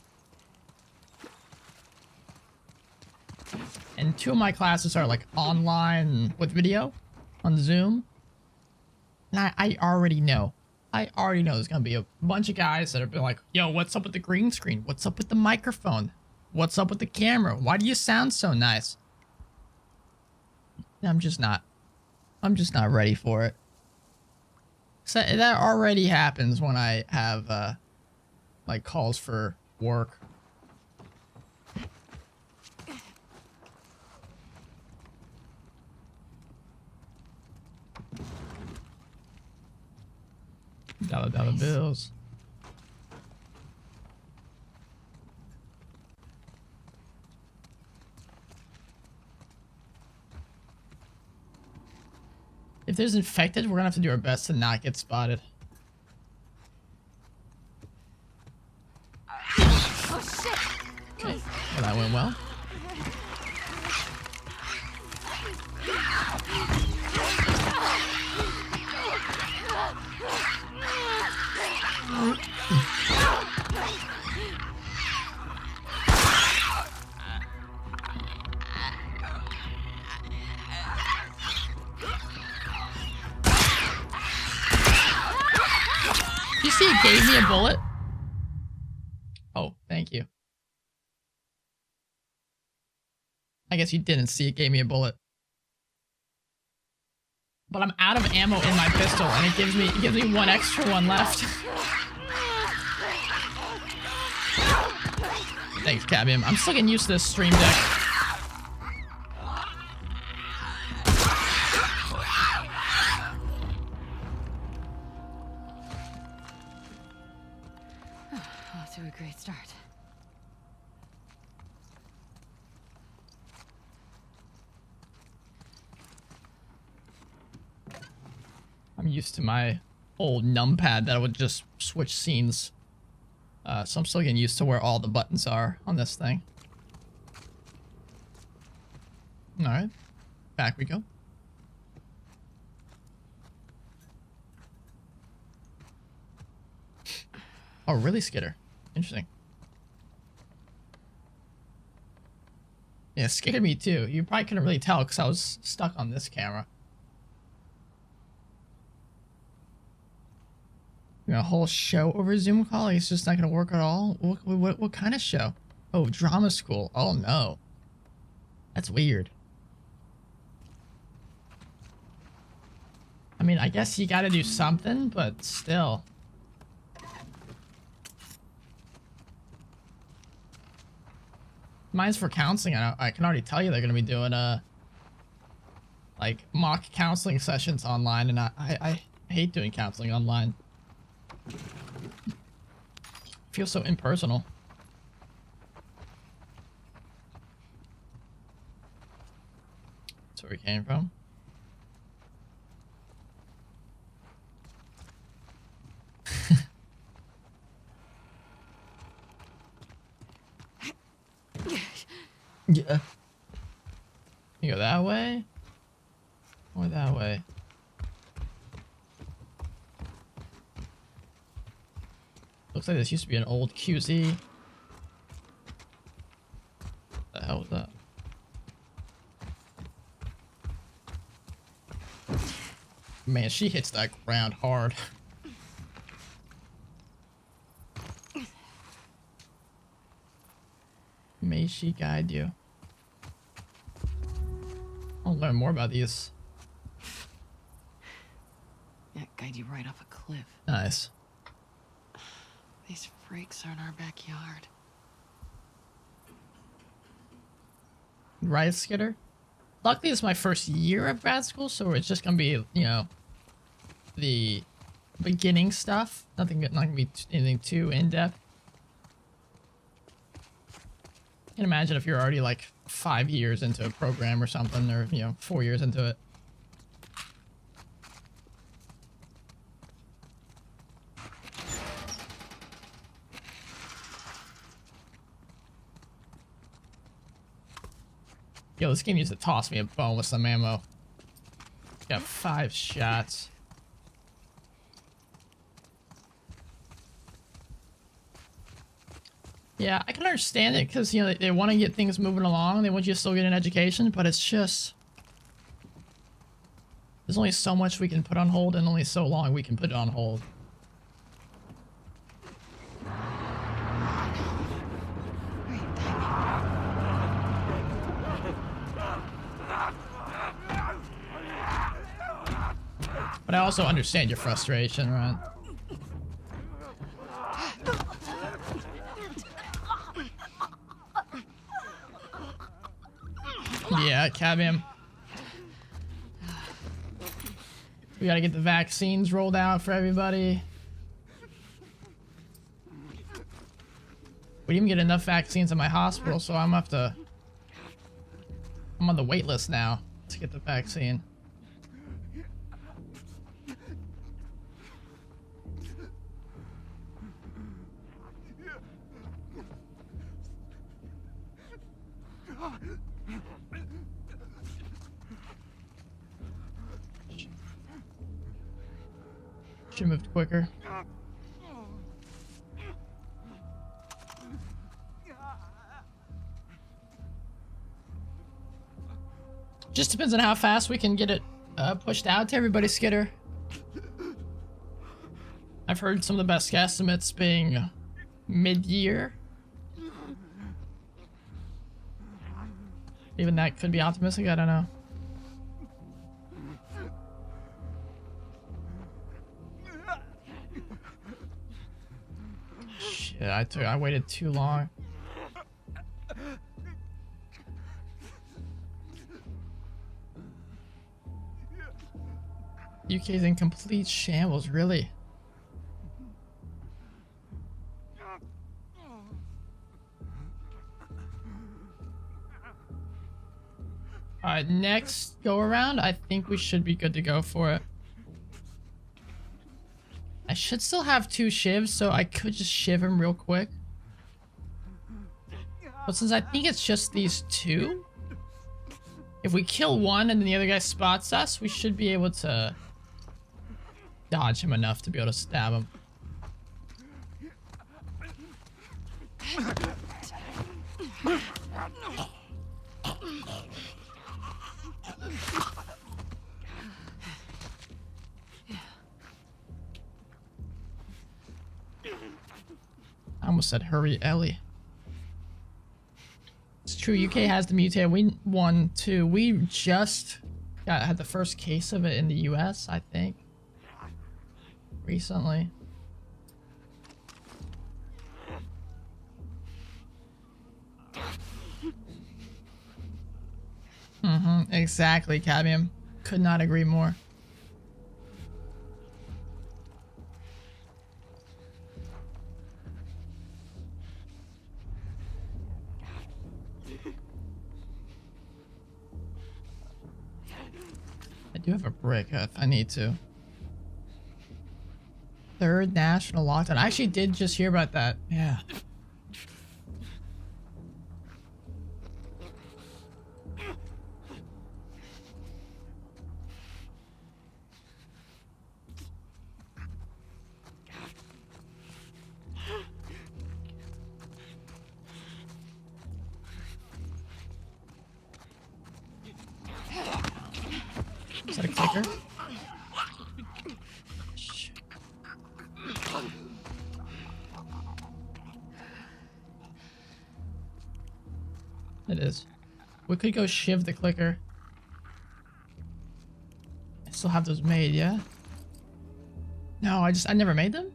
And 2 of my classes are like online with video on Zoom. And I already know. I already know there's going to be a bunch of guys that have been like, yo, what's up with the green screen? What's up with the microphone? What's up with the camera? Why do you sound so nice? I'm just not ready for it. So that already happens when I have like calls for work. Dollar bills. If there's infected, we're gonna have to do our best to not get spotted. Oh shit! Okay. Well, that went well. You see, it gave me a bullet. Oh, thank you. I guess you didn't see it gave me a bullet. But I'm out of ammo in my pistol, and it gives me one extra one left. Thanks, Cabium. I'm still getting used to this stream deck. Off to a great start. I'm used to my old numpad that would just switch scenes. So I'm still getting used to where all the buttons are on this thing. Alright. Back we go. Oh, really, Skitter? Interesting. Yeah, it scared me too. You probably couldn't really tell because I was stuck on this camera. You know, a whole show over Zoom call? Like, it's just not going to work at all? What kind of show? Oh, drama school. Oh, no. That's weird. I mean, I guess you got to do something, but still. Mine's for counseling. I can already tell you they're going to be doing, like, mock counseling sessions online, and I hate doing counseling online. Feels so impersonal. That's where we came from. Yeah. You go that way? Or that way? Looks like this used to be an old QZ. What the hell was that? Man, she hits that ground hard. May she guide you. I'll learn more about these. Yeah, guide you right off a cliff. Nice. These freaks are in our backyard. Right, Skitter? Luckily, it's my first year of grad school, so it's just gonna be, you know, the beginning stuff. Not gonna be anything too in-depth. I can imagine if you're already like 5 years into a program or something, or, you know, 4 years into it. Yo, this game used to toss me a bone with some ammo. Got 5 shots. Yeah, I can understand it because, you know, they want to get things moving along. They want you to still get an education, but it's just... There's only so much we can put on hold and only so long we can put it on hold. But I also understand your frustration, right? Yeah, Cabium. We gotta get the vaccines rolled out for everybody. We didn't even get enough vaccines in my hospital, so I'm on the wait list now to get the vaccine. Should have moved quicker. Just depends on how fast we can get it pushed out to everybody, Skitter. I've heard some of the best estimates being mid-year. Even that could be optimistic, I don't know. Yeah, I waited too long. UK's in complete shambles, really. Alright, next go around, I think we should be good to go for it. I should still have 2 shivs, so I could just shiv him real quick. But since I think it's just these 2, if we kill one and then the other guy spots us, we should be able to dodge him enough to be able to stab him. I almost said hurry, Ellie. It's true, UK has the mutate. We won too. We just had the first case of it in the US, I think. Recently. Exactly, Cadmium. Could not agree more. I do have a brick if I need to. 3rd national lockdown. I actually did just hear about that. Yeah. Is that a clicker? Shit. It is. We could go shiv the clicker. I still have those made, yeah? No, I never made them?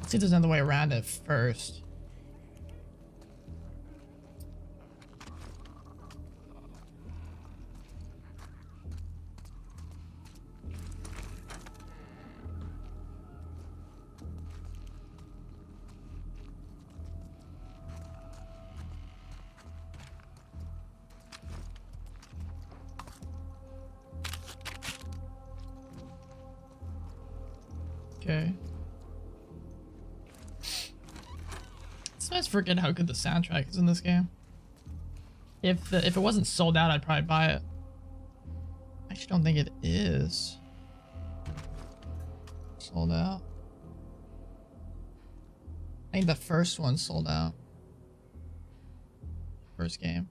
Let's see if there's another way around it first. Okay. Sometimes forget how good the soundtrack is in this game. If it wasn't sold out, I'd probably buy it. I actually don't think it is sold out. I think the first one sold out. First game.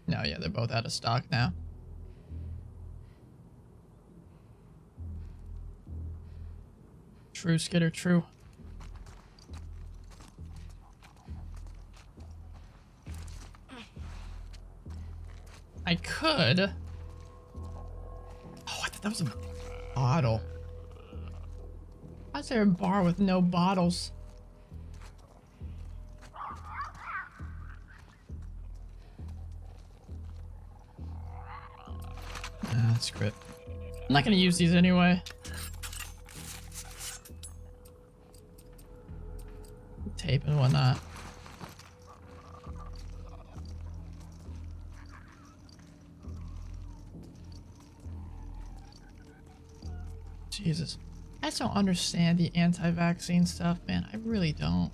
No, yeah, they're both out of stock now. True, Skitter, true. I could. Oh, I thought that was a bottle. Why is there a bar with no bottles? Screw it. I'm not gonna use these anyway. Tape and whatnot. Jesus. I just don't understand the anti-vaccine stuff, man. I really don't.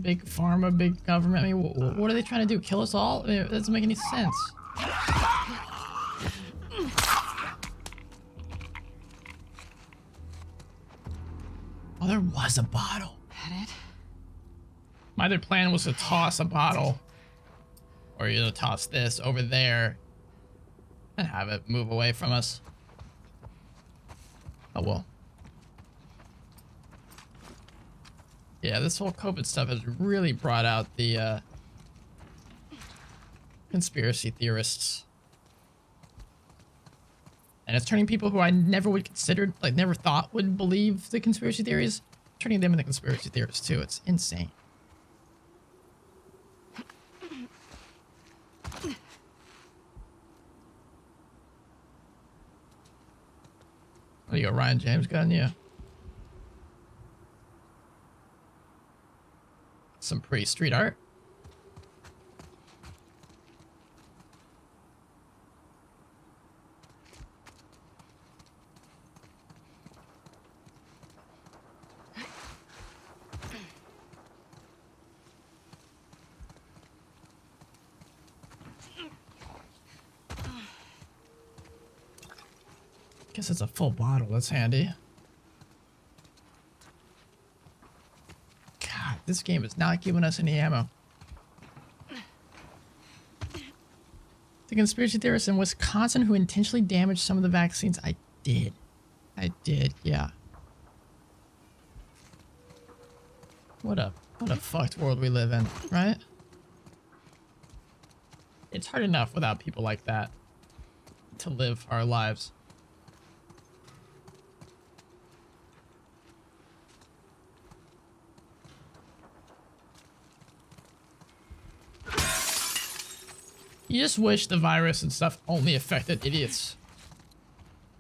Big pharma, big government. I mean, what are they trying to do? Kill us all? I mean, it doesn't make any sense. Oh, there was a bottle. That it? My other plan was to toss a bottle. Or either toss this over there and have it move away from us. Oh well. Yeah, this whole COVID stuff has really brought out the conspiracy theorists. And it's turning people who I never would consider, like never thought would believe the conspiracy theories, turning them into conspiracy theorists too. It's insane. There you go, Ryan James gun, yeah. Some pretty street art. Guess it's a full bottle. That's handy. God, this game is not giving us any ammo. The conspiracy theorists in Wisconsin who intentionally damaged some of the vaccines. I did, yeah. What a fucked world we live in, right? It's hard enough without people like that to live our lives. You just wish the virus and stuff only affected idiots.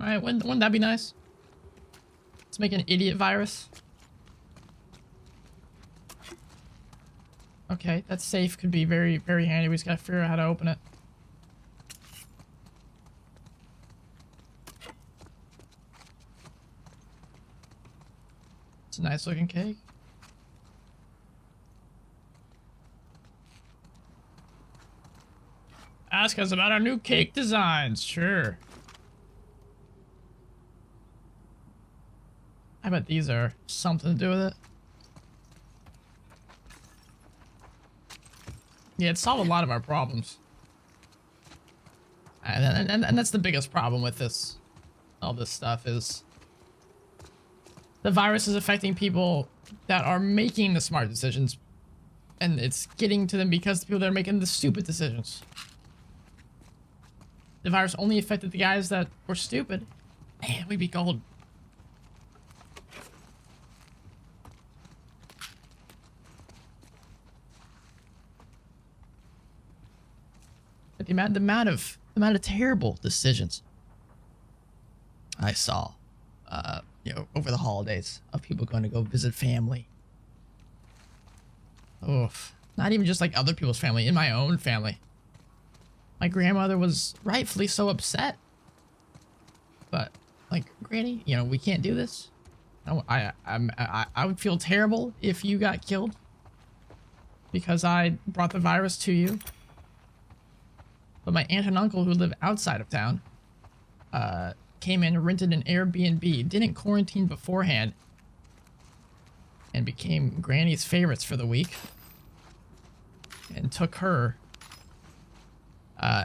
Alright, wouldn't that be nice? Let's make an idiot virus. Okay, that safe could be very, very handy. We just gotta figure out how to open it. It's a nice looking cake. Ask us about our new cake designs. Sure. I bet these are something to do with it. Yeah, it solved a lot of our problems. And that's the biggest problem with this. All this stuff is the virus is affecting people that are making the smart decisions. And it's getting to them because the people that are making the stupid decisions. The virus only affected the guys that were stupid. Man, we'd be gold. But the amount of terrible decisions I saw, over the holidays of people going to go visit family. Oof. Not even just like other people's family, in my own family. My grandmother was rightfully so upset. But, like, Granny, we can't do this. I would feel terrible if you got killed because I brought the virus to you. But my aunt and uncle who live outside of town came in, rented an Airbnb, didn't quarantine beforehand, and became Granny's favorites for the week. And took her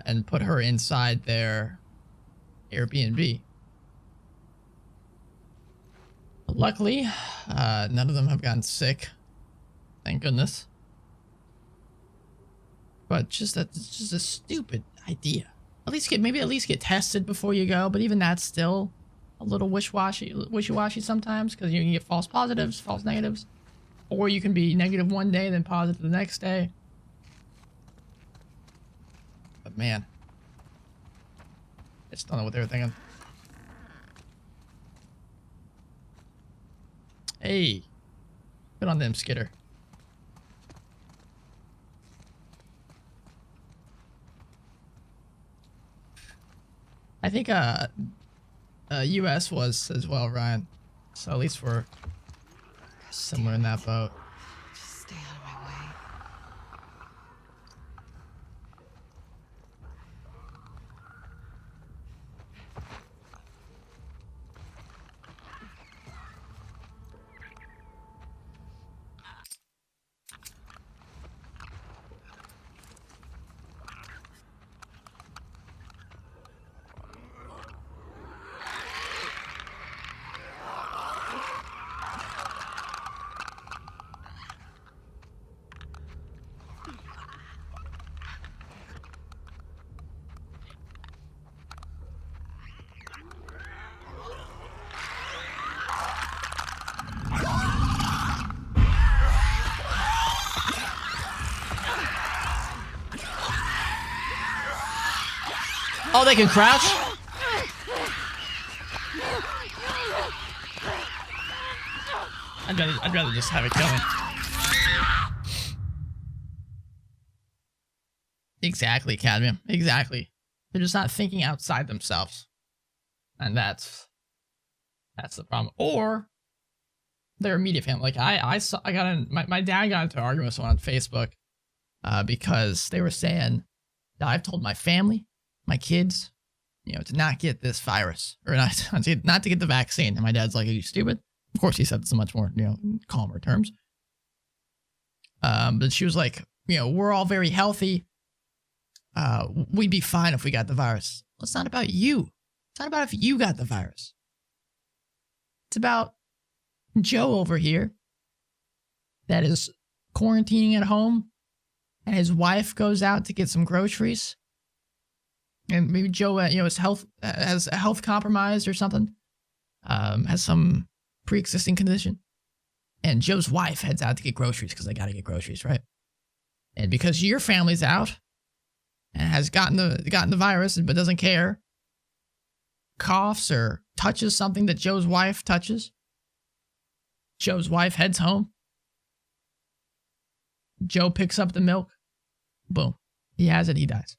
and put her inside their Airbnb. But luckily, none of them have gotten sick. Thank goodness. But it's just a stupid idea. At least get tested before you go. But even that's still a little wishy-washy sometimes, because you can get false positives, false negatives, or you can be negative one day, then positive the next day. But man, I just don't know what they were thinking. Hey, good on them, Skitter. I think US was as well, Ryan. So at least we're somewhere in that boat. Just stay out of my way. Oh, they can crouch? I'd rather just have it kill me. Exactly, Cadmium. Exactly. They're just not thinking outside themselves. And that's the problem. Or their immediate family. Like my dad got into an argument with someone on Facebook because they were saying that I've told my family, my kids, to not get this virus or not to get the vaccine. And my dad's like, "Are you stupid?" Of course, he said this in much more, calmer terms. But she was like, "We're all very healthy. We'd be fine if we got the virus." Well, it's not about you. It's not about if you got the virus. It's about Joe over here that is quarantining at home, and his wife goes out to get some groceries, and maybe Joe, has a health compromise or something, has some pre-existing condition, and Joe's wife heads out to get groceries because they got to get groceries, right? And because your family's out and has gotten the virus but doesn't care, coughs or touches something that Joe's wife touches, Joe's wife heads home. Joe picks up the milk. Boom. He has it. He dies.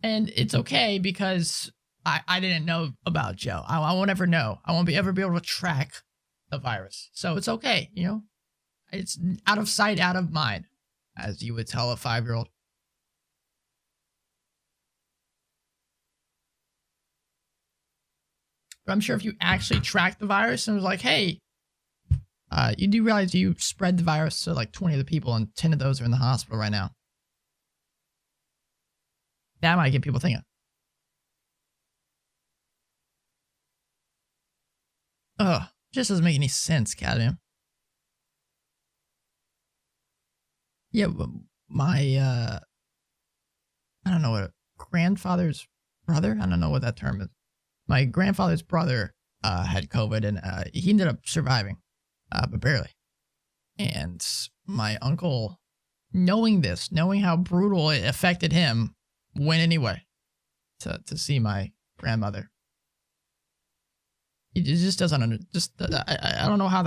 And it's okay because I didn't know about Joe. I won't ever know. I won't ever be able to track the virus. So it's okay, It's out of sight, out of mind, as you would tell a 5-year-old. But I'm sure if you actually tracked the virus and was like, "Hey, you do realize you spread the virus to like 20 other people and 10 of those are in the hospital right now." That might get people thinking. Ugh, just doesn't make any sense, Cadmium. Yeah, my, I don't know what, grandfather's brother? I don't know what that term is. My grandfather's brother had COVID, and he ended up surviving, but barely. And my uncle, knowing how brutal it affected him, went anyway to see my grandmother. It just doesn't I don't know how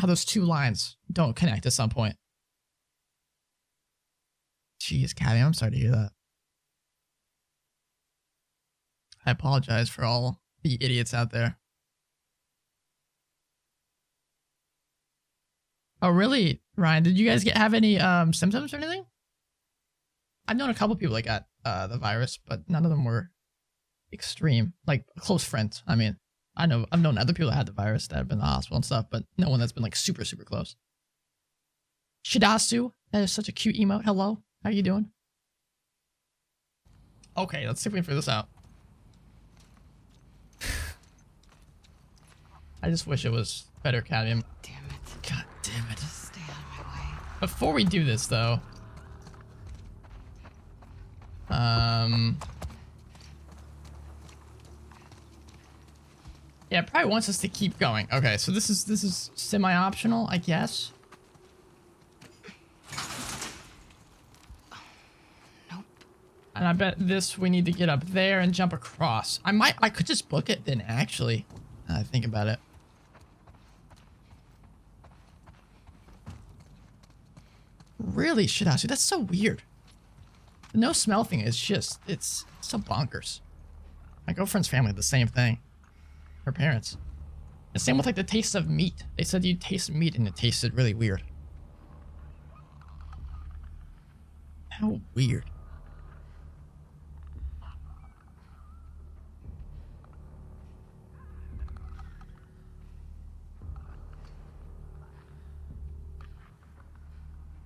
those two lines don't connect at some point. Jeez, Cadmium, I'm sorry to hear that. I apologize for all the idiots out there. Oh, really, Ryan? Did you guys have any symptoms or anything? I've known a couple people that got the virus, but none of them were extreme. Like close friends. I mean, I've known other people that had the virus that have been in the hospital and stuff, but no one that's been like super, super close. Shidasu, that is such a cute emote. Hello, how you doing? Okay, let's see if we can figure this out. I just wish it was better, Cadmium. Damn it. God damn it. Just stay out of my way. Before we do this, though, yeah, it probably wants us to keep going. Okay, so this is semi-optional, I guess. Nope. And I bet this we need to get up there and jump across. I could just book it then, actually. Think about it. Really, Shidasu, that's so weird. The no smell thing is just, it's so bonkers. My girlfriend's family had the same thing. Her parents. The same with like the taste of meat. They said you taste meat and it tasted really weird. How weird.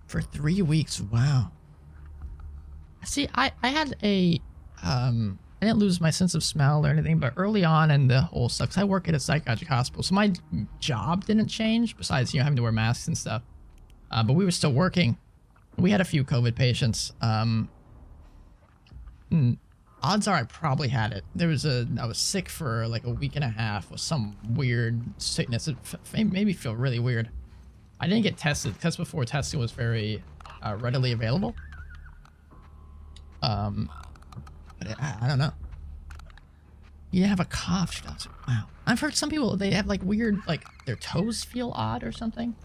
For 3 weeks, wow. See, I had a, I didn't lose my sense of smell or anything, but early on in the whole stuff, 'cause I work at a psychiatric hospital, so my job didn't change, besides, having to wear masks and stuff. But we were still working. We had a few COVID patients. Odds are I probably had it. I was sick for like a week and a half with some weird sickness. It made me feel really weird. I didn't get tested because before testing was very readily available. But I don't know. You have a cough, she does. Wow. I've heard some people, they have like weird, like their toes feel odd or something.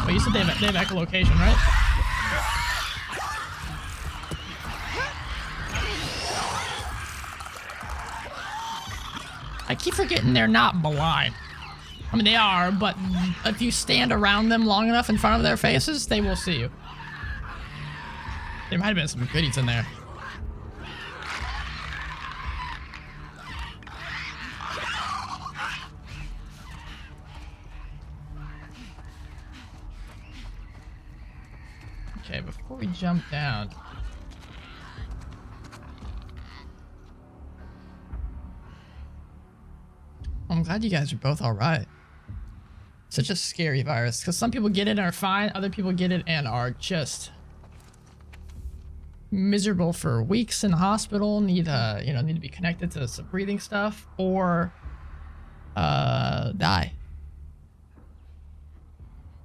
Well, you said they have echolocation, right? I keep forgetting they're not blind. I mean, they are, but if you stand around them long enough in front of their faces, they will see you. There might have been some goodies in there. Okay, before we jump down. I'm glad you guys are both alright. Such a scary virus, because some people get it and are fine, other people get it and are just miserable for weeks in the hospital, need to be connected to some breathing stuff, or die.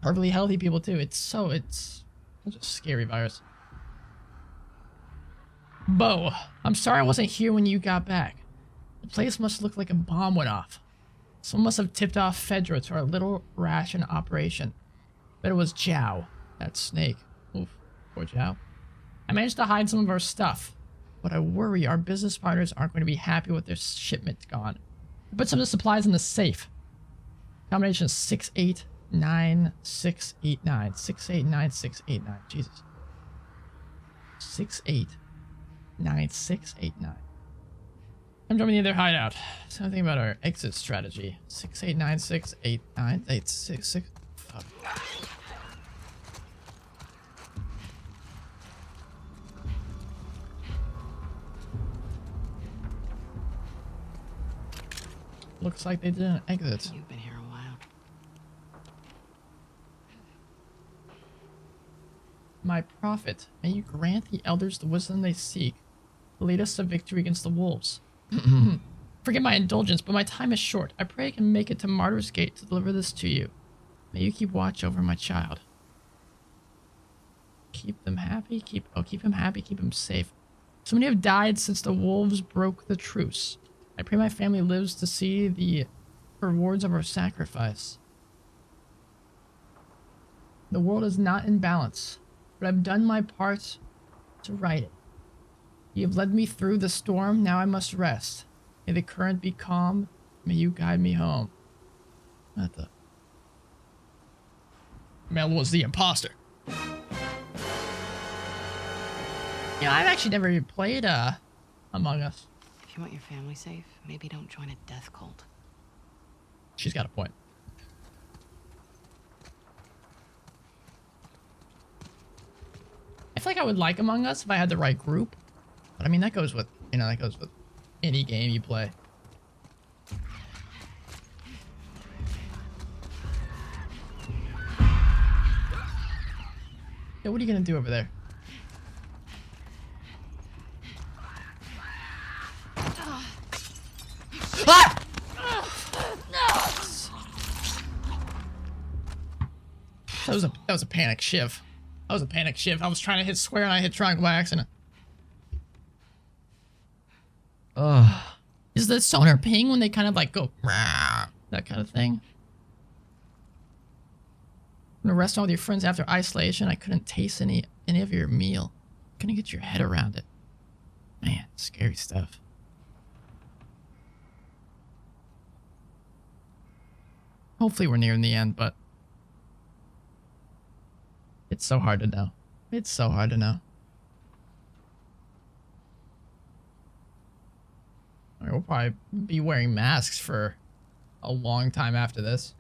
Perfectly healthy people too. It's such a scary virus. Bo, I'm sorry I wasn't here when you got back. The place must look like a bomb went off. Someone must have tipped off Fedra to our little ration operation. But it was Zhao, that snake. Oof, poor Zhao. I managed to hide some of our stuff, but I worry our business partners aren't going to be happy with their shipment gone. I put some of the supplies in the safe. Combination is 689689. 689689. Jesus. 689689. I'm jumping in their hideout. Something about our exit strategy. 6896898666. Fuck. Looks like they didn't exit. You've been here a while. My prophet, may you grant the elders the wisdom they seek. Lead us to victory against the wolves. Forgive my indulgence, but my time is short. I pray I can make it to Martyr's Gate to deliver this to you. May you keep watch over my child. Keep them happy. Keep him happy. Keep him safe. So many have died since the wolves broke the truce. I pray my family lives to see the rewards of our sacrifice. The world is not in balance, but I've done my part to right it. You have led me through the storm, now I must rest. May the current be calm, may you guide me home. What the? Mel was the imposter. I've actually never played Among Us. If you want your family safe, maybe don't join a death cult. She's got a point. I feel like I would like Among Us if I had the right group. But I mean, that goes with, any game you play. Yeah, what are you gonna do over there? Ah! That was a panic shiv. That was a panic shiv. I was trying to hit square and I hit triangle by accident. Ugh. Is the sonar ping when they kind of like go rah, that kind of thing? In a restaurant with your friends after isolation, I couldn't taste any of your meal. Couldn't get your head around it. Man, scary stuff. Hopefully we're nearing the end, but it's so hard to know. It's so hard to know. We'll probably be wearing masks for a long time after this.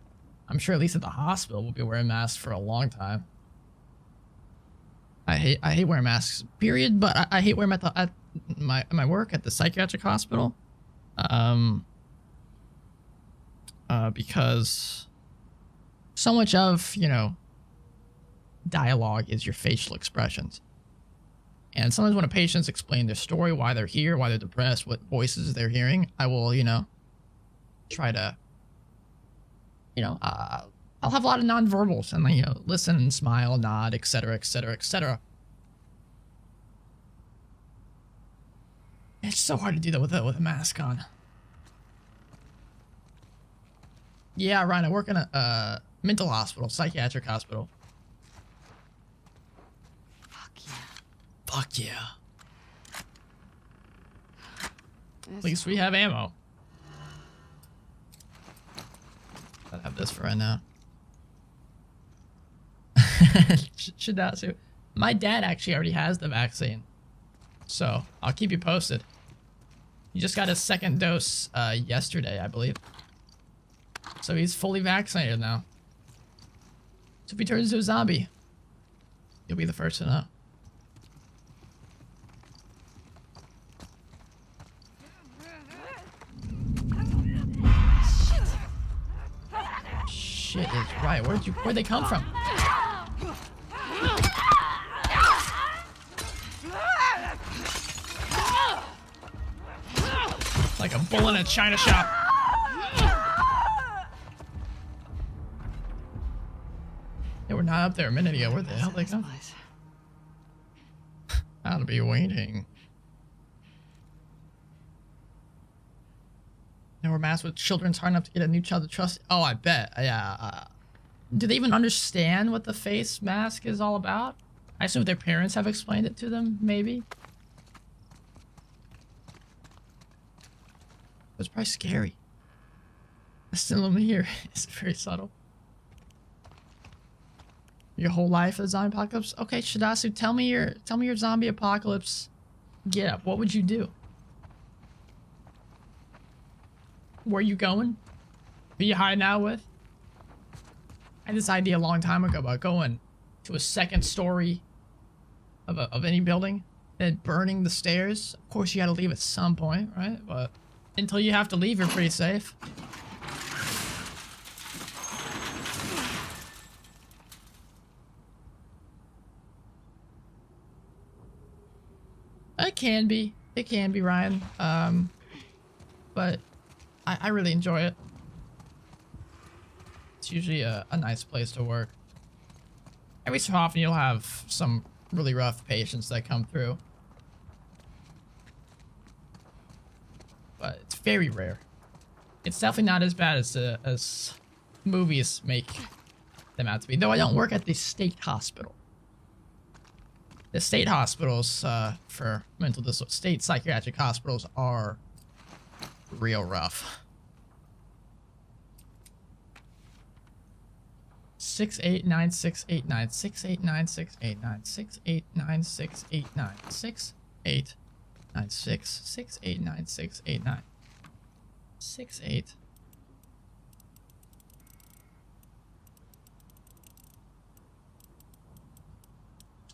I'm sure at least at the hospital we'll be wearing masks for a long time. I hate wearing masks, period, but I hate wearing them my work at the psychiatric hospital. Because so much of, you know, dialogue is your facial expressions. And sometimes when a patient's explain their story, why they're here, why they're depressed, what voices they're hearing, I will, you know, try to, you know, I'll have a lot of nonverbals and, you know, listen and smile, nod, etc., etc., etc. It's so hard to do that with a mask on. Yeah, Ryan, I work in a mental hospital, psychiatric hospital. Fuck yeah. Fuck yeah. At least we have ammo. I have this for right now. Shidatsu. My dad actually already has the vaccine. So, I'll keep you posted. He just got his second dose yesterday, I believe. So he's fully vaccinated now. So if he turns into a zombie, you'll be the first to know. Shit is right. Where'd they come from? Like a bull in a china shop. They were not up there a minute ago. Where the hell they come? I'll be waiting. They were masked with children. It's hard enough to get a new child to trust. Oh, I bet. Yeah. Do they even understand what the face mask is all about? I assume their parents have explained it to them, maybe. It's probably scary. The symbol here is very subtle. Your whole life is zombie apocalypse? Okay, Shidatsu, tell me your zombie apocalypse get up. What would you do? Where are you going? Who are you hiding out with? I had this idea a long time ago about going to a second story of any building and burning the stairs. Of course, you gotta leave at some point, right? But until you have to leave, you're pretty safe. It can be, Ryan. But I really enjoy it. It's usually a nice place to work. Every so often you'll have some really rough patients that come through. But it's very rare. It's definitely not as bad as movies make them out to be. Though I don't work at the state hospital. The state hospitals for mental disorder, state psychiatric hospitals are real rough. 689-689, 689-689, 689-689, 689-689, 689-689, 68.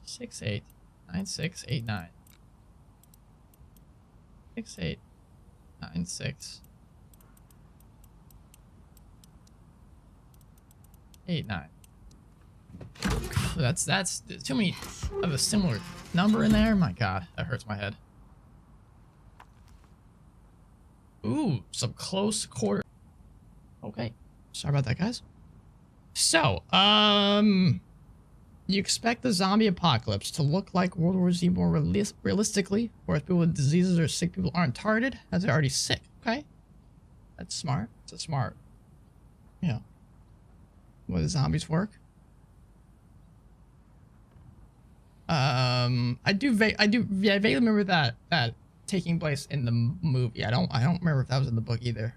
Six eight 9689 6896 89. That's too many of a similar number in there. My God, that hurts my head. Ooh, some close quarter. Okay, sorry about that, guys. So, you expect the zombie apocalypse to look like World War Z more realistically, whereas people with diseases or sick people aren't targeted, as they're already sick. Okay, that's smart. It's a smart, you know, way the zombies work. I vaguely remember that taking place in the movie. I don't remember if that was in the book either.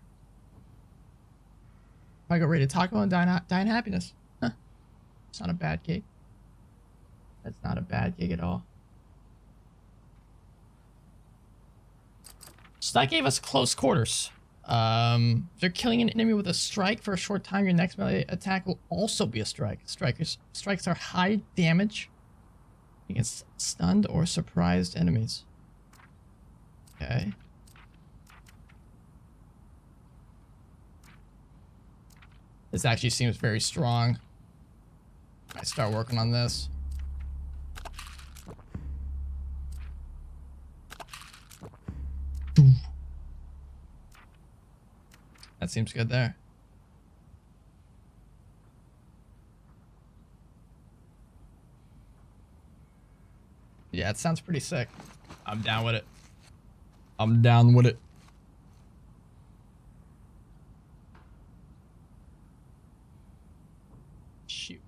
I go ready to talk about die in happiness. Huh. It's not a bad gig. That's not a bad gig at all. So that gave us close quarters. If you're killing an enemy with a strike for a short time, your next melee attack will also be a strike. Strikes are high damage against stunned or surprised enemies. Okay. This actually seems very strong. I start working on this. That seems good there. Yeah, it sounds pretty sick. I'm down with it. I'm down with it. Shoot.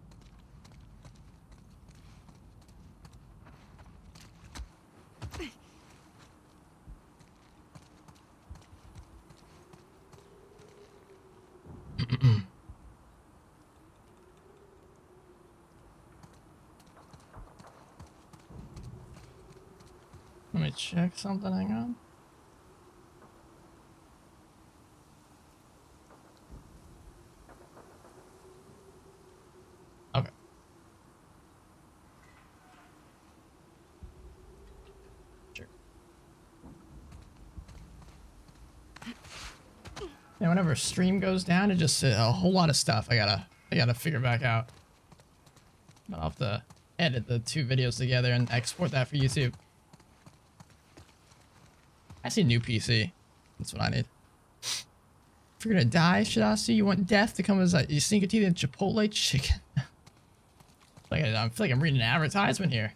Let me check something, hang on. Okay. Sure. Yeah, whenever stream goes down, it just a whole lot of stuff I gotta figure back out. I'll have to edit the two videos together and export that for YouTube. I see new PC. That's what I need. If you're gonna die, Shadasi, you want death to come as you sink your teeth in Chipotle chicken. I feel like I'm reading an advertisement here.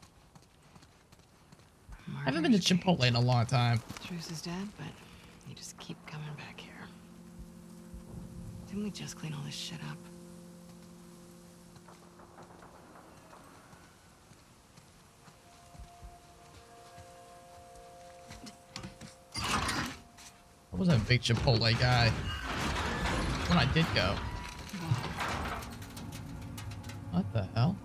I haven't been to Chipotle in a long time. Truce is dead, but you just keep coming back here. Didn't we just clean all this shit up? I wasn't a big Chipotle guy when I did go. What the hell?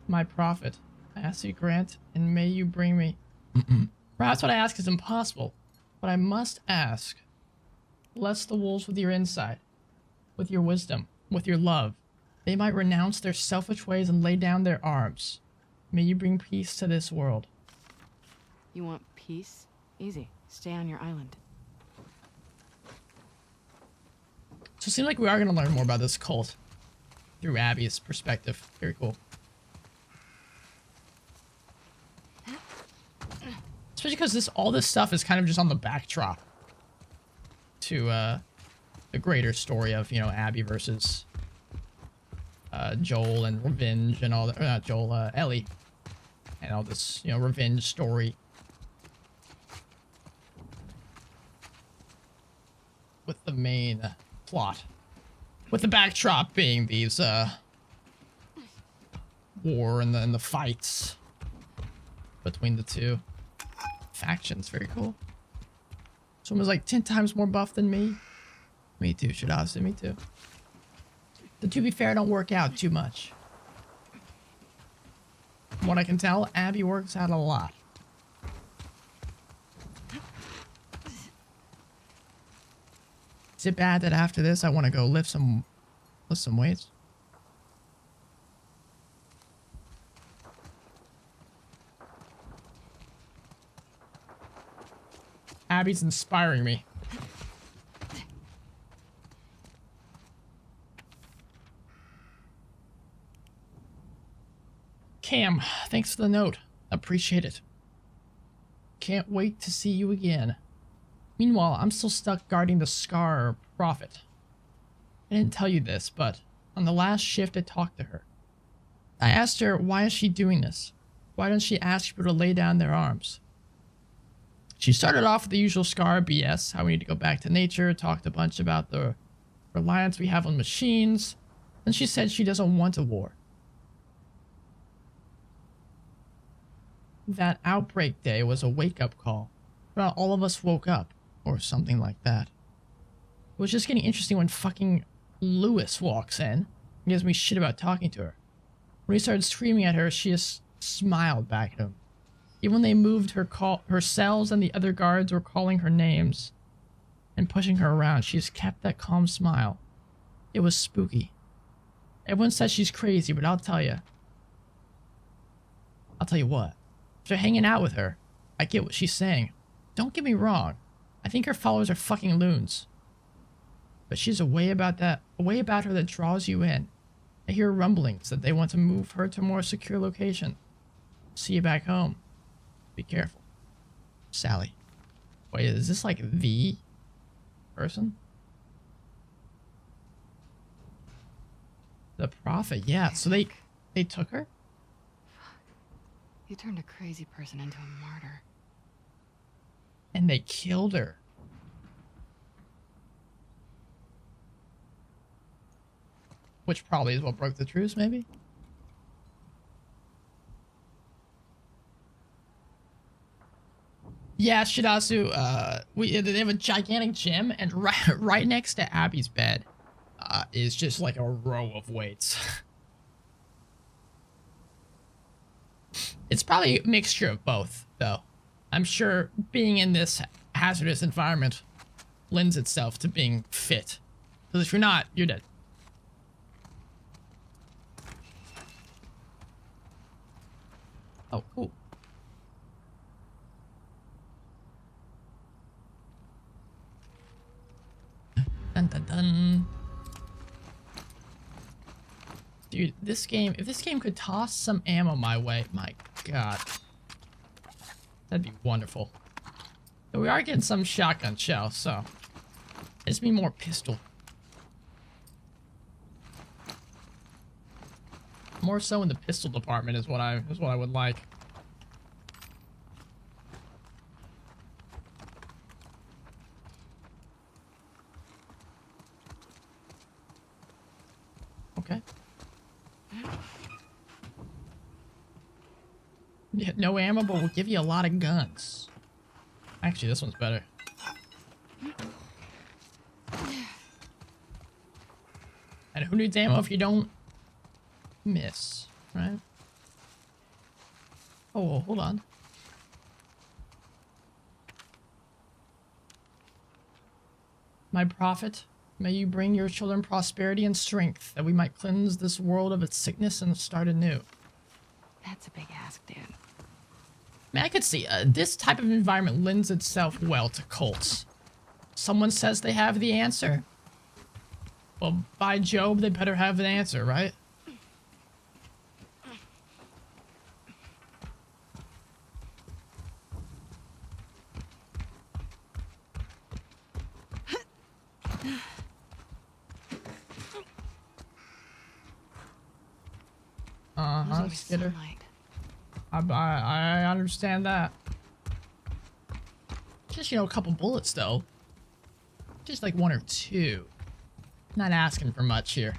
My prophet, I ask you grant, and may you bring me. Perhaps what I ask is impossible, but I must ask. Bless the wolves with your insight, with your wisdom, with your love. They might renounce their selfish ways and lay down their arms. May you bring peace to this world. You want peace? Easy. Stay on your island. So it seems like we are going to learn more about this cult through Abby's perspective. Very cool. Especially because all this stuff is kind of just on the backdrop to the greater story of, you know, Abby versus Joel and revenge and all that. Or not Joel, Ellie. And all this, you know, revenge story. With the main plot. With the backdrop being these, war and the fights between the two factions. Very cool. Someone's like 10 times more buff than me. Me too, Shadasi, me too. But to be fair, I don't work out too much. From what I can tell, Abby works out a lot. Is it bad that after this I want to go lift some weights? Abby's inspiring me. Cam, thanks for the note. Appreciate it. Can't wait to see you again. Meanwhile, I'm still stuck guarding the Scar Prophet. I didn't tell you this, but on the last shift I talked to her. I asked her, why is she doing this? Why doesn't she ask people to lay down their arms? She started off with the usual Scar BS, how we need to go back to nature, talked a bunch about the reliance we have on machines, then she said she doesn't want a war. That outbreak day was a wake-up call. Not all of us woke up, or something like that. It was just getting interesting when fucking Lewis walks in and gives me shit about talking to her. When he started screaming at her, she just smiled back at him. Even when they moved her cells and the other guards were calling her names. and pushing her around, she's kept that calm smile. It was spooky. Everyone says she's crazy, but I'll tell you what. After hanging out with her, I get what she's saying. Don't get me wrong. I think her followers are fucking loons. But she's a way about her that draws you in. I hear rumblings that they want to move her to a more secure location. See you back home. Be careful. Sally. Wait, is this like the person? The prophet, yeah. So they took her? You turned a crazy person into a martyr. And they killed her. Which probably is what broke the truce, maybe? Yeah, Shidasu, they have a gigantic gym, and right next to Abby's bed is just like a row of weights. It's probably a mixture of both, though. I'm sure being in this hazardous environment lends itself to being fit. Because if you're not, you're dead. Oh, cool. Dun dun dun. Dude, this game, if this game could toss some ammo my way, my god. That'd be wonderful. But we are getting some shotgun shells, so it's me more pistol. More so in the pistol department is what I would like. Okay. Yeah, no ammo, but we'll give you a lot of guns. Actually, this one's better. And who needs ammo if you don't miss, right? Oh, well, hold on. My prophet, may you bring your children prosperity and strength, that we might cleanse this world of its sickness and start anew. That's a big ask, dude. I mean, I could see this type of environment lends itself well to cults. Someone says they have the answer. Well, by Job, they better have an answer, right? Skitter. I understand that. Just, you know, a couple bullets, though. Just like one or two. Not asking for much here.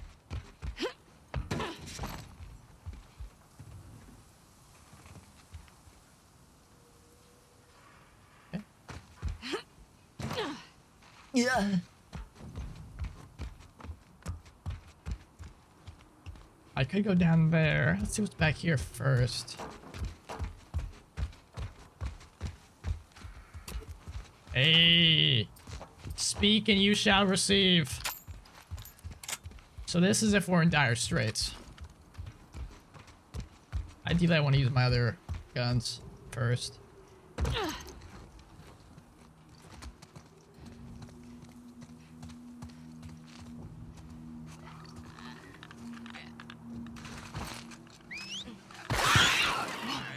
Okay. Yeah. I could go down there. Let's see what's back here first. Hey, speak and you shall receive. So this is if we're in dire straits. Ideally, I want to use my other guns first.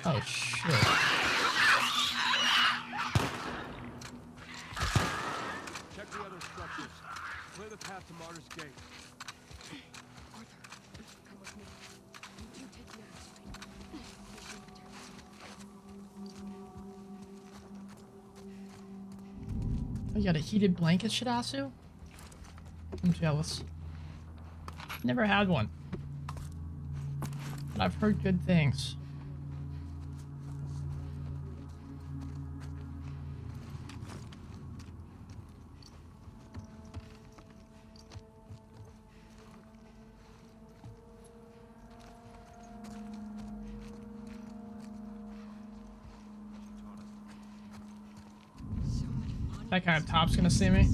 Oh, shit. Check the other structures. Clear the path to Martyr's Gate. Arthur, come with me. You take the other side. Oh, you got a heated blanket, Shidasu? I'm jealous. Never had one. But I've heard good things. That kind of top's gonna see me.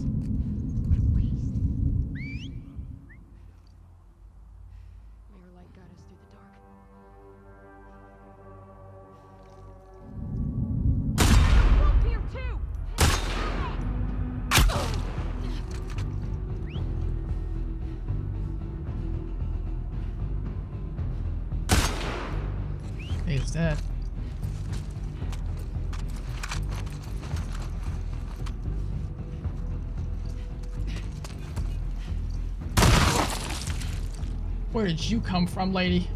He's dead. Where did you come from, lady?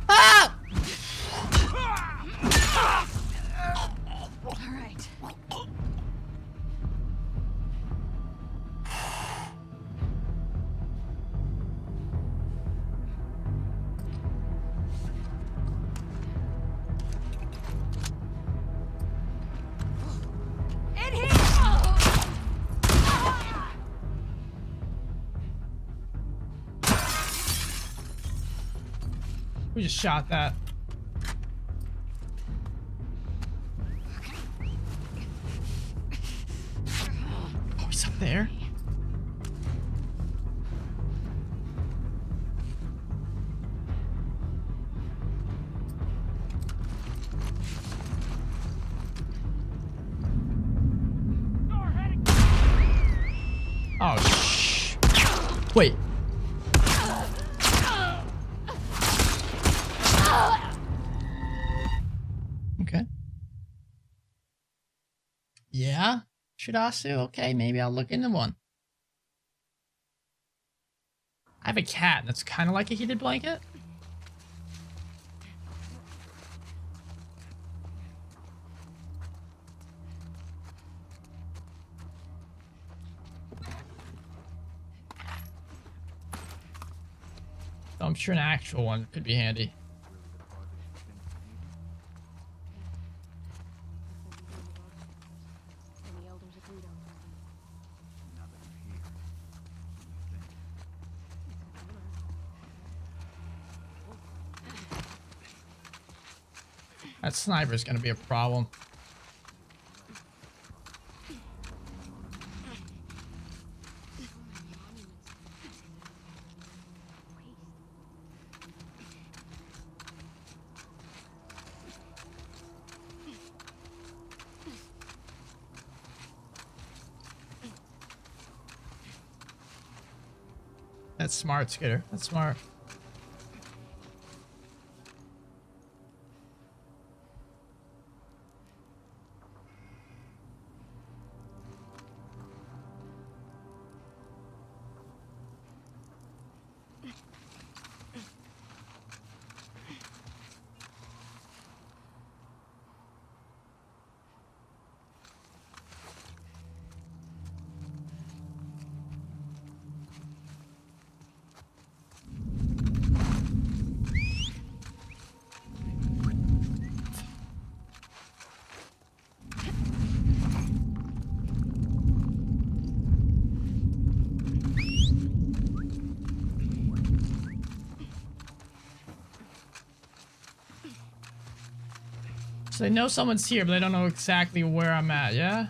Ah! All right. In here! Who just shot that? Oh, he's up there. Oh, shh. Wait. Okay. Yeah? Shidasu? Okay, maybe I'll look into one. I have a cat that's kind of like a heated blanket. So I'm sure an actual one could be handy. That sniper is going to be a problem. That's smart, Skitter. That's smart. So they know someone's here, but they don't know exactly where I'm at, yeah?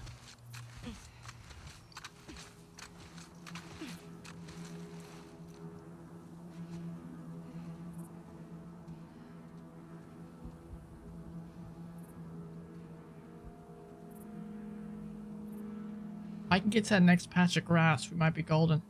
If I can get to that next patch of grass, we might be golden.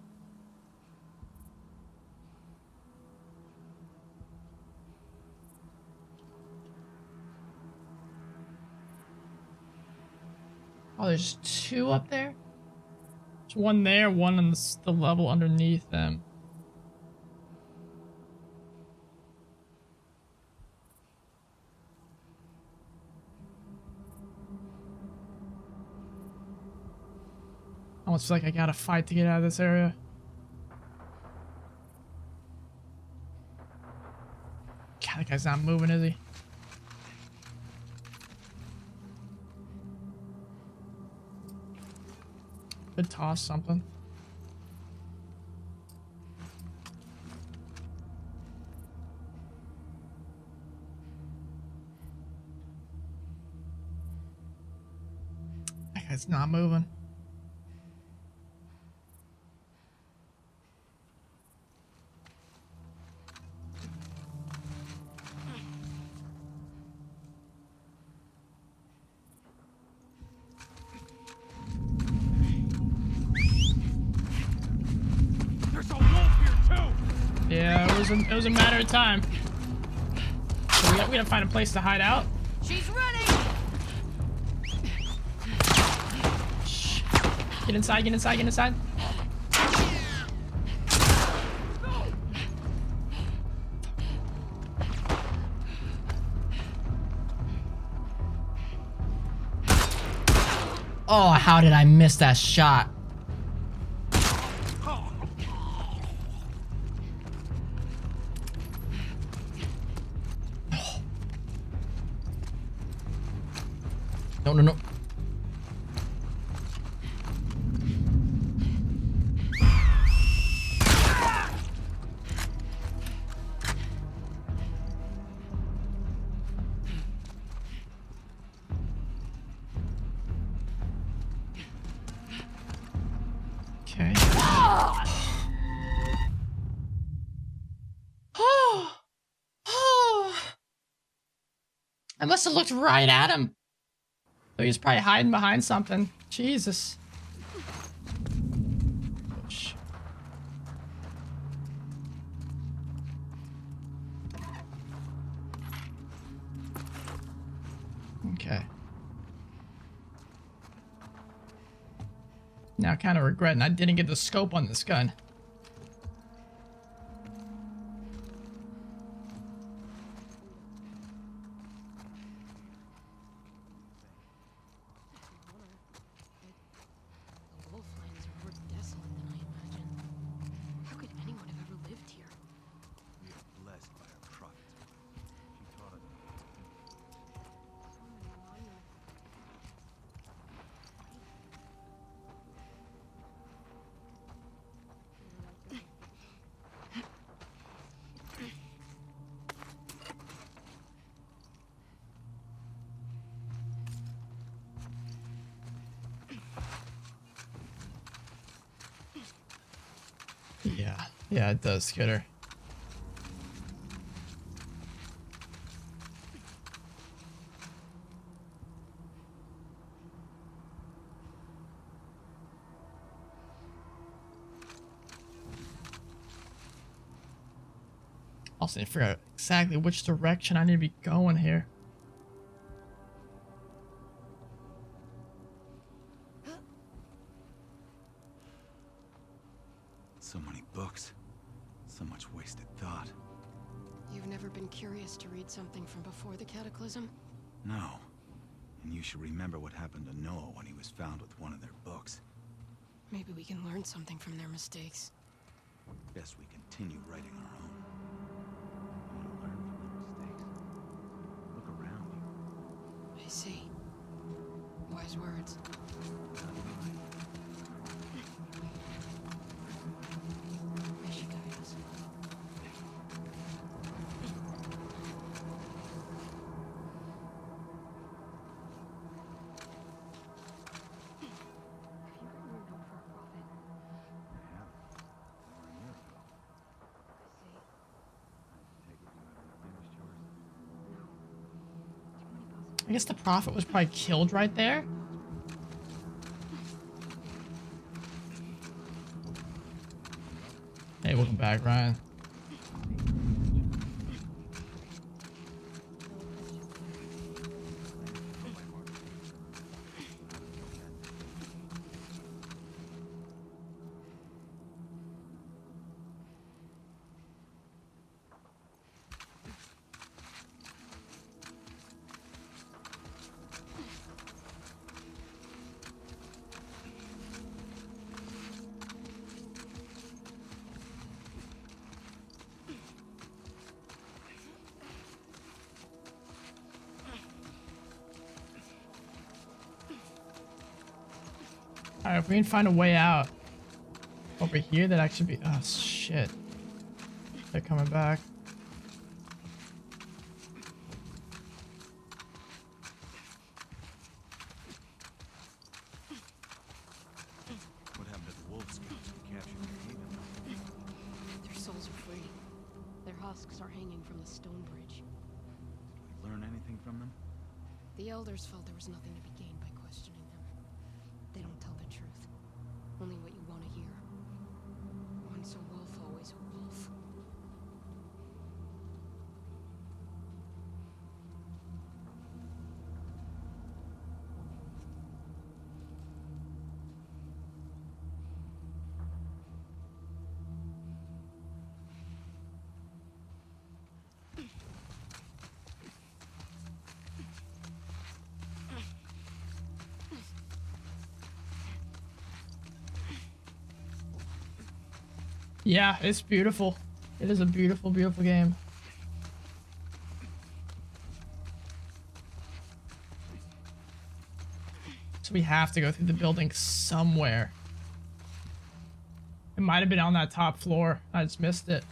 Oh, there's two up there? There's one there, one on the level underneath them. Almost feel like I gotta fight to get out of this area. God, that guy's not moving, is he? Could toss something. That guy's not moving. There's a It was a matter of time. So we gotta find a place to hide out. She's running. Shh. Get inside, get inside, get inside. Oh, how did I miss that shot? No, no, no. Okay. I must have looked right at him. So he's probably hiding behind something. Jesus. Oh, shit. Okay. Now kind of regretting I didn't get the scope on this gun. The wolf lands are more desolate than I imagined. How could anyone have ever lived here? We are blessed by our prophet's wife. She taught us. Yeah, it does, Kidder. Also, need to figure out exactly which direction I need to be going here. So many books. So much wasted thought. You've never been curious to read something from before the cataclysm? No. And you should remember what happened to Noah when he was found with one of their books. Maybe we can learn something from their mistakes. Best we continue writing our own. You want to learn from their mistakes? Look around you. I see. Wise words. May she guide us. I guess the prophet was probably killed right there. Hey, welcome back, Ryan. Alright, if we can find a way out over here, that actually be. Oh, shit. They're coming back. What happened to the wolf scouts we captured in Haven? Their souls are free. Their husks are hanging from the stone bridge. Did we learn anything from them? The elders felt there was nothing to be gained by questioning them. They don't tell the truth. Only what you want to hear. Once a wolf, always a wolf. Yeah, it's beautiful. It is a beautiful, beautiful game. So we have to go through the building somewhere. It might have been on that top floor. I just missed it.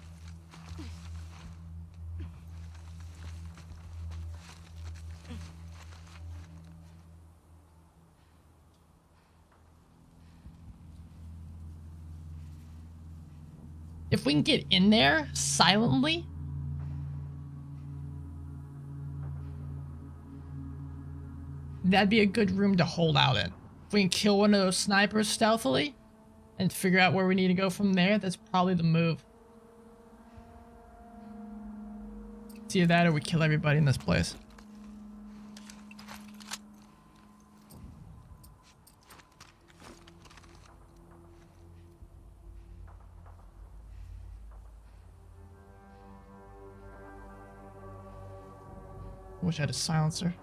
If we can get in there silently, that'd be a good room to hold out in. If we can kill one of those snipers stealthily and figure out where we need to go from there, that's probably the move. It's either that or we kill everybody in this place. Wish I had a silencer.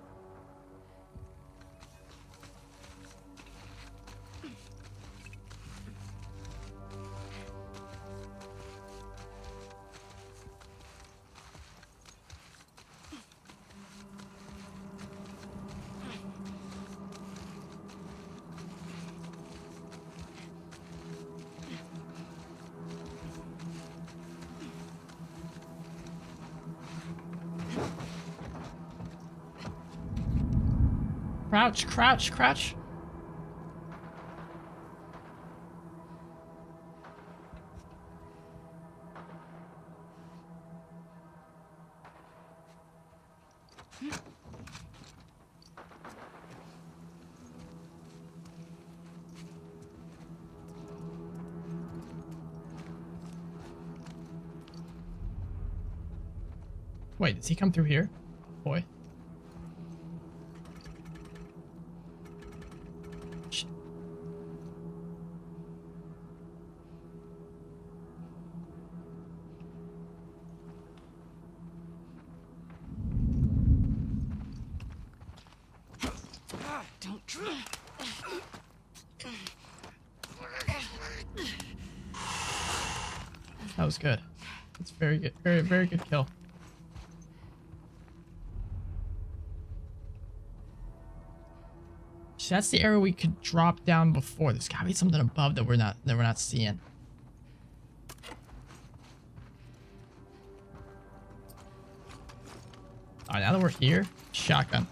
Crouch, crouch, crouch. Wait, does he come through here? Boy. That was good. That's very good. Very, very good kill. So that's the area we could drop down before. There's gotta be something above that we're not seeing. Alright, now that we're here, shotgun.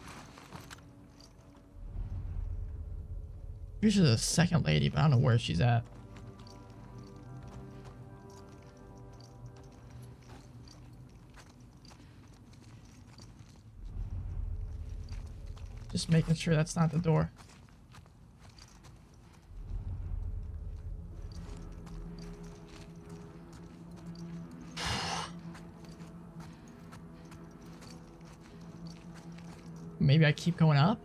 Here's the second lady, but I don't know where she's at. Just making sure that's not the door. Maybe I keep going up?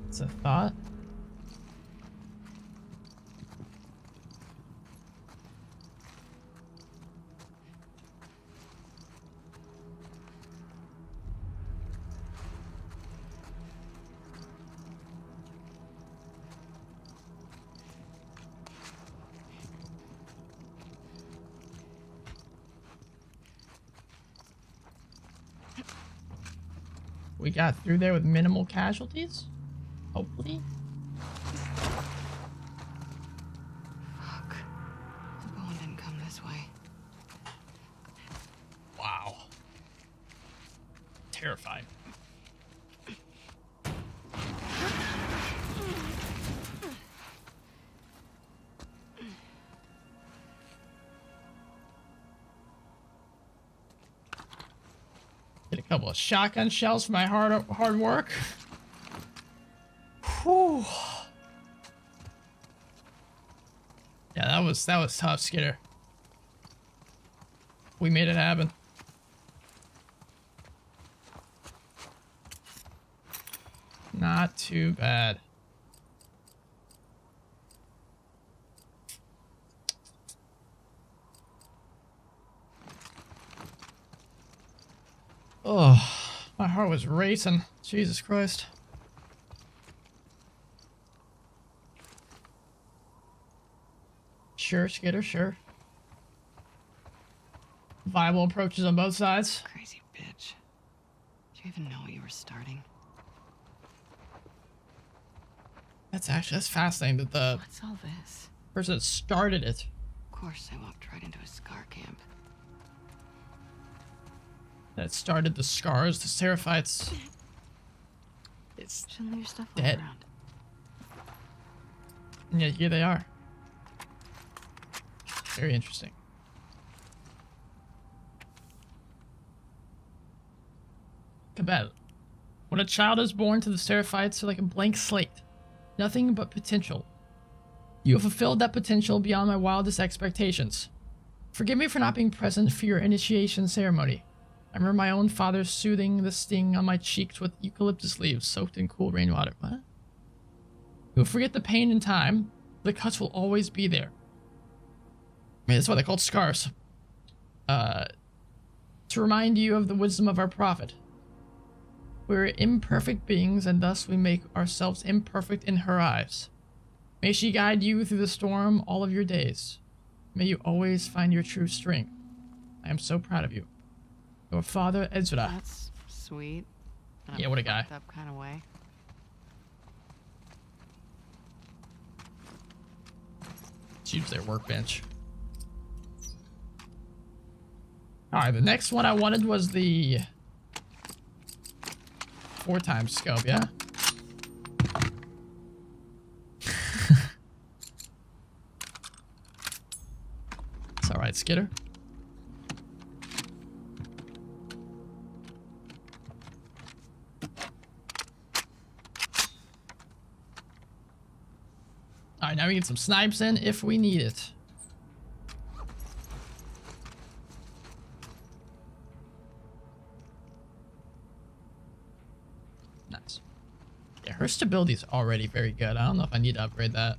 It's a thought. We got through there with minimal casualties? Hopefully. Fuck. The bone didn't come this way. Wow. Terrified. Get a couple of shotgun shells for my hard work. Whew. Yeah, that was tough, Skidder. We made it happen. Not too bad. Oh, my heart was racing. Jesus Christ. Sure, Skitter, sure. Viable approaches on both sides. Crazy bitch. Do you even know what you were starting? That's fascinating that the What's all this? person that started it. Of course, I walked right into a scar camp. That started the scars, the Seraphites. It's Shouldn't leave your stuff dead. around. And yet here they are. Very interesting. Cabell. When a child is born to the Seraphites, they're like a blank slate. Nothing but potential. You have fulfilled that potential beyond my wildest expectations. Forgive me for not being present for your initiation ceremony. I remember my own father soothing the sting on my cheeks with eucalyptus leaves soaked in cool rainwater. What? You'll forget the pain in time. The cuts will always be there. I mean, that's why they're called scars. To remind you of the wisdom of our prophet. We're imperfect beings, and thus we make ourselves imperfect in her eyes. May she guide you through the storm all of your days. May you always find your true strength. I am so proud of you. Your father, Ezra. That's sweet. Yeah, what a guy. Up kind of way. Let's use their workbench. Alright, the next one I wanted was the 4x scope, yeah? It's alright, Skitter. Alright, now we get some snipes in if we need it. Nice. Yeah, her stability is already very good. I don't know if I need to upgrade that.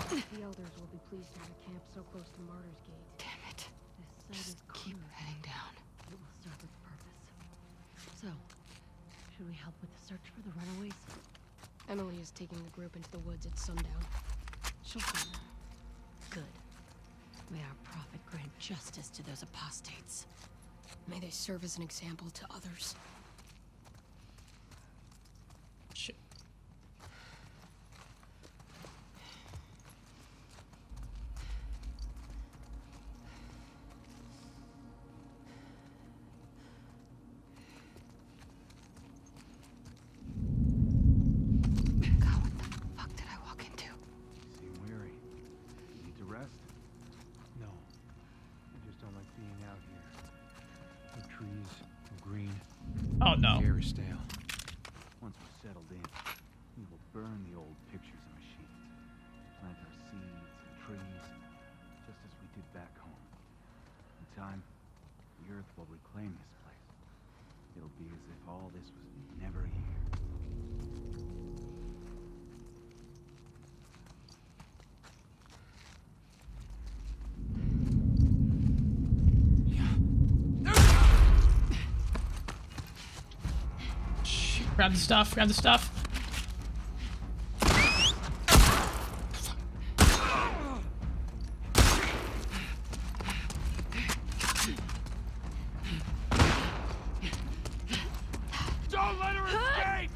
The elders will be pleased to have a camp so close to Martyr's Gate. Damn it. This site is Keep crude. heading down. It will serve its purpose. So, should we help with the search for the runaways? Emily is taking the group into the woods at sundown. She'll find them. Good. May our prophet grant justice to those apostates. May they serve as an example to others. Shit. God, what the fuck did I walk into? You seem weary. You need to rest? No. I just don't like being out here. No trees, no green. Oh no. The air is stale. Once we're settled in, we will burn the old pictures in machines. Plant our seeds and trees, just as we did back home. In time, the earth will reclaim this place. It'll be as if all this was never here. Grab the stuff, grab the stuff. Don't let her escape!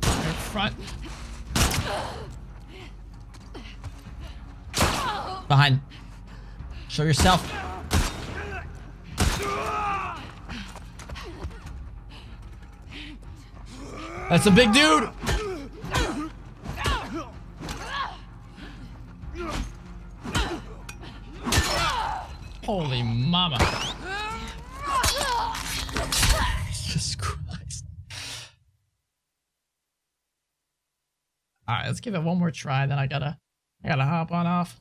Right front. Behind. Show yourself. That's a big dude. Holy mama. Jesus Christ. Alright, let's give it one more try, then I gotta hop on off.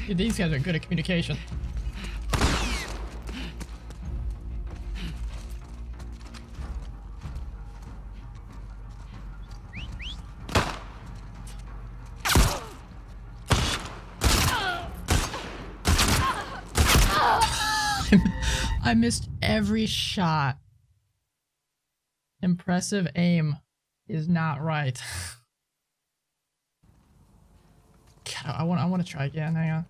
Dude, these guys are good at communication. I missed every shot. Impressive aim is not right. God, I want to try again. Hang on.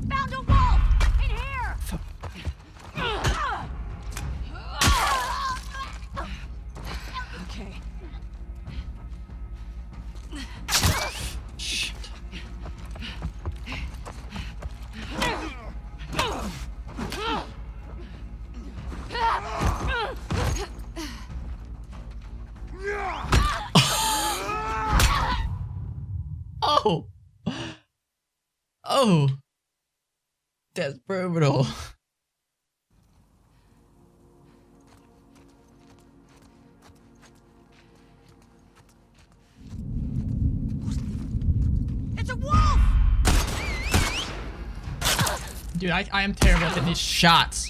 Found a wolf! In here! Okay. Shit. Oh. Oh. That's brutal. It's a wolf! Dude, I am terrible at these shots.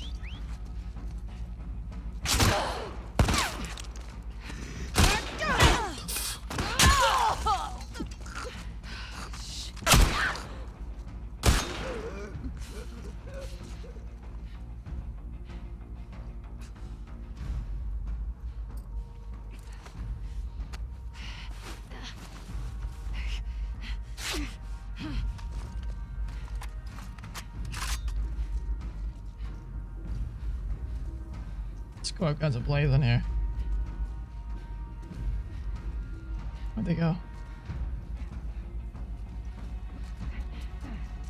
Let's go up guns blazing here. Where'd they go?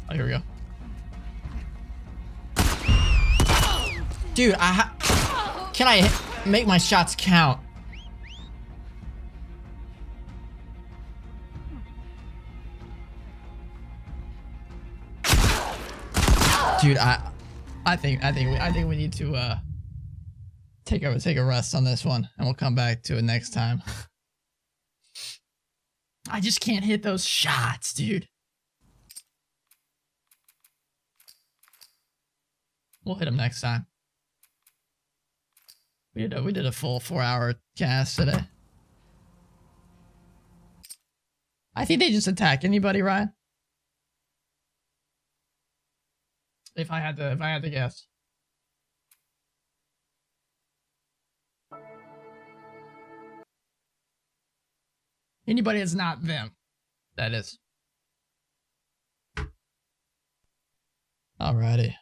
Oh, here we go. Dude, can I make my shots count? Dude, I think we need to take a rest on this one, and we'll come back to it next time. I just can't hit those shots, dude. We'll hit them next time. We did a full 4-hour cast today. I think they just attack anybody, Ryan. If I had to guess. Anybody that's not them. That is. Alrighty.